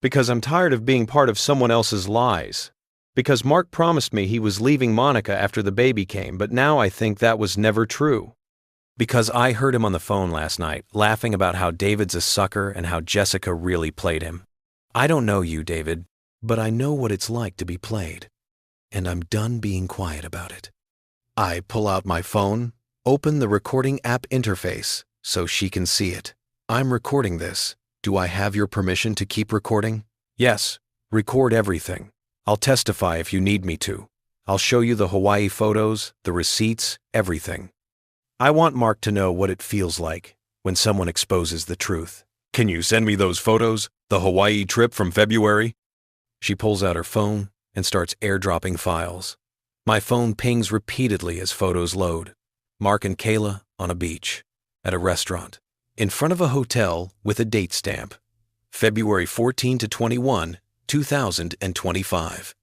Because I'm tired of being part of someone else's lies. Because Mark promised me he was leaving Monica after the baby came, but now I think that was never true. Because I heard him on the phone last night, laughing about how David's a sucker and how Jessica really played him. I don't know you, David, but I know what it's like to be played. And I'm done being quiet about it. I pull out my phone, open the recording app interface so she can see it. I'm recording this. Do I have your permission to keep recording? Yes, record everything. I'll testify if you need me to. I'll show you the Hawaii photos, the receipts, everything. I want Mark to know what it feels like when someone exposes the truth. Can you send me those photos? The Hawaii trip from February? She pulls out her phone and starts airdropping files. My phone pings repeatedly as photos load. Mark and Kayla on a beach, at a restaurant, in front of a hotel with a date stamp. February 14 to 21, 2025.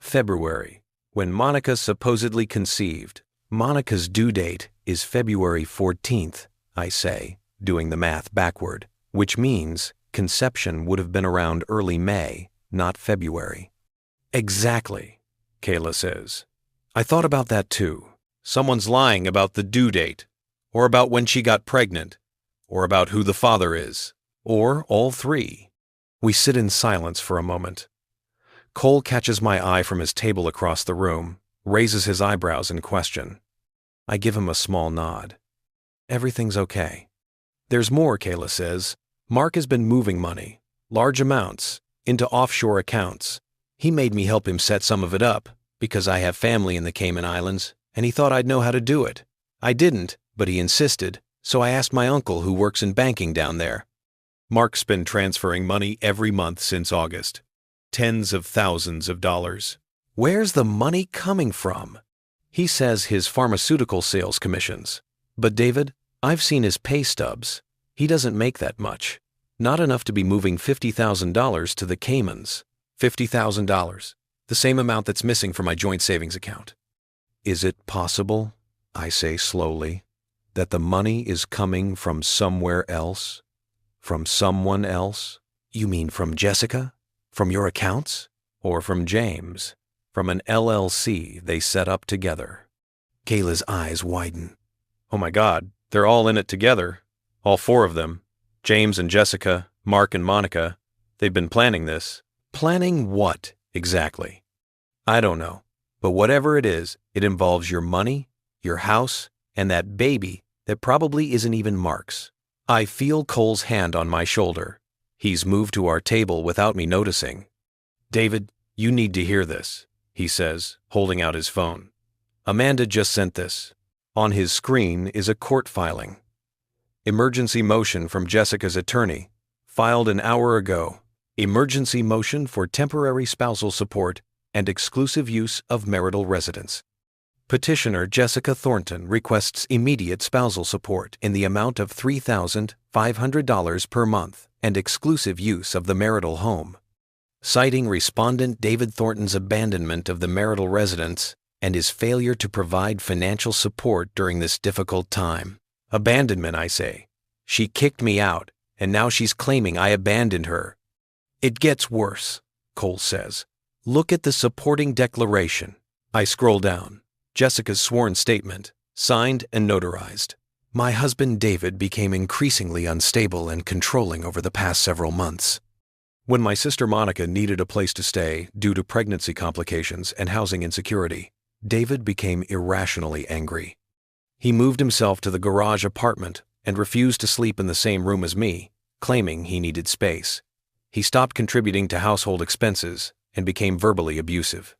February, when Monica supposedly conceived. Monica's due date is February 14th, I say, doing the math backward, which means conception would have been around early May, not February. Exactly, Kayla says. I thought about that too. Someone's lying about the due date, or about when she got pregnant, or about who the father is, or all three. We sit in silence for a moment. Cole catches my eye from his table across the room, raises his eyebrows in question. I give him a small nod. Everything's okay. There's more, Kayla says. Mark has been moving money, large amounts, into offshore accounts. He made me help him set some of it up, because I have family in the Cayman Islands, and he thought I'd know how to do it. I didn't, but he insisted, so I asked my uncle who works in banking down there. Mark's been transferring money every month since August. Tens of thousands of dollars. Where's the money coming from? He says his pharmaceutical sales commissions. But David, I've seen his pay stubs. He doesn't make that much. Not enough to be moving $50,000 to the Caymans. $50,000. The same amount that's missing from my joint savings account. Is it possible, I say slowly, that the money is coming from somewhere else? From someone else? You mean from Jessica? From your accounts? Or from James? From an LLC they set up together? Kayla's eyes widen. Oh my God, they're all in it together. All four of them. James and Jessica, Mark and Monica. They've been planning this. Planning what, exactly? I don't know. But whatever it is, it involves your money, your house, and that baby that probably isn't even Mark's. I feel Cole's hand on my shoulder. He's moved to our table without me noticing. David, you need to hear this, he says, holding out his phone. Amanda just sent this. On his screen is a court filing. Emergency motion from Jessica's attorney, filed an hour ago. Emergency motion for temporary spousal support and exclusive use of marital residence. Petitioner Jessica Thornton requests immediate spousal support in the amount of $3,500 per month and exclusive use of the marital home. Citing respondent David Thornton's abandonment of the marital residence and his failure to provide financial support during this difficult time. Abandonment, I say. She kicked me out, and now she's claiming I abandoned her. It gets worse, Cole says. Look at the supporting declaration. I scroll down. Jessica's sworn statement, signed and notarized. My husband David became increasingly unstable and controlling over the past several months. When my sister Monica needed a place to stay due to pregnancy complications and housing insecurity, David became irrationally angry. He moved himself to the garage apartment and refused to sleep in the same room as me, claiming he needed space. He stopped contributing to household expenses and became verbally abusive.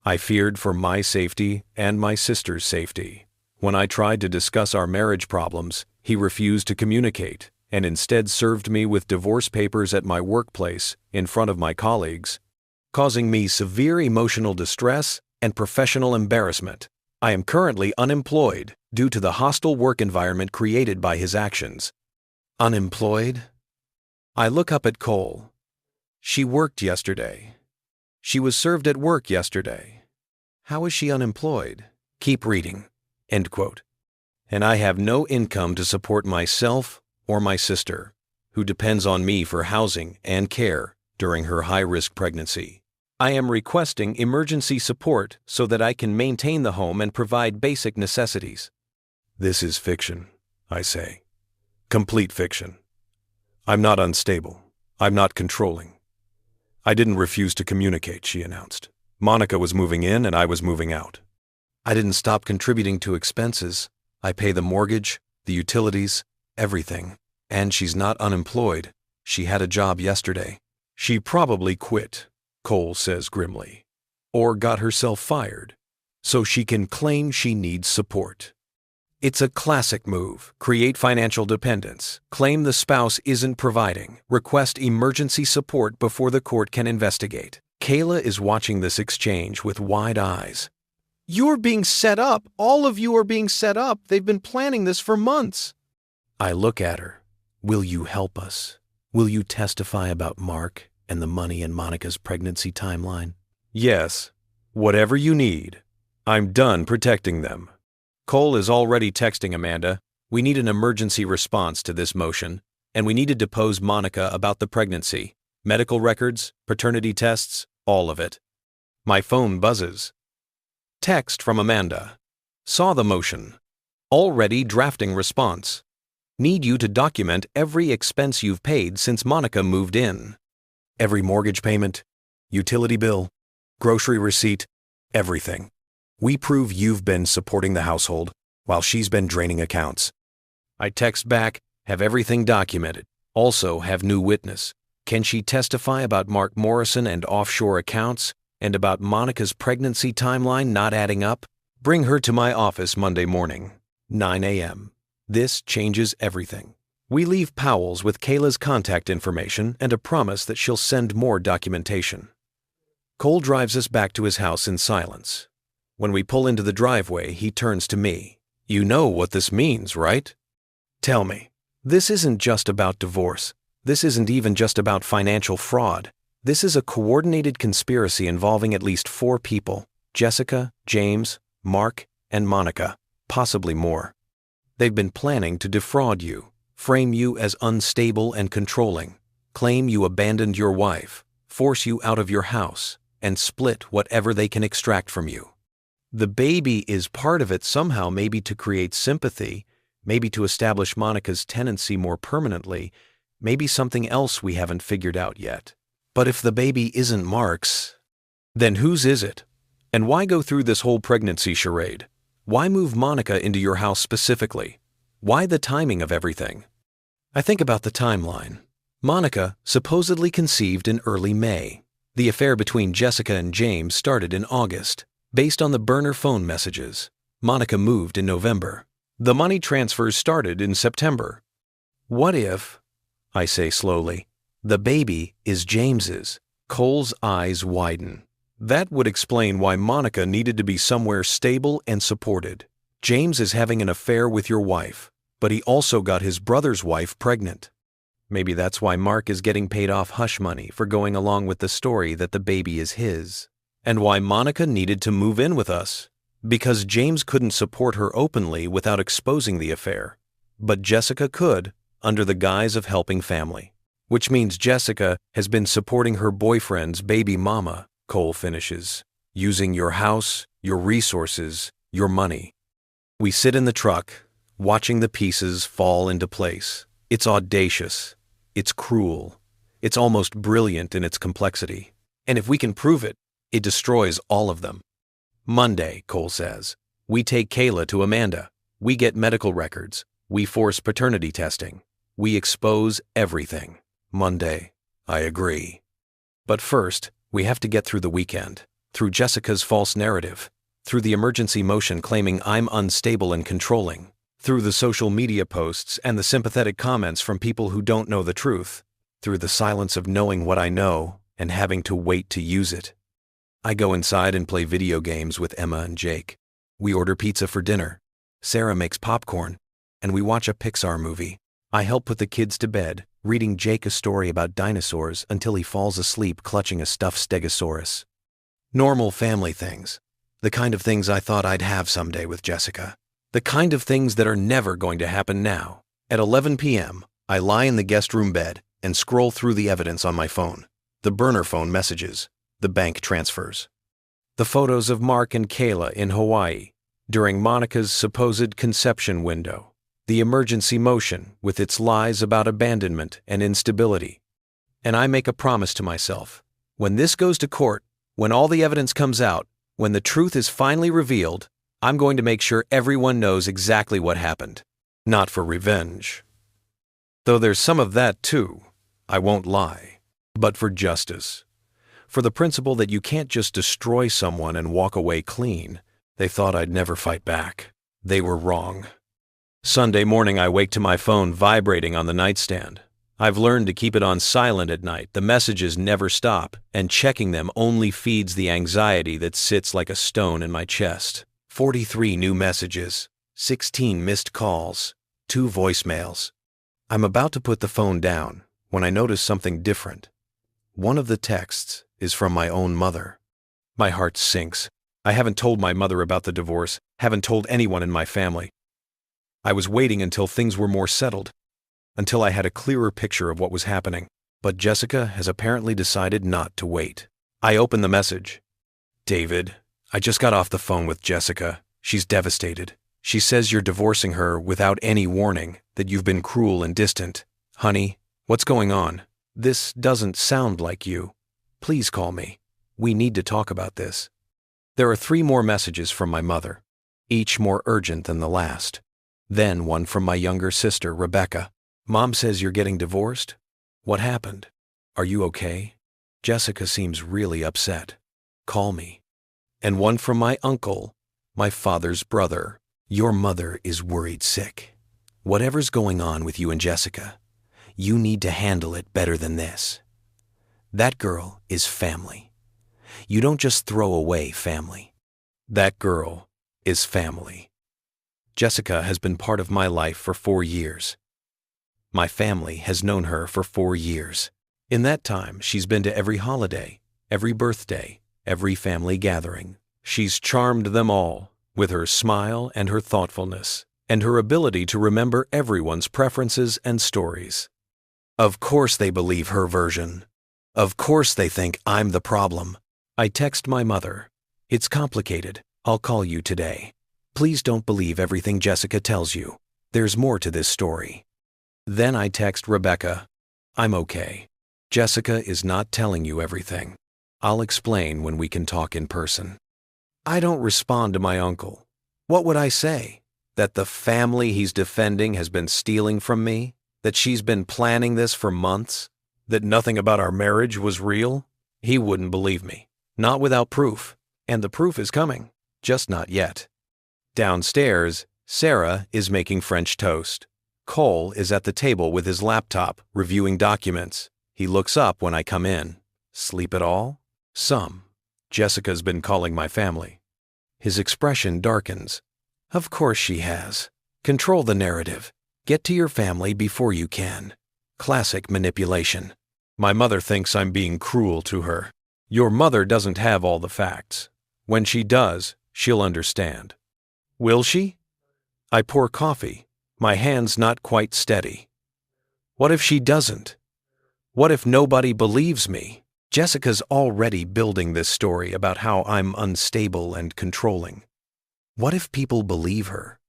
I feared for my safety and my sister's safety. When I tried to discuss our marriage problems, he refused to communicate and instead served me with divorce papers at my workplace in front of my colleagues, causing me severe emotional distress and professional embarrassment. I am currently unemployed due to the hostile work environment created by his actions. Unemployed? I look up at Cole. She worked yesterday. She was served at work yesterday. How is she unemployed? Keep reading. End quote. And I have no income to support myself or my sister, who depends on me for housing and care during her high-risk pregnancy. I am requesting emergency support so that I can maintain the home and provide basic necessities. This is fiction, I say. Complete fiction. I'm not unstable. I'm not controlling. I didn't refuse to communicate, she announced. Monica was moving in and I was moving out. I didn't stop contributing to expenses. I pay the mortgage, the utilities, everything. And she's not unemployed. She had a job yesterday. She probably quit, Cole says grimly, or got herself fired, so she can claim she needs support. It's a classic move. Create financial dependence, claim the spouse isn't providing, request emergency support before the court can investigate. Kayla is watching this exchange with wide eyes. You're being set up. All of you are being set up. They've been planning this for months. I look at her. Will you help us? Will you testify about Mark and the money in Monica's pregnancy timeline? Yes, whatever you need. I'm done protecting them. Cole is already texting Amanda. We need an emergency response to this motion, and we need to depose Monica about the pregnancy. Medical records, paternity tests, all of it. My phone buzzes. Text from Amanda. Saw the motion. Already drafting response. Need you to document every expense you've paid since Monica moved in. Every mortgage payment, utility bill, grocery receipt, everything. We prove you've been supporting the household while she's been draining accounts. I text back, have everything documented. Also have new witness. Can she testify about Mark Morrison and offshore accounts and about Monica's pregnancy timeline not adding up? Bring her to my office Monday morning, 9 a.m. This changes everything. We leave Powell's with Kayla's contact information and a promise that she'll send more documentation. Cole drives us back to his house in silence. When we pull into the driveway, he turns to me. You know what this means, right? Tell me. This isn't just about divorce. This isn't even just about financial fraud. This is a coordinated conspiracy involving at least 4 people: Jessica, James, Mark, and Monica, possibly more. They've been planning to defraud you, frame you as unstable and controlling, claim you abandoned your wife, force you out of your house, and split whatever they can extract from you. The baby is part of it somehow, maybe to create sympathy, maybe to establish Monica's tenancy more permanently, maybe something else we haven't figured out yet. But if the baby isn't Mark's, then whose is it? And why go through this whole pregnancy charade? Why move Monica into your house specifically? Why the timing of everything? I think about the timeline. Monica supposedly conceived in early May. The affair between Jessica and James started in August, based on the burner phone messages. Monica moved in November. The money transfers started in September. What if, I say slowly, the baby is James's? Cole's eyes widen. That would explain why Monica needed to be somewhere stable and supported. James is having an affair with your wife, but he also got his brother's wife pregnant. Maybe that's why Mark is getting paid off hush money for going along with the story that the baby is his. And why Monica needed to move in with us. Because James couldn't support her openly without exposing the affair. But Jessica could, under the guise of helping family. Which means Jessica has been supporting her boyfriend's baby mama, Cole finishes, using your house, your resources, your money. We sit in the truck, watching the pieces fall into place. It's audacious. It's cruel. It's almost brilliant in its complexity. And if we can prove it, it destroys all of them. Monday, Cole says, we take Kayla to Amanda. We get medical records. We force paternity testing. We expose everything. Monday, I agree. But first, we have to get through the weekend, through Jessica's false narrative, through the emergency motion claiming I'm unstable and controlling, through the social media posts and the sympathetic comments from people who don't know the truth, through the silence of knowing what I know and having to wait to use it. I go inside and play video games with Emma and Jake. We order pizza for dinner. Sarah makes popcorn, and we watch a Pixar movie. I help put the kids to bed, reading Jake a story about dinosaurs until he falls asleep clutching a stuffed stegosaurus. Normal family things. The kind of things I thought I'd have someday with Jessica. The kind of things that are never going to happen now. At 11 p.m., I lie in the guest room bed and scroll through the evidence on my phone. The burner phone messages. The bank transfers. The photos of Mark and Kayla in Hawaii during Monica's supposed conception window. The emergency motion with its lies about abandonment and instability. And I make a promise to myself. When this goes to court, when all the evidence comes out, when the truth is finally revealed, I'm going to make sure everyone knows exactly what happened. Not for revenge. Though there's some of that too, I won't lie. But for justice. For the principle that you can't just destroy someone and walk away clean. They thought I'd never fight back. They were wrong. Sunday morning I wake to my phone vibrating on the nightstand. I've learned to keep it on silent at night. The messages never stop, and checking them only feeds the anxiety that sits like a stone in my chest. 43 new messages, 16 missed calls, 2 voicemails. I'm about to put the phone down when I notice something different. One of the texts is from my own mother. My heart sinks. I haven't told my mother about the divorce, haven't told anyone in my family. I was waiting until things were more settled, until I had a clearer picture of what was happening. But Jessica has apparently decided not to wait. I open the message. David, I just got off the phone with Jessica. She's devastated. She says you're divorcing her without any warning, that you've been cruel and distant. Honey, what's going on? This doesn't sound like you. Please call me. We need to talk about this. There are 3 more messages from my mother, each more urgent than the last. Then one from my younger sister, Rebecca. Mom says you're getting divorced? What happened? Are you okay? Jessica seems really upset. Call me. And one from my uncle, my father's brother. Your mother is worried sick. Whatever's going on with you and Jessica, you need to handle it better than this. That girl is family. You don't just throw away family. That girl is family. Jessica has been part of my life for 4 years. My family has known her for 4 years. In that time, she's been to every holiday, every birthday, every family gathering. She's charmed them all with her smile and her thoughtfulness, and her ability to remember everyone's preferences and stories. Of course they believe her version. Of course they think I'm the problem. I text my mother. It's complicated. I'll call you today. Please don't believe everything Jessica tells you. There's more to this story. Then I text Rebecca. I'm okay. Jessica is not telling you everything. I'll explain when we can talk in person. I don't respond to my uncle. What would I say? That the family he's defending has been stealing from me? That she's been planning this for months? That nothing about our marriage was real? He wouldn't believe me. Not without proof. And the proof is coming. Just not yet. Downstairs, Sarah is making French toast. Cole is at the table with his laptop, reviewing documents. He looks up when I come in. Sleep at all? Some. Jessica's been calling my family. His expression darkens. Of course she has. Control the narrative. Get to your family before you can. Classic manipulation. My mother thinks I'm being cruel to her. Your mother doesn't have all the facts. When she does, she'll understand. Will she? I pour coffee, my hands not quite steady. What if she doesn't? What if nobody believes me? Jessica's already building this story about how I'm unstable and controlling. What if people believe her?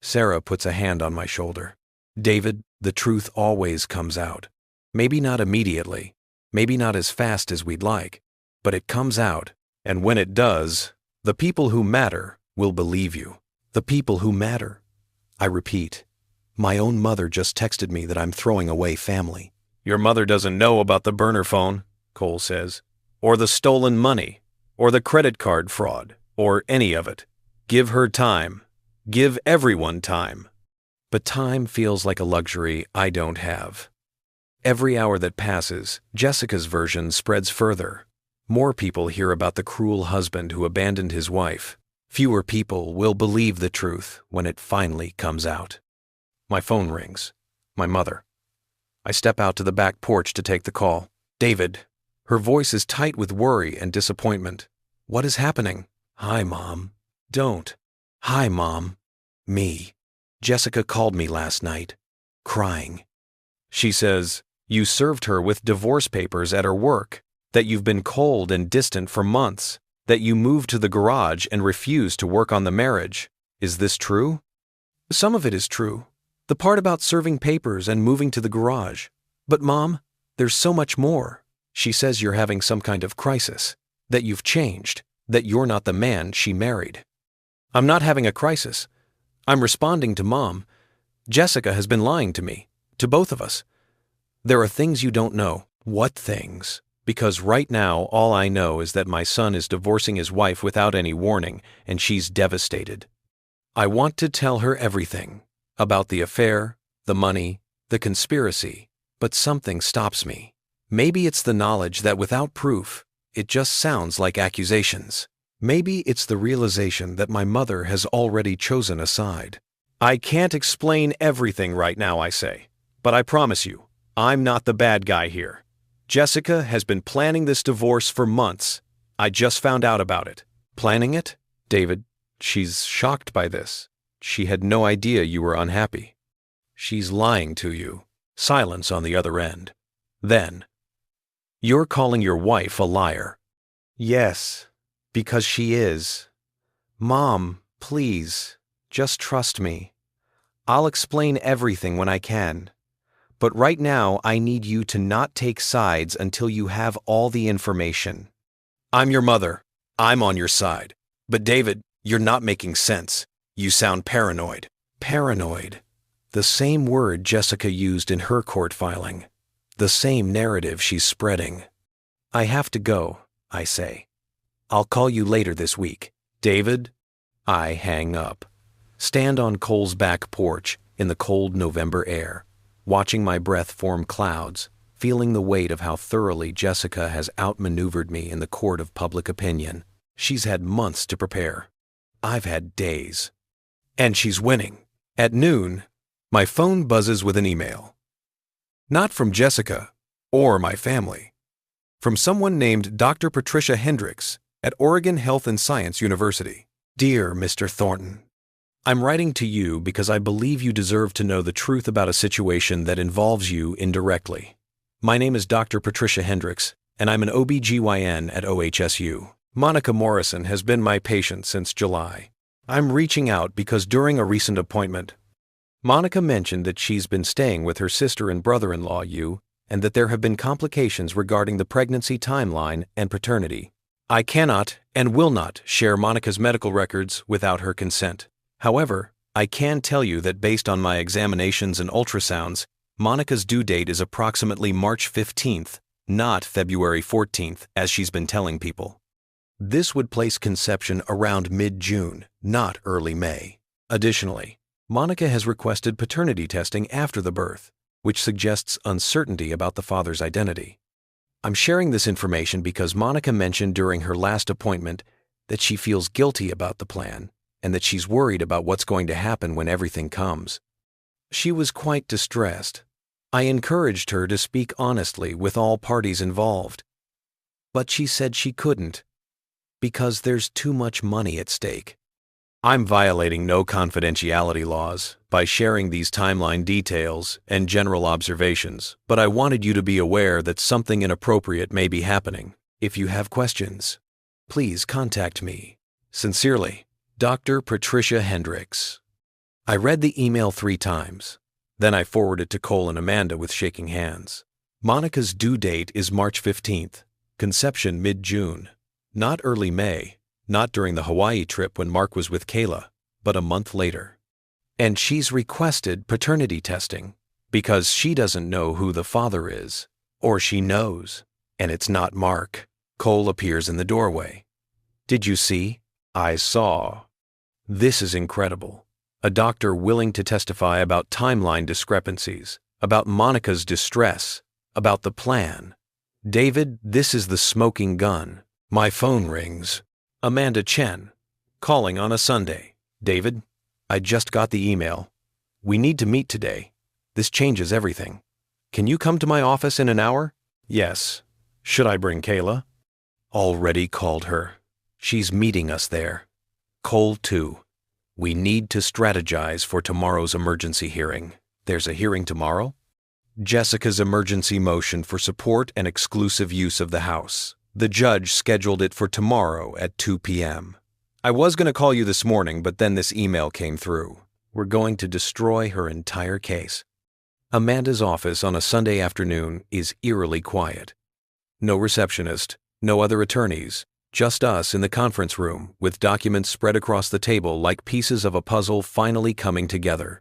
Sarah puts a hand on my shoulder. David, the truth always comes out. Maybe not immediately, maybe not as fast as we'd like, but it comes out, and when it does, the people who matter will believe you. The people who matter. I repeat, my own mother just texted me that I'm throwing away family. Your mother doesn't know about the burner phone, Cole says, or the stolen money, or the credit card fraud, or any of it. Give her time. Give everyone time. But time feels like a luxury I don't have. Every hour that passes, Jessica's version spreads further. More people hear about the cruel husband who abandoned his wife. Fewer people will believe the truth when it finally comes out. My phone rings. My mother. I step out to the back porch to take the call. David. Her voice is tight with worry and disappointment. What is happening? Hi, Mom. Don't. Hi, Mom. Me. Jessica called me last night, crying. She says, you served her with divorce papers at her work, that you've been cold and distant for months, that you moved to the garage and refused to work on the marriage. Is this true? Some of it is true. The part about serving papers and moving to the garage. But Mom, there's so much more. She says you're having some kind of crisis, that you've changed, that you're not the man she married. I'm not having a crisis. I'm responding to Mom. Jessica has been lying to me, to both of us. There are things you don't know. What things? Because right now all I know is that my son is divorcing his wife without any warning, and she's devastated. I want to tell her everything, about the affair, the money, the conspiracy, but something stops me. Maybe it's the knowledge that without proof, it just sounds like accusations. Maybe it's the realization that my mother has already chosen a side. I can't explain everything right now, I say, but I promise you, I'm not the bad guy here. Jessica has been planning this divorce for months. I just found out about it. Planning it? David, she's shocked by this. She had no idea you were unhappy. She's lying to you. Silence on the other end. Then, you're calling your wife a liar. Yes, because she is. Mom, please, just trust me. I'll explain everything when I can. But right now, I need you to not take sides until you have all the information. I'm your mother. I'm on your side. But David, you're not making sense. You sound paranoid. Paranoid. The same word Jessica used in her court filing. The same narrative she's spreading. I have to go, I say. I'll call you later this week. David? I hang up. Stand on Cole's back porch in the cold November air, watching my breath form clouds, feeling the weight of how thoroughly Jessica has outmaneuvered me in the court of public opinion. She's had months to prepare. I've had days. And she's winning. At noon, my phone buzzes with an email. Not from Jessica or my family. From someone named Dr. Patricia Hendricks at Oregon Health and Science University. Dear Mr. Thornton, I'm writing to you because I believe you deserve to know the truth about a situation that involves you indirectly. My name is Dr. Patricia Hendricks, and I'm an OB/GYN at OHSU. Monica Morrison has been my patient since July. I'm reaching out because during a recent appointment, Monica mentioned that she's been staying with her sister and brother-in-law, and that there have been complications regarding the pregnancy timeline and paternity. I cannot and will not share Monica's medical records without her consent. However, I can tell you that based on my examinations and ultrasounds, Monica's due date is approximately March 15th, not February 14th, as she's been telling people. This would place conception around mid-June, not early May. Additionally, Monica has requested paternity testing after the birth, which suggests uncertainty about the father's identity. I'm sharing this information because Monica mentioned during her last appointment that she feels guilty about the plan and that she's worried about what's going to happen when everything comes. She was quite distressed. I encouraged her to speak honestly with all parties involved, but she said she couldn't because there's too much money at stake. I'm violating no confidentiality laws by sharing these timeline details and general observations, but I wanted you to be aware that something inappropriate may be happening. If you have questions, please contact me. Sincerely, Dr. Patricia Hendricks. I read the email 3 times. Then I forwarded it to Cole and Amanda with shaking hands. Monica's due date is March 15th, conception mid-June, not early May. Not during the Hawaii trip when Mark was with Kayla, but a month later. And she's requested paternity testing because she doesn't know who the father is, or she knows, and it's not Mark. Cole appears in the doorway. Did you see? I saw. This is incredible. A doctor willing to testify about timeline discrepancies, about Monica's distress, about the plan. David, this is the smoking gun. My phone rings. Amanda Chen, calling on a Sunday. David, I just got the email. We need to meet today. This changes everything. Can you come to my office in an hour? Yes. Should I bring Kayla? Already called her. She's meeting us there. Cole, too. We need to strategize for tomorrow's emergency hearing. There's a hearing tomorrow? Jessica's emergency motion for support and exclusive use of the house. The judge scheduled it for tomorrow at 2 p.m. I was going to call you this morning, but then this email came through. We're going to destroy her entire case. Amanda's office on a Sunday afternoon is eerily quiet. No receptionist, no other attorneys, just us in the conference room with documents spread across the table like pieces of a puzzle finally coming together.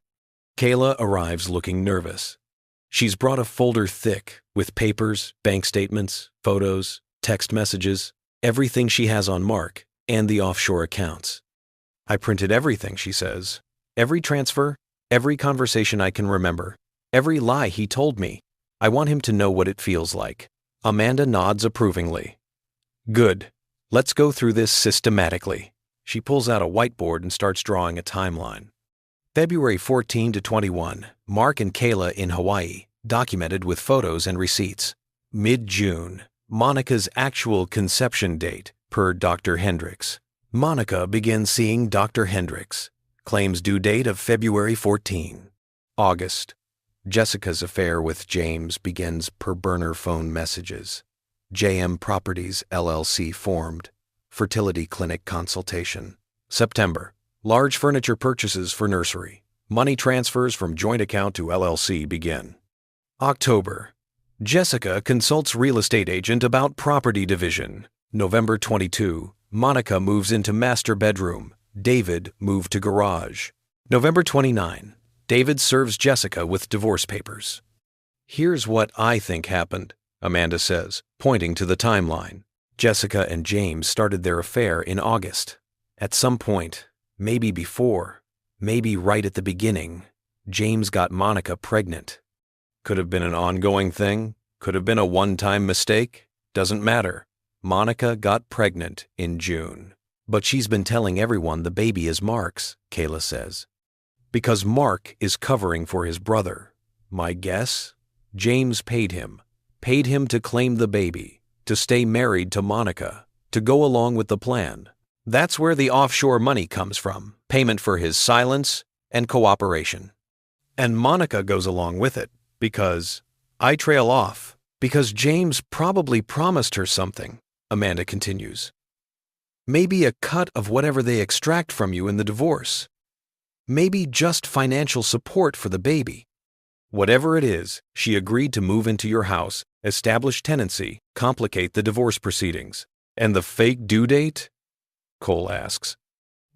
Kayla arrives looking nervous. She's brought a folder thick with papers, bank statements, photos, text messages, everything she has on Mark, and the offshore accounts. I printed everything, she says. Every transfer, every conversation I can remember, every lie he told me. I want him to know what it feels like. Amanda nods approvingly. Good. Let's go through this systematically. She pulls out a whiteboard and starts drawing a timeline. February 14 to 21, Mark and Kayla in Hawaii, documented with photos and receipts. Mid-June, Monica's actual conception date, per Dr. Hendricks. Monica begins seeing Dr. Hendricks. Claims due date of February 14. August. Jessica's affair with James begins per burner phone messages. JM Properties LLC formed. Fertility clinic consultation. September. Large furniture purchases for nursery. Money transfers from joint account to LLC begin. October. Jessica consults real estate agent about property division. November 22, Monica moves into master bedroom. David moved to garage. November 29, David serves Jessica with divorce papers. Here's what I think happened, Amanda says, pointing to the timeline. Jessica and James started their affair in August. At some point, maybe before, maybe right at the beginning, James got Monica pregnant. Could have been an ongoing thing, could have been a one-time mistake, doesn't matter. Monica got pregnant in June. But she's been telling everyone the baby is Mark's, Kayla says. Because Mark is covering for his brother. My guess? James paid him to claim the baby, to stay married to Monica, to go along with the plan. That's where the offshore money comes from, payment for his silence and cooperation. And Monica goes along with it, because I trail off, because James probably promised her something, Amanda continues. Maybe a cut of whatever they extract from you in the divorce. Maybe just financial support for the baby. Whatever it is, she agreed to move into your house, establish tenancy, complicate the divorce proceedings. And the fake due date? Cole asks.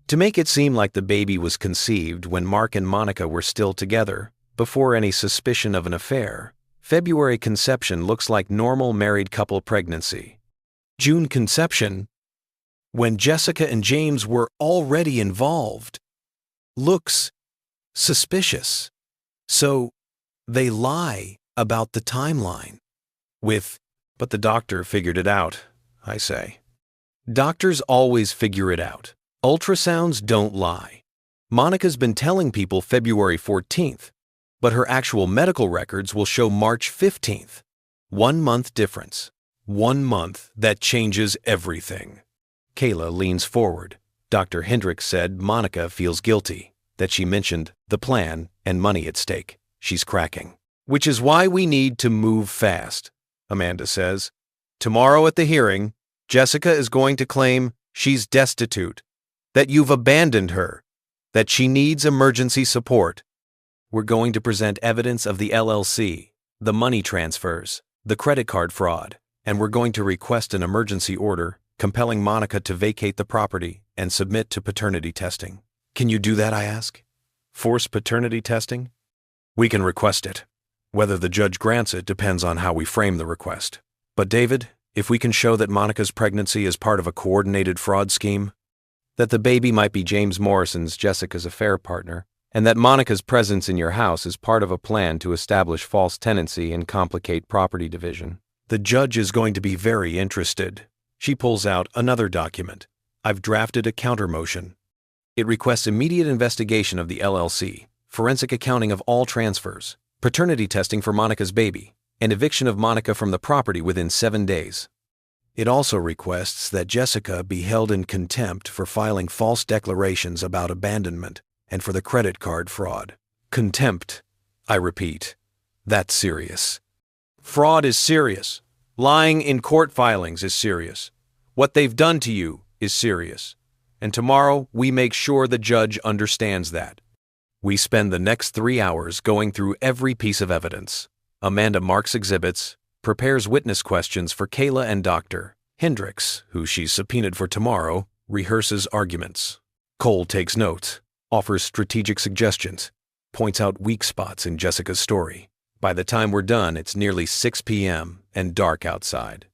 To make it seem like the baby was conceived when Mark and Monica were still together, before any suspicion of an affair, February conception looks like normal married couple pregnancy. June conception, when Jessica and James were already involved, looks suspicious. So they lie about the timeline. But the doctor figured it out, I say. Doctors always figure it out. Ultrasounds don't lie. Monica's been telling people February 14th, but her actual medical records will show March 15th. 1 month difference. 1 month that changes everything. Kayla leans forward. Dr. Hendricks said Monica feels guilty, that she mentioned the plan and money at stake. She's cracking. Which is why we need to move fast, Amanda says. Tomorrow at the hearing, Jessica is going to claim she's destitute, that you've abandoned her, that she needs emergency support. We're going to present evidence of the LLC, the money transfers, the credit card fraud, and we're going to request an emergency order compelling Monica to vacate the property and submit to paternity testing. Can you do that, I ask? Force paternity testing? We can request it. Whether the judge grants it depends on how we frame the request. But David, if we can show that Monica's pregnancy is part of a coordinated fraud scheme, that the baby might be James Morrison's Jessica's affair partner, and that Monica's presence in your house is part of a plan to establish false tenancy and complicate property division, the judge is going to be very interested. She pulls out another document. I've drafted a counter-motion. It requests immediate investigation of the LLC, forensic accounting of all transfers, paternity testing for Monica's baby, and eviction of Monica from the property within 7 days. It also requests that Jessica be held in contempt for filing false declarations about abandonment and for the credit card fraud. Contempt, I repeat. That's serious. Fraud is serious. Lying in court filings is serious. What they've done to you is serious. And tomorrow we make sure the judge understands that. We spend the next 3 hours going through every piece of evidence. Amanda marks exhibits, prepares witness questions for Kayla and Dr. Hendricks, who she's subpoenaed for tomorrow, rehearses arguments. Cole takes notes, offers strategic suggestions, points out weak spots in Jessica's story. By the time we're done, it's nearly 6 p.m. and dark outside.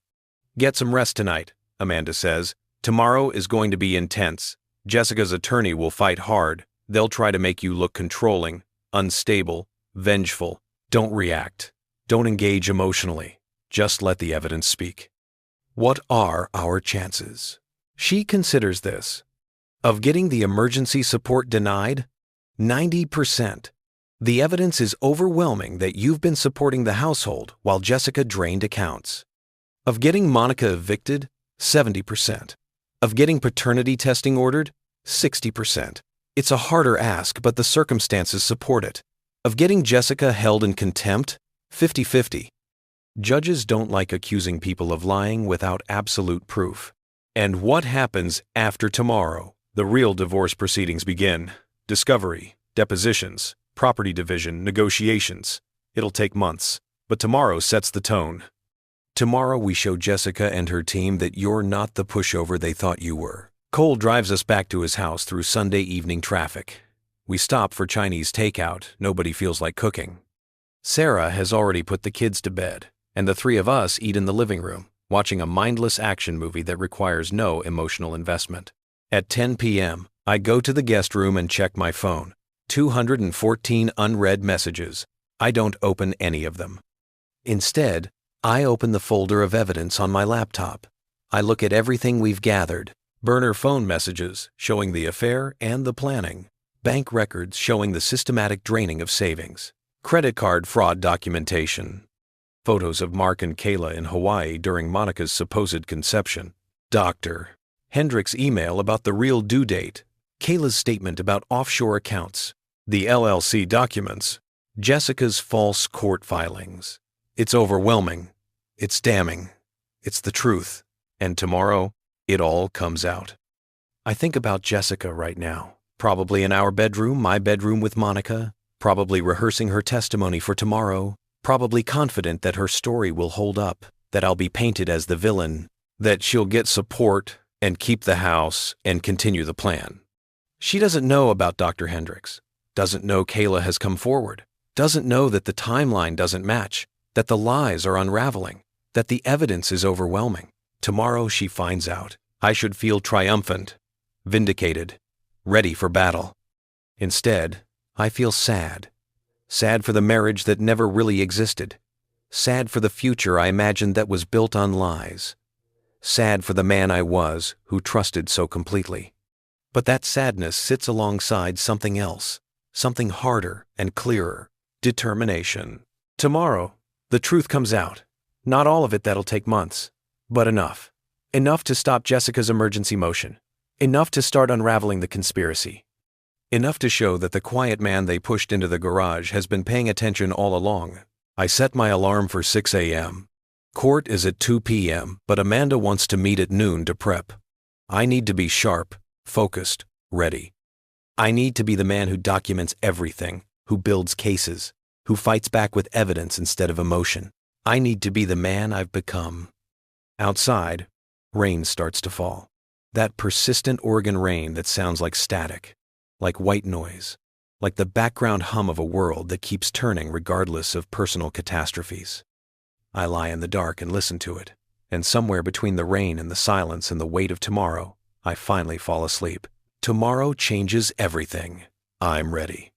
Get some rest tonight, Amanda says. Tomorrow is going to be intense. Jessica's attorney will fight hard. They'll try to make you look controlling, unstable, vengeful. Don't react. Don't engage emotionally. Just let the evidence speak. What are our chances? She considers this. Of getting the emergency support denied? 90%. The evidence is overwhelming that you've been supporting the household while Jessica drained accounts. Of getting Monica evicted? 70%. Of getting paternity testing ordered? 60%. It's a harder ask, but the circumstances support it. Of getting Jessica held in contempt? 50-50. Judges don't like accusing people of lying without absolute proof. And what happens after tomorrow? The real divorce proceedings begin. Discovery, depositions, property division, negotiations. It'll take months, but tomorrow sets the tone. Tomorrow we show Jessica and her team that you're not the pushover they thought you were. Cole drives us back to his house through Sunday evening traffic. We stop for Chinese takeout. Nobody feels like cooking. Sarah has already put the kids to bed, and the three of us eat in the living room, watching a mindless action movie that requires no emotional investment. At 10 p.m., I go to the guest room and check my phone. 214 unread messages. I don't open any of them. Instead, I open the folder of evidence on my laptop. I look at everything we've gathered. Burner phone messages showing the affair and the planning. Bank records showing the systematic draining of savings. Credit card fraud documentation. Photos of Mark and Kayla in Hawaii during Monica's supposed conception. Dr. Hendrick's email about the real due date. Kayla's statement about offshore accounts. The LLC documents. Jessica's false court filings. It's overwhelming. It's damning. It's the truth. And tomorrow, it all comes out. I think about Jessica right now. Probably in our bedroom, my bedroom with Monica. Probably rehearsing her testimony for tomorrow. Probably confident that her story will hold up. That I'll be painted as the villain. That she'll get support and keep the house and continue the plan. She doesn't know about Dr. Hendricks. Doesn't know Kayla has come forward. Doesn't know that the timeline doesn't match. That the lies are unraveling. That the evidence is overwhelming. Tomorrow she finds out. I should feel triumphant, vindicated, ready for battle. Instead, I feel sad. Sad for the marriage that never really existed. Sad for the future I imagined that was built on lies. Sad for the man I was who trusted so completely. But that sadness sits alongside something else, something harder and clearer. Determination. Tomorrow, the truth comes out. Not all of it that'll take months, but enough. Enough to stop Jessica's emergency motion. Enough to start unraveling the conspiracy. Enough to show that the quiet man they pushed into the garage has been paying attention all along. I set my alarm for 6 a.m. Court is at 2 p.m., but Amanda wants to meet at noon to prep. I need to be sharp, focused, ready. I need to be the man who documents everything, who builds cases, who fights back with evidence instead of emotion. I need to be the man I've become. Outside, rain starts to fall. That persistent Oregon rain that sounds like static, like white noise, like the background hum of a world that keeps turning regardless of personal catastrophes. I lie in the dark and listen to it, and somewhere between the rain and the silence and the weight of tomorrow, I finally fall asleep. Tomorrow changes everything. I'm ready.